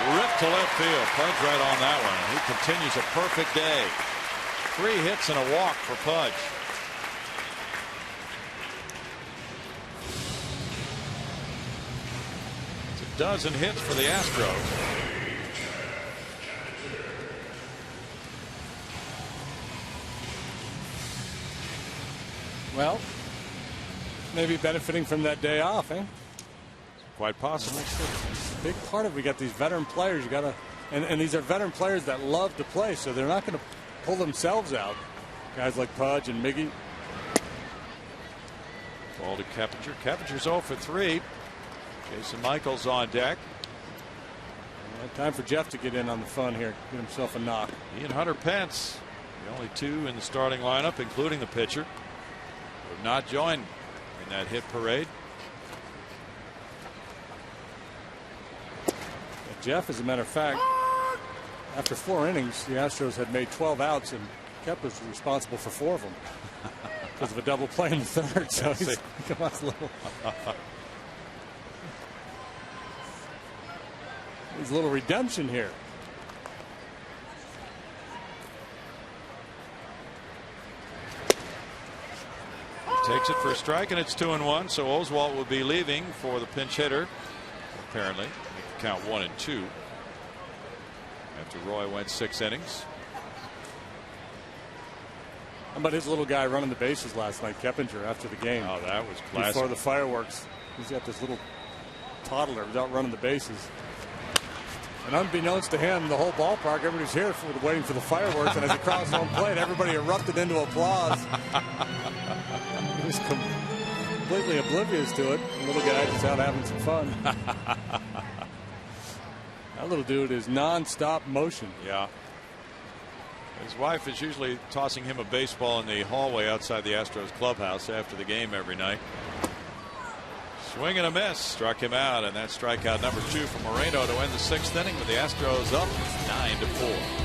Ripped to left field. Pudge right on that one. He continues a perfect day. 3 hits and a walk for Pudge. It's a dozen hits for the Astros. Well, maybe benefiting from that day off, eh? Quite possible. Big part of it. We got these veteran players. You got to, and these are veteran players that love to play, so they're not going to pull themselves out. Guys like Pudge and Miggy. Ball to Keppinger. Keppinger's 0 for 3. Jason Michaels on deck. Time for Jeff to get in on the fun here. Get himself a knock. He and Hunter Pence, the only 2 in the starting lineup, including the pitcher, have not joined in that hit parade. Jeff, as a matter of fact, after 4 innings, the Astros had made 12 outs, and Kep was responsible for 4 of them because of a double play in the 3rd. So he's come on a little. There's a little redemption here. Takes it for a strike, and it's 2-1. So Oswalt will be leaving for the pinch hitter, apparently. Count 1 and 2 after Roy went 6 innings. How about his little guy running the bases last night, Keppinger, after the game? Oh, that was classic. Before the fireworks. He's got this little toddler who's out running the bases. And unbeknownst to him, the whole ballpark, everybody's here waiting for the fireworks. And as he crosses home plate, everybody erupted into applause. He was completely oblivious to it. The little guy just out having some fun. That little dude is non-stop motion. Yeah. His wife is usually tossing him a baseball in the hallway outside the Astros clubhouse after the game every night. Swing and a miss, struck him out, and that's strikeout number 2 for Moreno to end the 6th inning with the Astros up 9-4.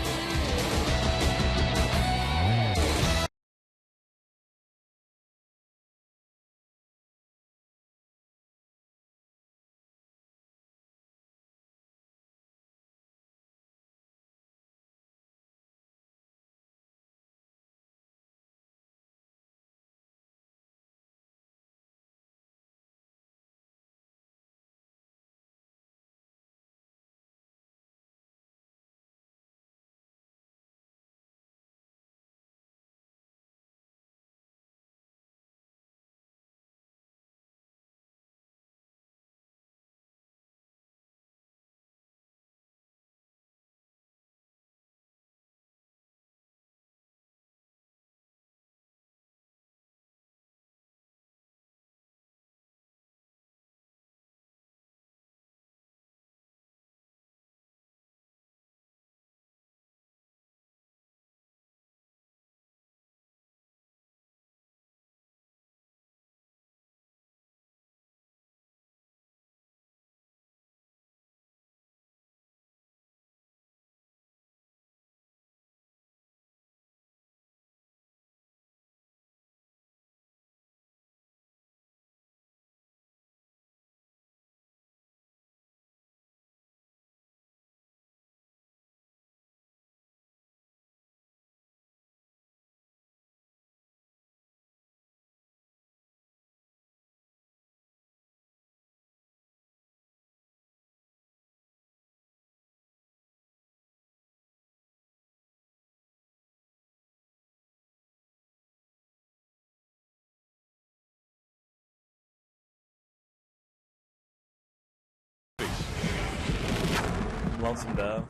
Lonesome Dove.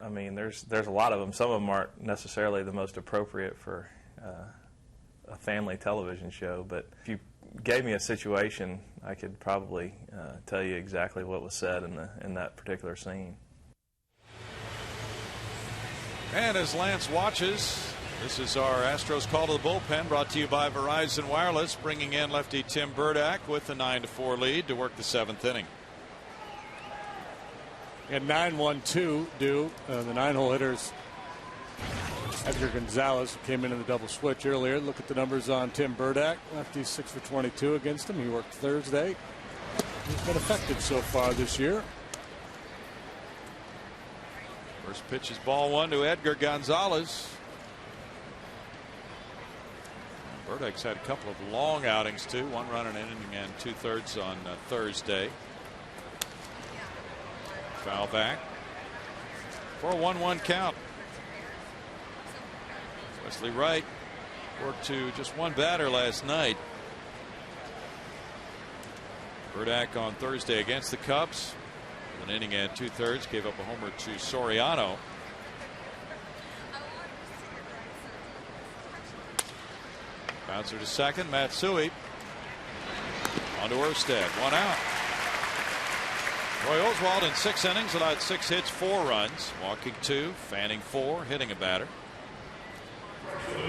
I mean, there's a lot of them. Some of them aren't necessarily the most appropriate for a family television show, but if you gave me a situation, I could probably tell you exactly what was said in that particular scene. And as Lance watches, this is our Astros call to the bullpen, brought to you by Verizon Wireless, bringing in lefty Tim Burdack with the 9-4 lead to work the 7th inning. And 9-1-2 due. The 9-hole hitters. Edgar Gonzalez came in the double switch earlier. Look at the numbers on Tim Burdack. Lefty 6 for 22 against him. He worked Thursday. He's been effective so far this year. First pitch is ball 1 to Edgar Gonzalez. Burdack's had a couple of long outings too. 1 run in an inning and 2/3 on Thursday. Foul back for a 1-1 count. Wesley Wright worked to just 1 batter last night. Burdack on Thursday against the Cubs. An inning and 2/3, gave up a homer to Soriano. Bouncer to second, Matsui. On to Erstad, 1 out. Roy Oswalt in 6 innings allowed 6 hits, 4 runs, walking 2, fanning 4, hitting a batter.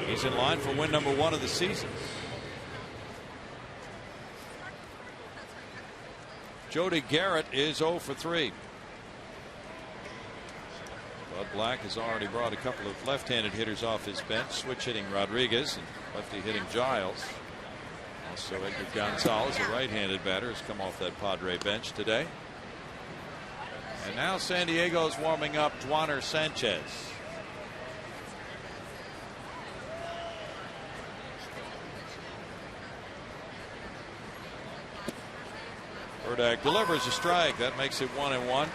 He's in line for win number 1 of the season. Jody Garrett is 0 for 3. Bud Black has already brought a couple of left-handed hitters off his bench, switch hitting Rodriguez and lefty hitting Giles. Also Edgar Gonzalez, a right-handed batter, has come off that Padre bench today. And now San Diego's warming up Dwaner Sanchez. Burdack delivers a strike. That makes it 1-1.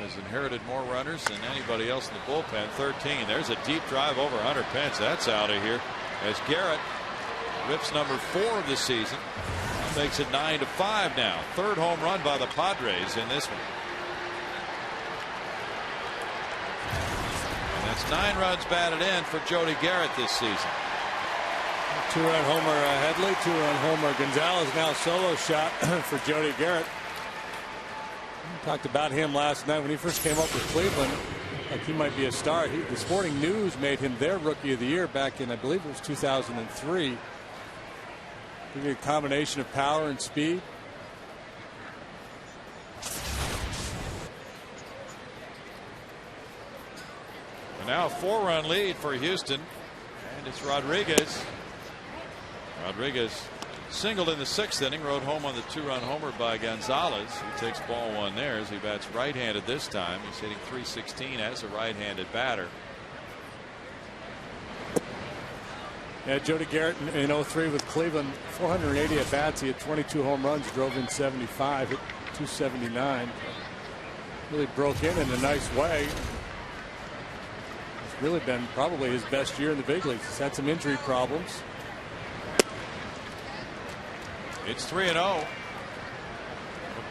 has inherited more runners than anybody else in the bullpen. 13. There's a deep drive over Hunter Pence. That's out of here as Garrett rips number 4 of the season. That makes it 9-5 now. 3rd home run by the Padres in this one. And that's 9 runs batted in for Jody Garrett this season. 2-run homer Headley, 2-run homer Gonzalez. Now solo shot for Jody Garrett. We talked about him last night when he first came up with Cleveland. Like he might be a star. The Sporting News made him their Rookie of the Year back in, I believe it was 2003. A combination of power and speed. And now a 4-run lead for Houston, and it's Rodriguez. Rodriguez singled in the 6th inning, rode home on the 2-run homer by Gonzalez, who takes ball 1 there as he bats right-handed this time. He's hitting .316 as a right-handed batter. Yeah, Jody Garrett in 03 with Cleveland, 480 at bats. He had 22 home runs, drove in 75, hit .279. Really broke in a nice way. It's really been probably his best year in the big leagues. He's had some injury problems. It's 3-0.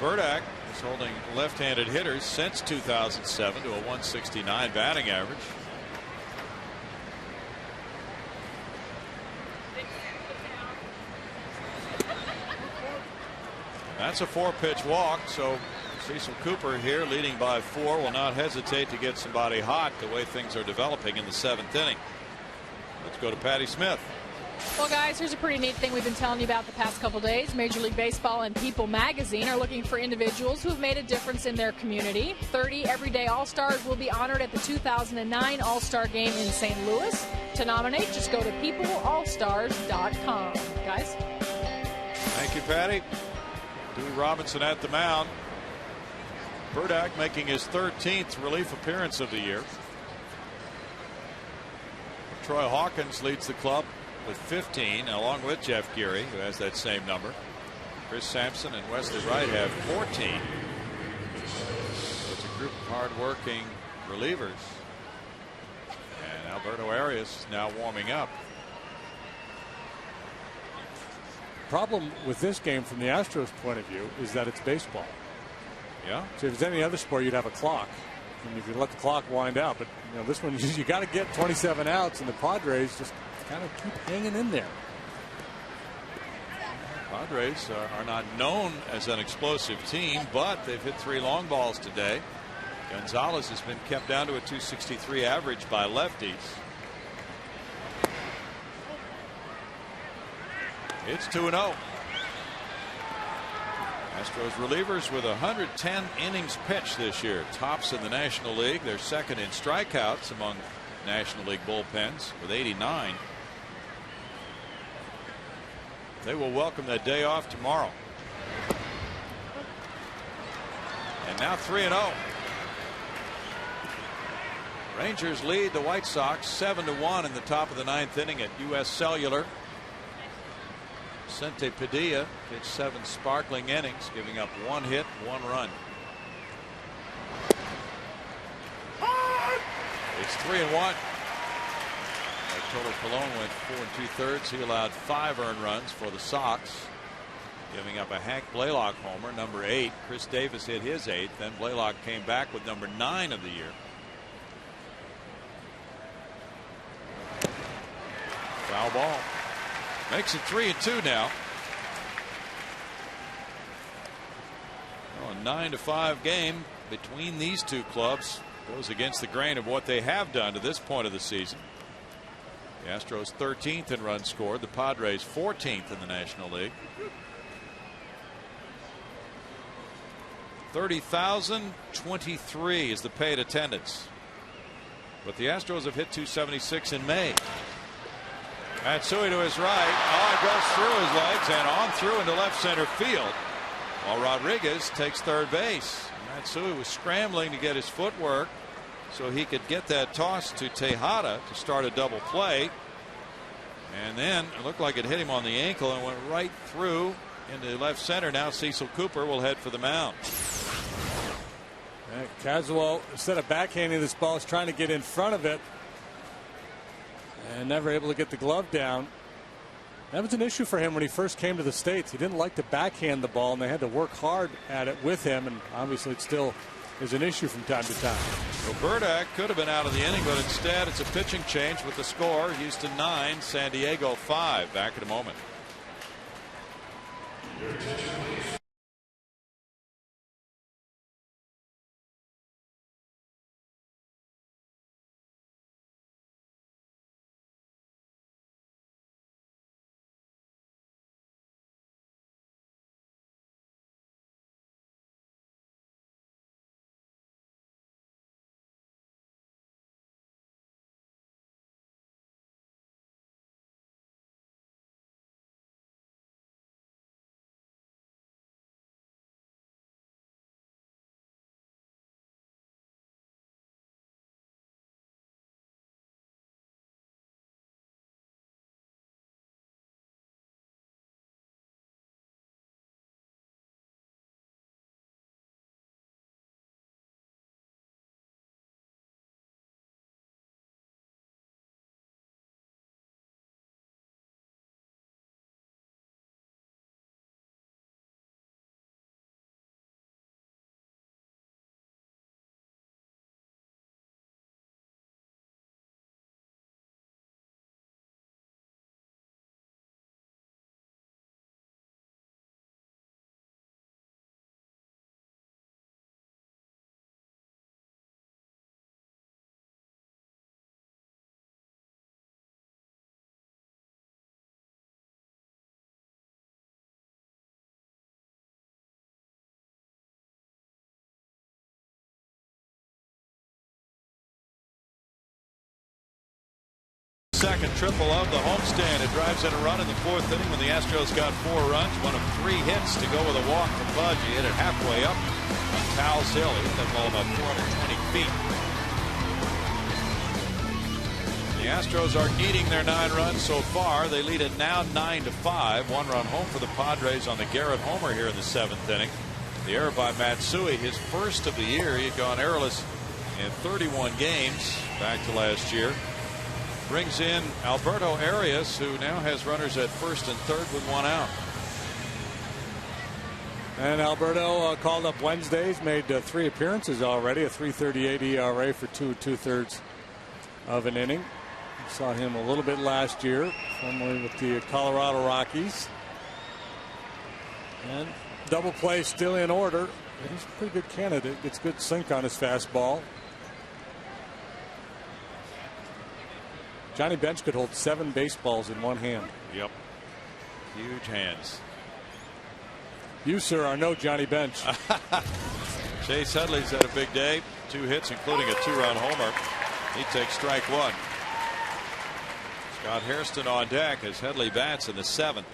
Burdick is holding left-handed hitters since 2007 to a .169 batting average. That's a 4-pitch walk, so Cecil Cooper here leading by 4 will not hesitate to get somebody hot the way things are developing in the 7th inning. Let's go to Patty Smith. Well, guys, here's a pretty neat thing we've been telling you about the past couple days. Major League Baseball and People magazine are looking for individuals who have made a difference in their community. 30 everyday All-Stars will be honored at the 2009 All-Star Game in St. Louis. To nominate, just go to peopleallstars.com. Guys? Thank you, Patty. Dewey Robinson at the mound. Burdick making his 13th relief appearance of the year. Troy Hawkins leads the club with 15, along with Jeff Geary, who has that same number. Chris Sampson and Wesley Wright have 14. So it's a group of hard-working relievers. And Alberto Arias is now warming up. Problem with this game from the Astros point of view is that it's baseball. Yeah. So if it's any other sport, you'd have a clock. And if you let the clock wind out, but you know, this one you got to get 27 outs, and the Padres just kind of keep hanging in there. Padres are not known as an explosive team, but they've hit 3 long balls today. Gonzalez has been kept down to a .263 average by lefties. It's 2-0. Astros relievers with 110 innings pitched this year. Tops in the National League. They're second in strikeouts among National League bullpens with 89. They will welcome that day off tomorrow. And now 3-0. Rangers lead the White Sox 7-1 in the top of the 9th inning at U.S. Cellular. Vicente Padilla pitched 7 sparkling innings, giving up 1 hit, 1 run. It's 3-1. Arturo Colon went 4 2/3. He allowed 5 earned runs for the Sox, giving up a Hank Blaylock homer, number 8. Chris Davis hit his 8th. Then Blaylock came back with number 9 of the year. Foul ball. Makes it 3-2 now. Well, a 9-5 game between these two clubs goes against the grain of what they have done to this point of the season. The Astros 13th in runs scored. The Padres 14th in the National League. 30,023 is the paid attendance. But the Astros have hit 276 in May. Matsui to his right. Oh, it goes through his legs and on through into left center field. While Rodriguez takes third base. Matsui was scrambling to get his footwork so he could get that toss to Tejada to start a double play. And then it looked like it hit him on the ankle and went right through into left center. Now Cecil Cooper will head for the mound. Kazuo, instead of backhanding this ball, is trying to get in front of it and never able to get the glove down. That was an issue for him when he first came to the States. He didn't like to backhand the ball, and they had to work hard at it with him, and obviously it still is an issue from time to time. So Burdak could have been out of the inning, but instead it's a pitching change with the score. Houston 9, San Diego 5. Back in a moment. Second triple of the homestand. It drives in a run in the fourth inning when the Astros got 4 runs. One of 3 hits to go with a walk from Pudge. He hit it halfway up on Towles Hill. He hit that ball about 420 feet. The Astros are eating their 9 runs so far. They lead it now 9-5. 1 run home for the Padres on the Garrett homer here in the 7th inning. The error by Matsui, his first of the year. He had gone errorless in 31 games back to last year. Brings in Alberto Arias, who now has runners at first and third with 1 out. And Alberto called up Wednesdays, made 3 appearances already, a 3.38 ERA for 2 2/3 of an inning. Saw him a little bit last year, formerly with the Colorado Rockies. And double play still in order. He's a pretty good candidate. Gets good sink on his fastball. Johnny Bench could hold 7 baseballs in one hand. Yep. Huge hands. You, sir, are no Johnny Bench. Chase Headley's had a big day. 2 hits, including a 2-run homer. He takes strike 1. Scott Hairston on deck as Headley bats in the 7th.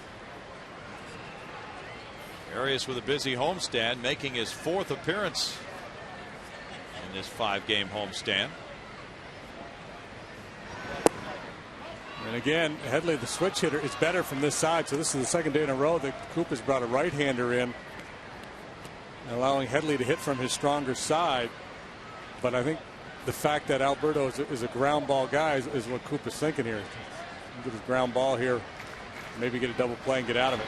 Arias with a busy homestand, making his 4th appearance in this 5-game homestand. And again, Headley, the switch hitter, is better from this side. So this is the second day in a row that Coop has brought a right-hander in, allowing Headley to hit from his stronger side. But I think the fact that Alberto is a ground ball guy is what Coop is thinking here. Get his ground ball here, maybe get a double play and get out of it.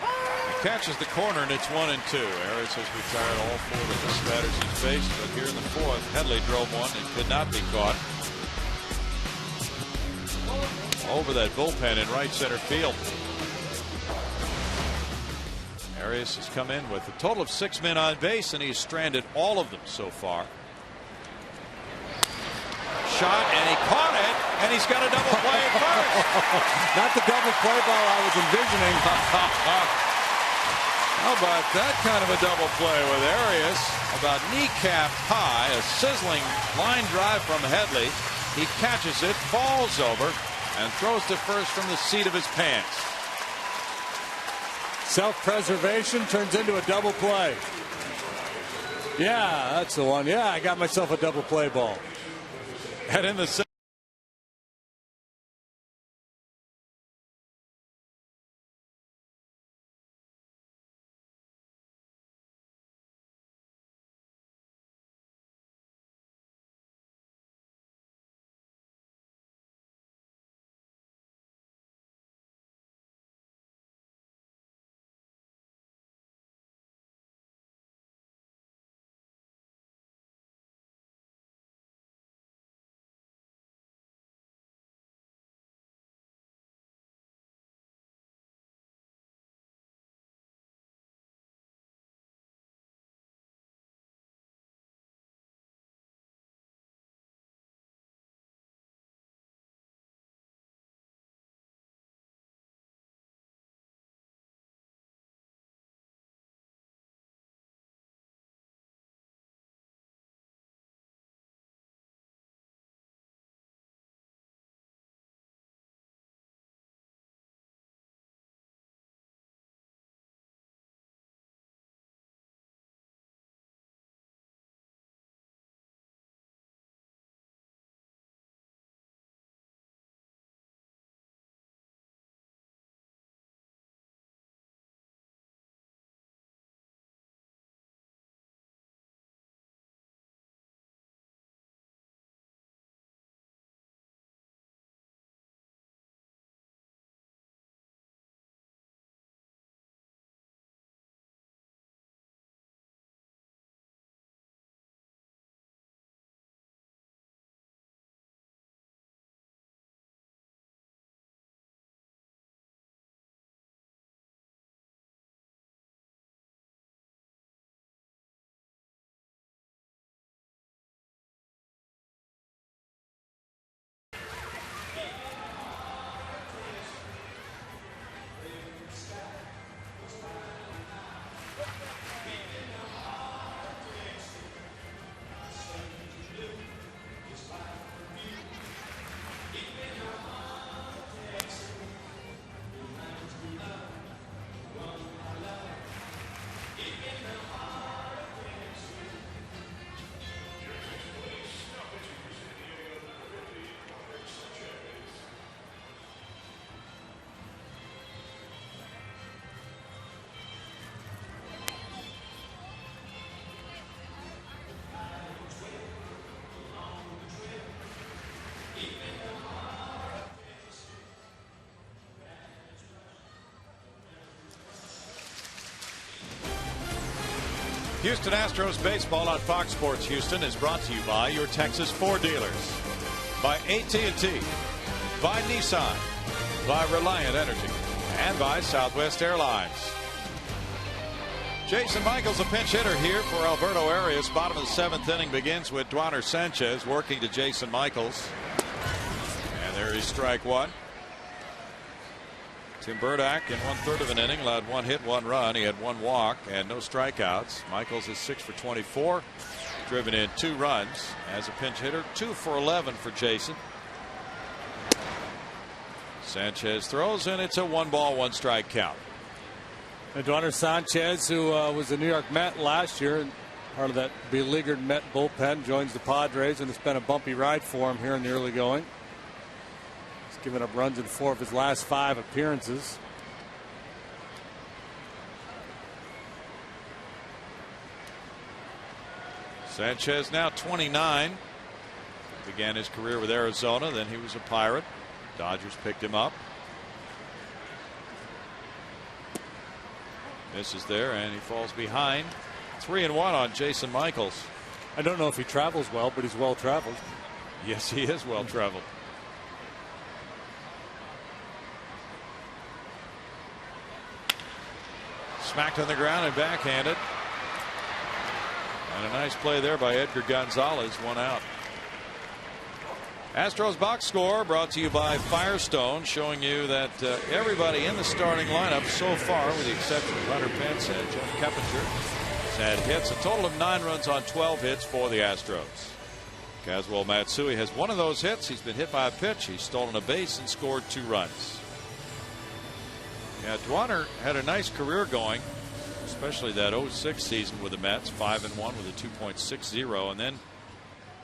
He catches the corner, and it's 1-2. Arias has retired all 4 of the batters he's faced, but here in the 4th, Headley drove one and could not be caught. Over that bullpen in right center field. Arias has come in with a total of 6 men on base, and he's stranded all of them so far. Shot, and he caught it, and he's got a double play at first. Not the double play ball I was envisioning. How about that kind of a double play with Arias? About kneecap high, a sizzling line drive from Headley. He catches it, falls over, and throws to first from the seat of his pants. Self-preservation turns into a double play. Yeah, that's the one. Yeah, I got myself a double play ball. And in the Houston Astros baseball on Fox Sports Houston is brought to you by your Texas Ford dealers, by AT&T, by Nissan, by Reliant Energy, and by Southwest Airlines. Jason Michaels, a pinch hitter here for Alberto Arias. Bottom of the 7th inning begins with Duaner Sanchez working to Jason Michaels. And there is strike one. Tim Burdack in 1/3 of an inning allowed 1 hit, 1 run. He had 1 walk and no strikeouts. Michaels is 6 for 24, driven in 2 runs as a pinch hitter. 2 for 11 for Jason. Sanchez throws, and it's a 1-ball, 1-strike count. Duaner Sanchez, who was a New York Met last year and part of that beleaguered Met bullpen, joins the Padres, and it's been a bumpy ride for him here in the early going. Given up runs in 4 of his last 5 appearances. Sanchez now 29. Began his career with Arizona, then he was a Pirate. Dodgers picked him up. Misses there, and he falls behind. 3-1 on Jason Michaels. I don't know if he travels well, but he's well traveled. Yes, he is well traveled. Smacked on the ground and backhanded. And a nice play there by Edgar Gonzalez. 1 out. Astros box score brought to you by Firestone, showing you that everybody in the starting lineup so far, with the exception of Hunter Pence and Jeff Keppinger, has had hits. A total of 9 runs on 12 hits for the Astros. Kazuo Matsui has 1 of those hits. He's been hit by a pitch. He's stolen a base and scored 2 runs. Yeah, Duaner had a nice career going, especially that 06 season with the Mets, 5-1 with a 2.60, and then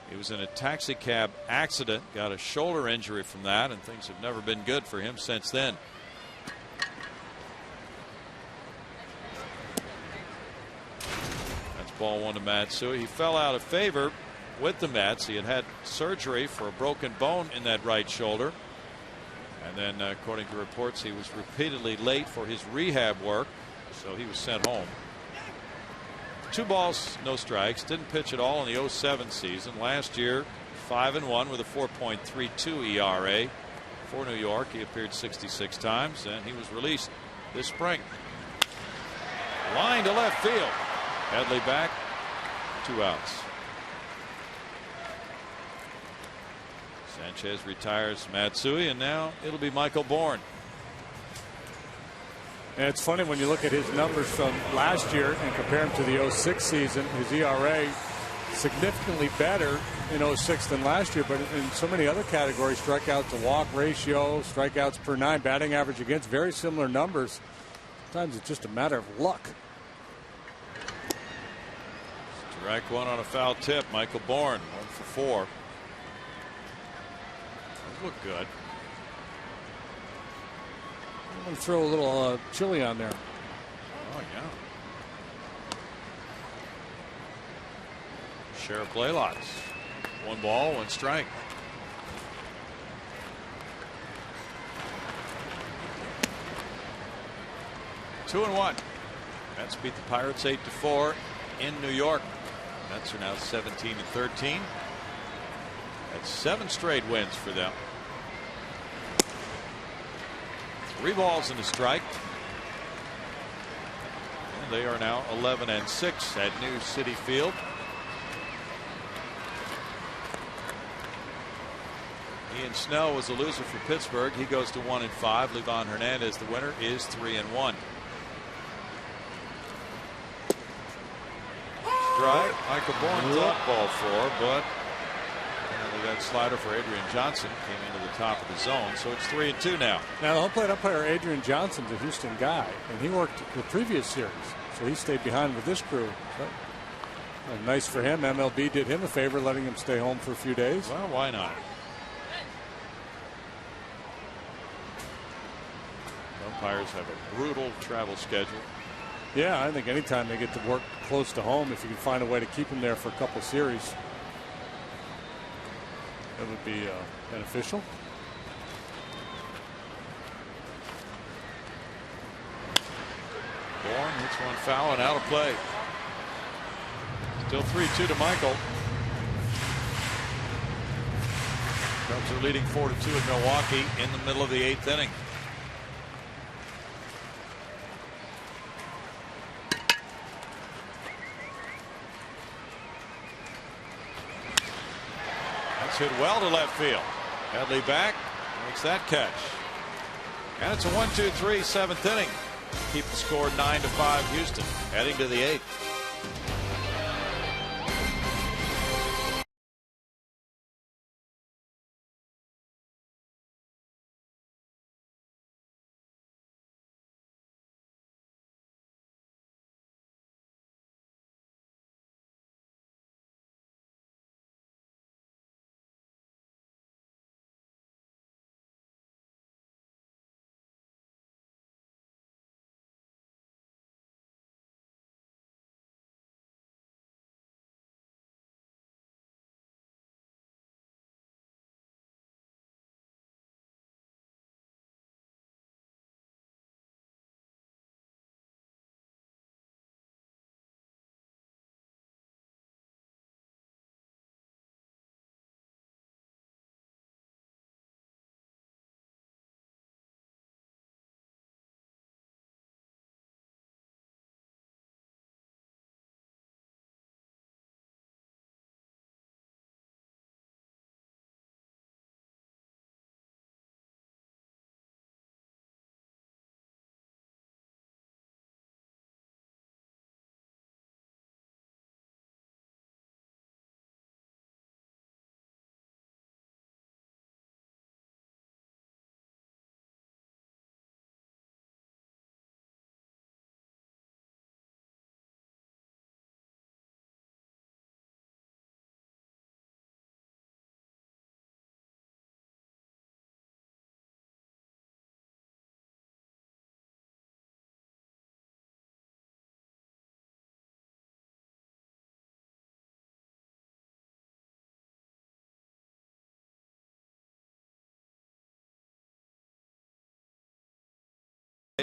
he was in a taxi cab accident, got a shoulder injury from that, and things have never been good for him since then. That's ball 1 to Matsui. He fell out of favor with the Mets. He had had surgery for a broken bone in that right shoulder. And then, according to reports, he was repeatedly late for his rehab work, so he was sent home. 2 balls, no strikes. Didn't pitch at all in the 07 season. Last year, 5-1 with a 4.32 ERA for New York. He appeared 66 times, and he was released this spring. Line to left field. Headley back. 2 outs. Sanchez retires Matsui, and now it'll be Michael Bourne. And it's funny when you look at his numbers from last year and compare them to the 06 season. His ERA significantly better in 06 than last year, but in so many other categories, strikeout to walk ratio, strikeouts per 9, batting average against, very similar numbers. Sometimes it's just a matter of luck. Strike 1 on a foul tip. Michael Bourne 1 for 4. Look good. I'm going to throw a little chili on there. Oh, yeah. Sheriff Blaylock. 1 ball, 1 strike. Two and 1. Mets beat the Pirates 8-4 in New York. Mets are now 17-13. That's 7 straight wins for them. 3 balls and a strike. And they are now 11-6 at New City Field. Ian Snell was a loser for Pittsburgh. He goes to 1-5. Livan Hernandez, the winner, is 3-1. Strike. Michael Bourne's up ball 4, but that slider for Adrian Johnson came into the top of the zone, so it's 3-2 now. Now the home plate umpire Adrian Johnson's a Houston guy, and he worked the previous series, so he stayed behind with this crew. So, nice for him. MLB did him a favor, letting him stay home for a few days. Well, why not? Umpires have a brutal travel schedule. Yeah, I think anytime they get to work close to home, if you can find a way to keep them there for a couple series, that would be beneficial. Bourne hits 1 foul and out of play. Still 3-2 to Michael. Cubs are leading 4-2 in Milwaukee in the middle of the 8th inning. That's hit well to left field. Headley back, makes that catch. And it's a 1-2-3 7th inning. Keep the score 9-5 Houston, heading to the 8th.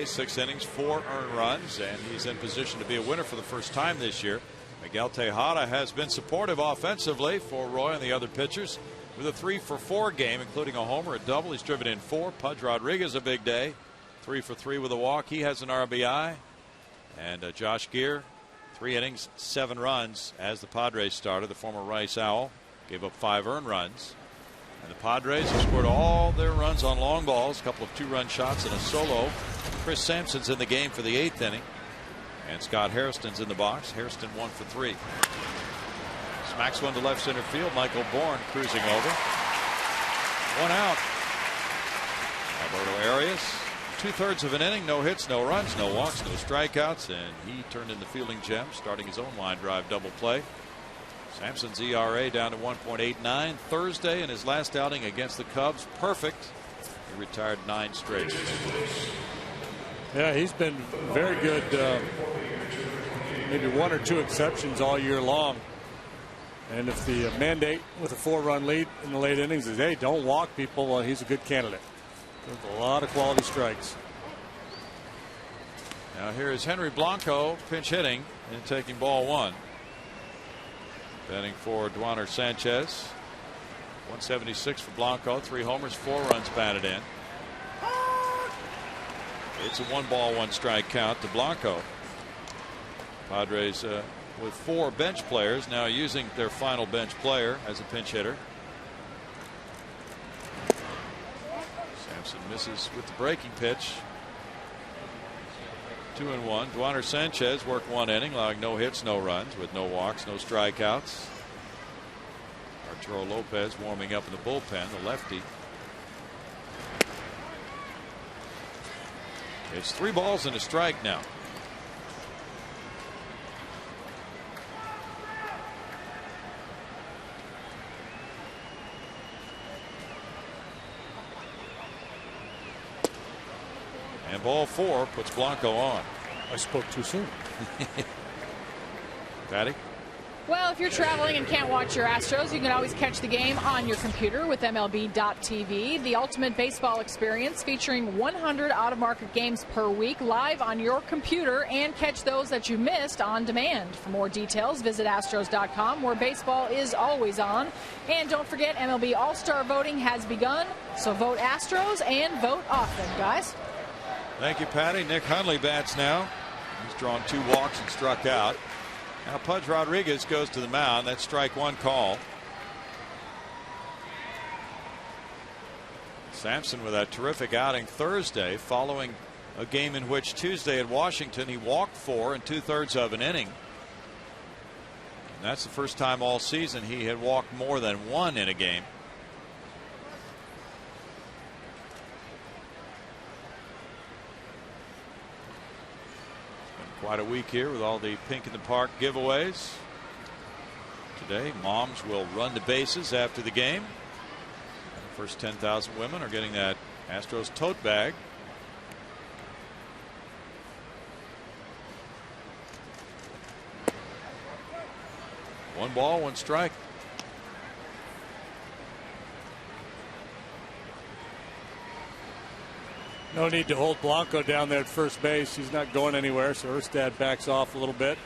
Six innings, 4 earned runs, and he's in position to be a winner for the first time this year. Miguel Tejada has been supportive offensively for Roy and the other pitchers with a 3-for-4 game, including a homer, a double. He's driven in 4. Pudge Rodriguez a big day, 3-for-3 with a walk. He has an RBI. And Josh Gear, 3 innings, 7 runs as the Padres started. The former Rice Owl gave up 5 earned runs. And the Padres have scored all their runs on long balls, a couple of 2-run shots and a solo. Chris Sampson's in the game for the 8th inning. And Scott Hairston's in the box. Hairston 1-for-3. Smacks one to left center field. Michael Bourne cruising over. 1 out. Alberto Arias, 2/3 of an inning, no hits, no runs, no walks, no strikeouts, and he turned in the fielding gem, starting his own line drive double play. Sampson's ERA down to 1.89. Thursday in his last outing against the Cubs, perfect. He retired 9 straight. Yeah, he's been very good. Maybe 1 or 2 exceptions all year long. And if the mandate with a 4-run lead in the late innings is, hey, don't walk people, well, he's a good candidate. There's a lot of quality strikes. Now here is Henry Blanco pinch hitting and taking ball 1. Batting for Duaner Sanchez. 176 for Blanco. 3 homers, 4 runs batted in. It's a 1-ball, 1-strike count to Blanco. Padres with 4 bench players now using their final bench player as a pinch hitter. Sampson misses with the breaking pitch. 2-1. Duaner Sanchez worked 1 inning, allowing no hits, no runs, with no walks, no strikeouts. Arturo Lopez warming up in the bullpen, the lefty. It's 3 balls and a strike now. And ball 4 puts Blanco on. I spoke too soon. Patty? Well, if you're traveling and can't watch your Astros, you can always catch the game on your computer with MLB.tv. The ultimate baseball experience featuring 100 out-of-market games per week live on your computer, and catch those that you missed on demand. For more details, visit Astros.com, where baseball is always on. And don't forget, MLB All-Star voting has begun, so vote Astros and vote often, guys. Thank you, Patty. Nick Hundley bats now. He's drawn 2 walks and struck out. Now Pudge Rodriguez goes to the mound. That's strike 1 call. Sampson with a terrific outing Thursday, following a game in which Tuesday at Washington he walked 4 2/3 of an inning. And that's the first time all season he had walked more than 1 in a game. Quite a week here with all the Pink in the Park giveaways. Today, moms will run the bases after the game. The first 10,000 women are getting that Astros tote bag. One ball, 1 strike. No need to hold Blanco down there at first base. He's not going anywhere, so Erstad backs off a little bit.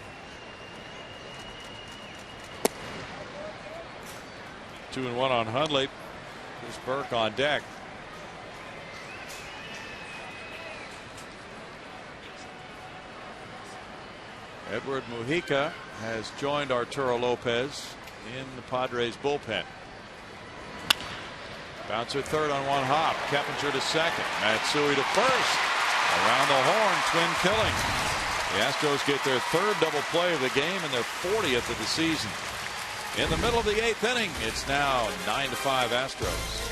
2-1 on Hundley. Chris Burke on deck. Edward Mujica has joined Arturo Lopez in the Padres bullpen. Bouncer third on 1 hop. Keppinger to second. Matsui to first. Around the horn, twin killing. The Astros get their 3rd double play of the game and their 40th of the season. In the middle of the 8th inning, it's now 9-5 Astros.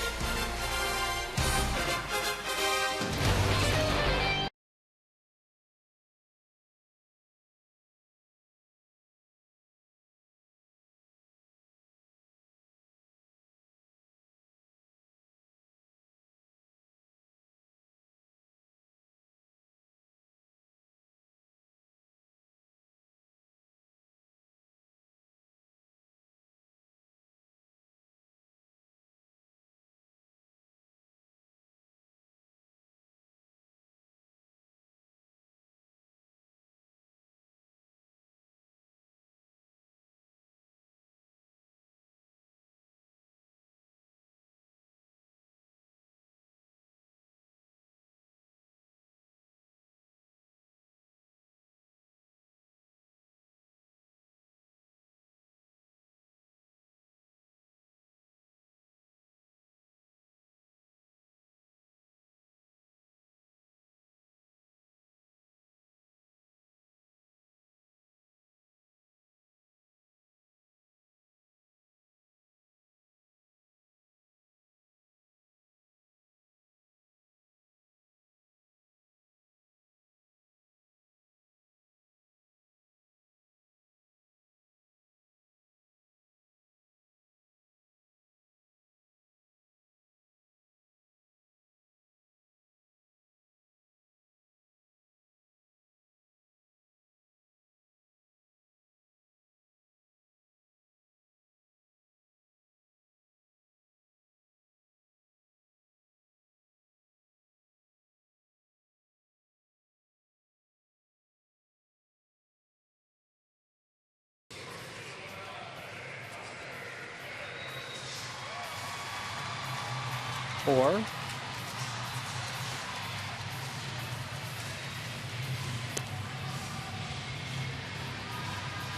Or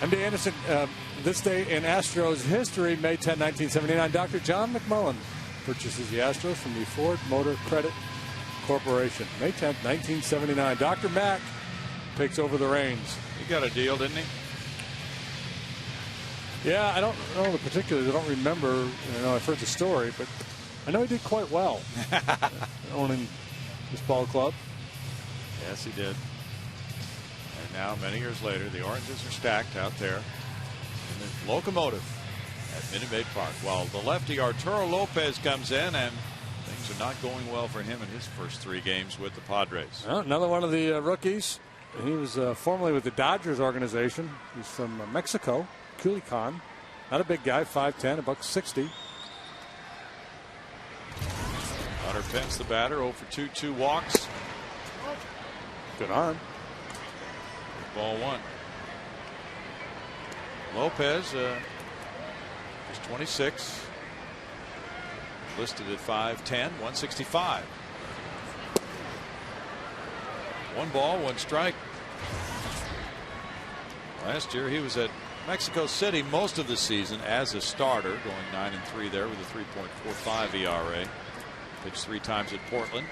MD Anderson, this day in Astros history, May 10, 1979, Dr. John McMullen purchases the Astros from the Ford Motor Credit Corporation. May 10, 1979. Dr. Mack takes over the reins. He got a deal, didn't he? Yeah, I don't know the particulars. I don't remember. I've heard the story, but I know he did quite well owning this ball club. Yes, he did. And now, many years later, the Oranges are stacked out there in the locomotive at Minute Maid Park. While the lefty Arturo Lopez comes in, and things are not going well for him in his first 3 games with the Padres. Well, another one of the rookies. He was formerly with the Dodgers organization. He's from Mexico. Kulikan. Not a big guy, 5'10", $160. Hunter Pence, the batter, 0 for 2, 2 walks. Good arm. Ball 1. Lopez is 26. Listed at 5'10", 165. 1 ball, 1 strike. Last year he was at Mexico City most of the season as a starter, going 9-3 there with a 3.45 ERA. Pitched 3 times at Portland.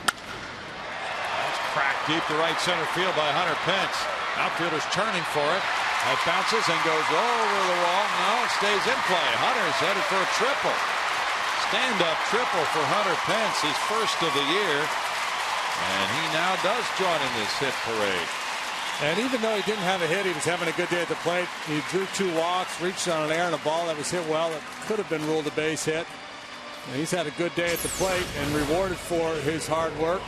That's cracked deep to right center field by Hunter Pence. Outfielder's turning for it. That bounces and goes over the wall. No, it stays in play. Hunter's headed for a triple. Stand-up triple for Hunter Pence, his first of the year. And he now does join in this hit parade. And even though he didn't have a hit, he was having a good day at the plate. He drew 2 walks, reached on an air and a ball that was hit well. It could have been ruled a base hit. And he's had a good day at the plate and rewarded for his hard work.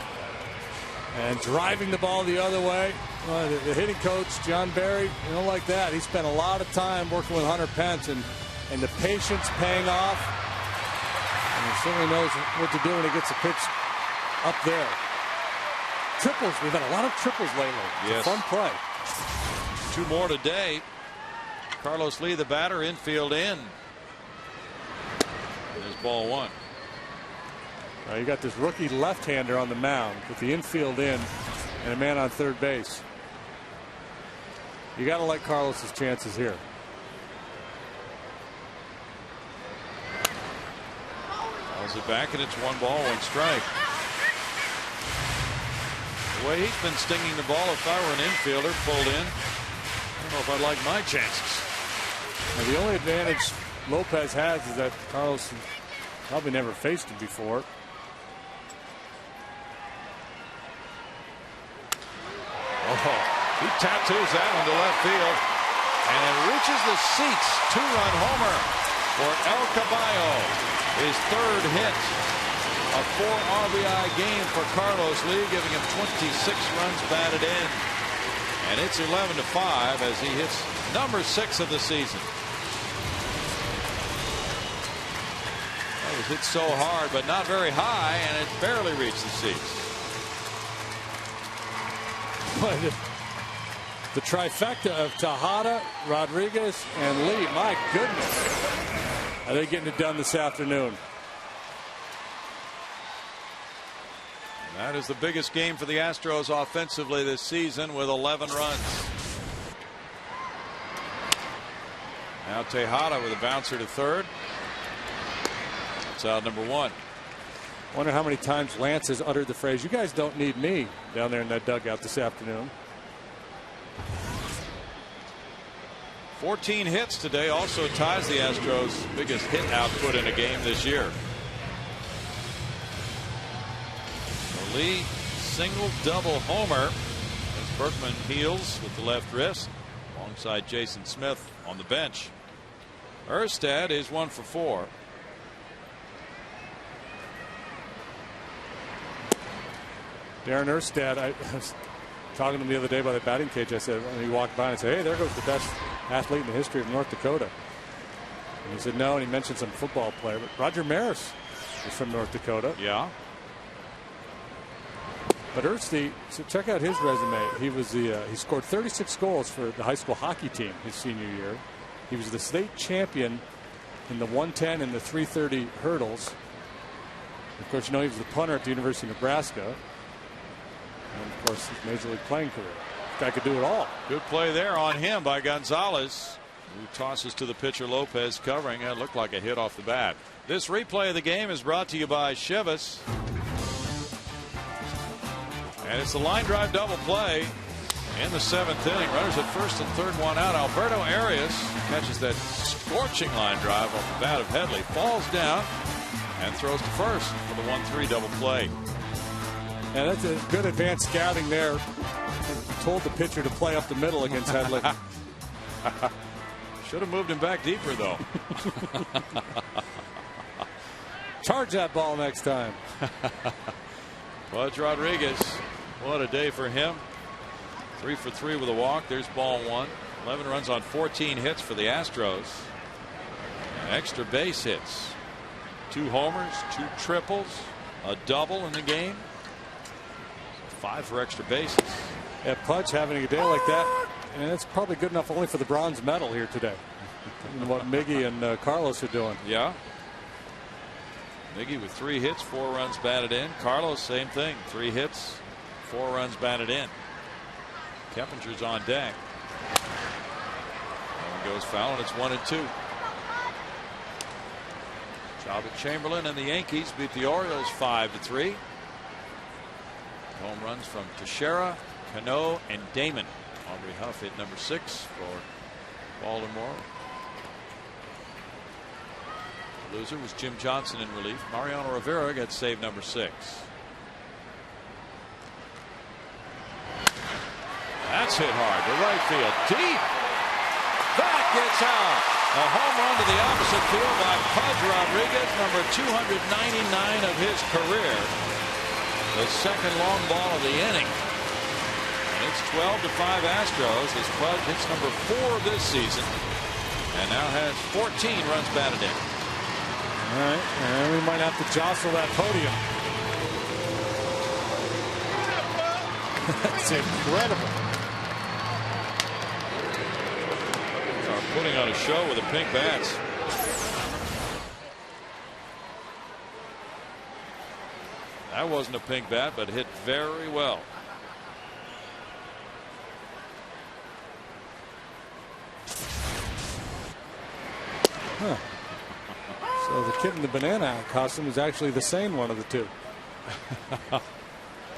And driving the ball the other way. The hitting coach, John Barry, you don't like that. He spent a lot of time working with Hunter Pence, and the patience paying off. And he certainly knows what to do when he gets a pitch up there. Triples. We've had a lot of triples lately. It's a fun play. 2 more today. Carlos Lee, the batter, infield in. There's ball 1. You got this rookie left-hander on the mound with the infield in and a man on third base. You got to like Carlos's chances here. Calls it back, and it's 1 ball, 1 strike. The way he's been stinging the ball, if I were an infielder pulled in, I don't know if I'd like my chances. Now, the only advantage Lopez has is that Carlos probably never faced him before. Oh, he tattoos that one to left field, and it reaches the seats. 2-run homer for El Caballo, his 3rd hit. A 4 RBI game for Carlos Lee, giving him 26 runs batted in. And it's 11-5 as he hits number 6 of the season. That was hit so hard, but not very high, and it barely reached the seats. The trifecta of Tejada, Rodriguez, and Lee. My goodness. Are they getting it done this afternoon? That is the biggest game for the Astros offensively this season with 11 runs. Now Tejada with a bouncer to third. That's out number 1. Wonder how many times Lance has uttered the phrase, "You guys don't need me," down there in that dugout this afternoon. 14 hits today also ties the Astros' biggest hit output in a game this year. So Lee single double homer as Berkman heals with the left wrist alongside Jason Smith on the bench. Erstad is 1 for 4. Darren Erstad, I was talking to him the other day by the batting cage. I said, when he walked by, and I said, "Hey, there goes the best athlete in the history of North Dakota." And he said no, and he mentioned some football player, but Roger Maris is from North Dakota. Yeah. But Erstad, so check out his resume. He was he scored 36 goals for the high school hockey team his senior year. He was the state champion in the 110 and the 330 hurdles. Of course, you know he was the punter at the University of Nebraska. And of course, his major league playing career. This guy could do it all. Good play there on him by Gonzalez, who tosses to the pitcher Lopez covering. It looked like a hit off the bat. This replay of the game is brought to you by Chivas. And it's a line drive double play in the 7th inning. Runners at first and third, 1 out. Alberto Arias catches that scorching line drive off the bat of Headley, falls down and throws to first for the 1-3 double play. And that's a good advanced scouting there. Told the pitcher to play up the middle against Headley. Should have moved him back deeper, though. Charge that ball next time. Pudge Rodriguez, what a day for him. 3 for 3 with a walk. There's ball 1. 11 runs on 14 hits for the Astros. Extra base hits. 2 homers, 2 triples, a double in the game. 5 for extra bases. Yeah, Pudge having a day like that, and it's probably good enough only for the bronze medal here today. What Miggy and Carlos are doing. Yeah. Miggy with 3 hits, 4 runs batted in. Carlos, same thing, 3 hits, 4 runs batted in. Keppinger's on deck. That one goes foul, and it's 1-2. Albert Chamberlain and the Yankees beat the Orioles 5-3. Home runs from Teixeira, Cano, and Damon. Aubrey Huff hit number 6 for Baltimore. The loser was Jim Johnson in relief. Mariano Rivera got save number 6. That's hit hard to right field. Deep. That gets out. A home run to the opposite field by Pudge Rodriguez, number 299 of his career. The second long ball of the inning. And it's 12-5 Astros as Pudge hits number 4 this season and now has 14 runs batted in. All right, and we might have to jostle that podium. That's incredible. Putting on a show with the pink bats. That wasn't a pink bat, but hit very well. Huh. So the kid in the banana costume is actually the sane one of the two.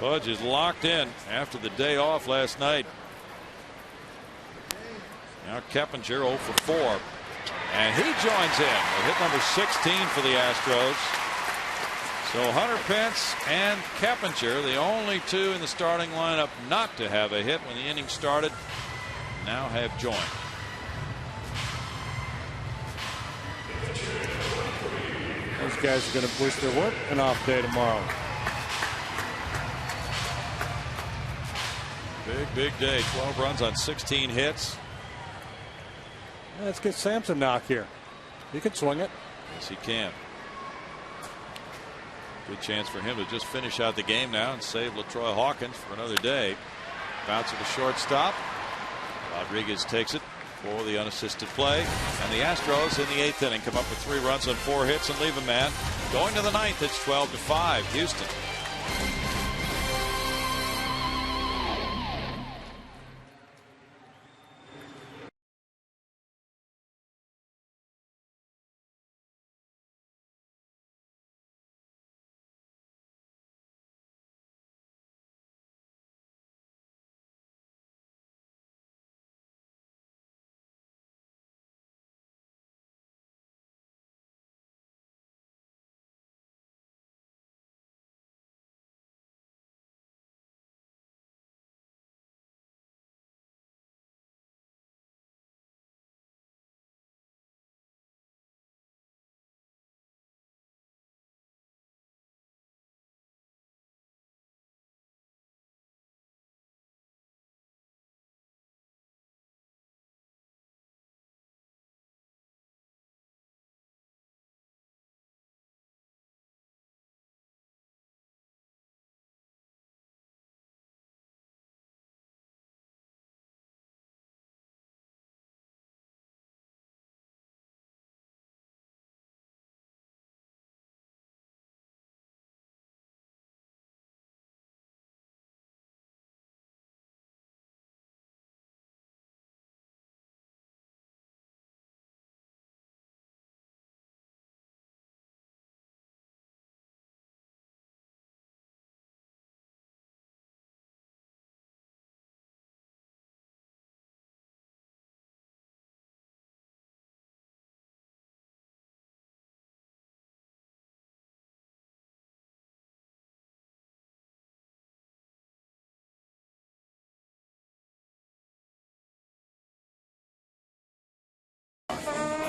Pudge is locked in after the day off last night. Now Keppinger 0 for 4. And he joins in with hit number 16 for the Astros. So Hunter Pence and Keppinger, the only 2 in the starting lineup not to have a hit when the inning started, now have joined. Those guys are going to wish there weren't an off day tomorrow. Big day. 12 runs on 16 hits. Let's get Sampson knock here. He can swing it. Yes, he can. Good chance for him to just finish out the game now and save LaTroy Hawkins for another day. Bounce to the shortstop. Rodriguez takes it for the unassisted play. And the Astros in the 8th inning come up with 3 runs on 4 hits and leave a man. Going to the 9th, it's 12-5 Houston.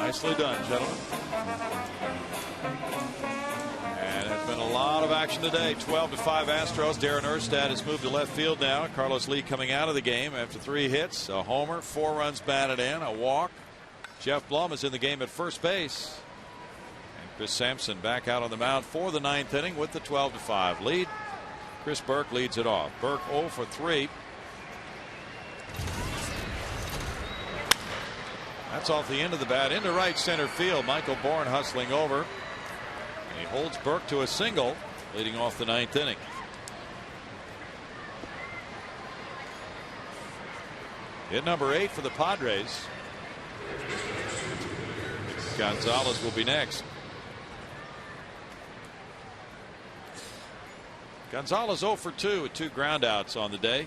Nicely done, gentlemen. And There's been a lot of action today. 12-5 Astros. Darren Erstad has moved to left field now. Carlos Lee coming out of the game after 3 hits, a homer, 4 runs batted in, a walk. Jeff Blum is in the game at first base. And Chris Sampson back out on the mound for the 9th inning with the 12-5 lead. Chris Burke leads it off. Burke 0 for 3. That's off the end of the bat into right center field. Michael Bourne hustling over. And he holds Burke to a single, leading off the 9th inning. Hit number 8 for the Padres. Gonzalez will be next. Gonzalez 0 for 2 with 2 groundouts on the day.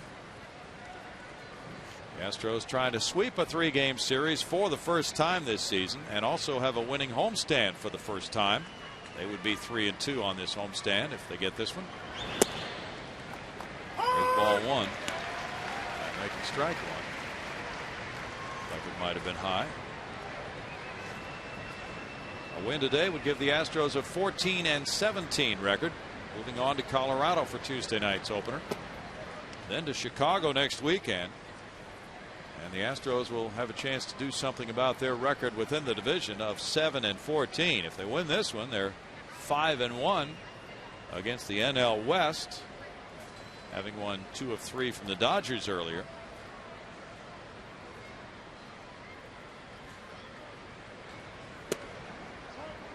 The Astros trying to sweep a 3-game series for the first time this season and also have a winning homestand for the first time. They would be 3-2 on this homestand if they get this one. There's ball 1. Making strike 1. Like it might have been high. A win today would give the Astros a 14-17 record. Moving on to Colorado for Tuesday night's opener. Then to Chicago next weekend. And the Astros will have a chance to do something about their record within the division of 7-14. If they win this one, they're 5-1 against the NL West, having won 2 of 3 from the Dodgers earlier.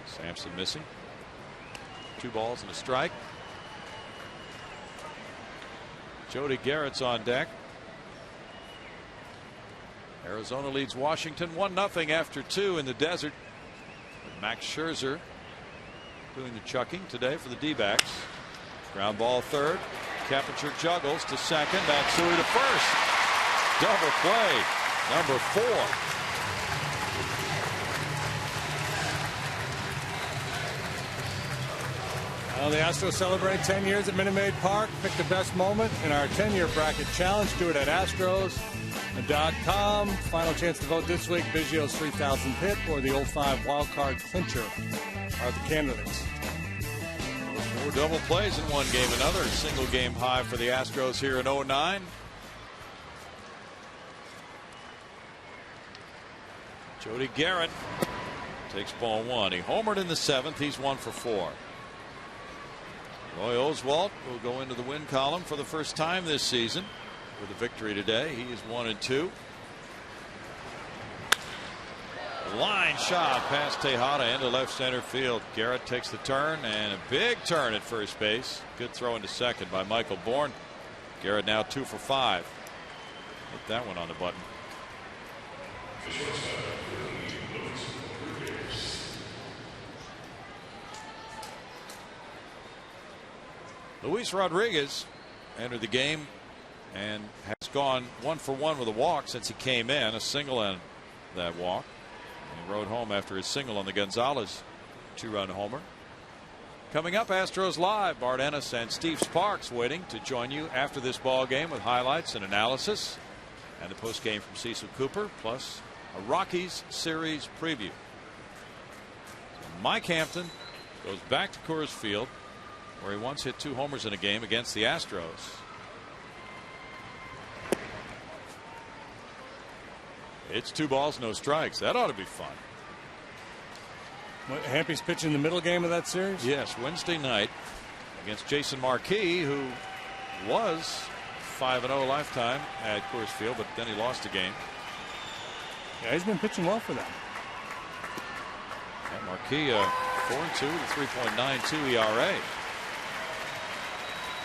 Sampson missing. 2 balls and a strike. Jody Garrett's on deck. Arizona leads Washington 1-0 after 2 in the desert. Max Scherzer doing the chucking today for the D-backs. Ground ball third. Keppinger juggles to second. Matsui to first. Double play. Number 4. Well, the Astros celebrate 10 years at Minute Maid Park. Pick the best moment in our 10-year bracket challenge. Do it at Astros.com. Final chance to vote this week. Biggio's 3,000 hit or the 05 wild card clincher are the candidates. 4 double plays in one game. Another single game high for the Astros here in 09. Jody Garrett takes ball 1. He homered in the 7th. He's 1 for 4. Roy Oswalt will go into the win column for the first time this season with a victory today. He is 1-2. Line shot past Tejada into left center field. Garrett takes the turn and a big turn at first base. Good throw into second by Michael Bourne. Garrett now 2 for 5. Hit that one on the button. Luis Rodriguez entered the game and has gone 1 for 1 with a walk since he came in. A single and that walk. And he rode home after his single on the Gonzalez 2-run homer. Coming up, Astros Live. Bart Ennis and Steve Sparks waiting to join you after this ball game with highlights and analysis and the post game from Cecil Cooper, plus a Rockies series preview. So Mike Hampton goes back to Coors Field, where he once hit 2 homers in a game against the Astros. It's 2 balls, no strikes. That ought to be fun. What, Hampy's pitching the middle game of that series? Yes, Wednesday night against Jason Marquis, who was 5-0 lifetime at Coors Field, but then he lost a game. Yeah, he's been pitching well for them. And Marquis 4-2 with 3.92 ERA.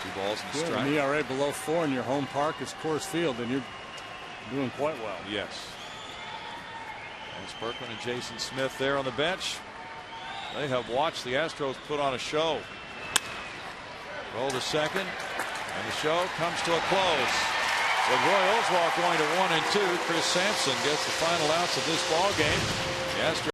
2 balls and a strike. An ERA below 4 in your home park is Coors Field, and you're doing quite well. Yes. There's Berkman and Jason Smith there on the bench. They have watched the Astros put on a show. Roll to second, and the show comes to a close. With Roy Oswalt going to 1-2, Chris Sampson gets the final outs of this ball game. The Astros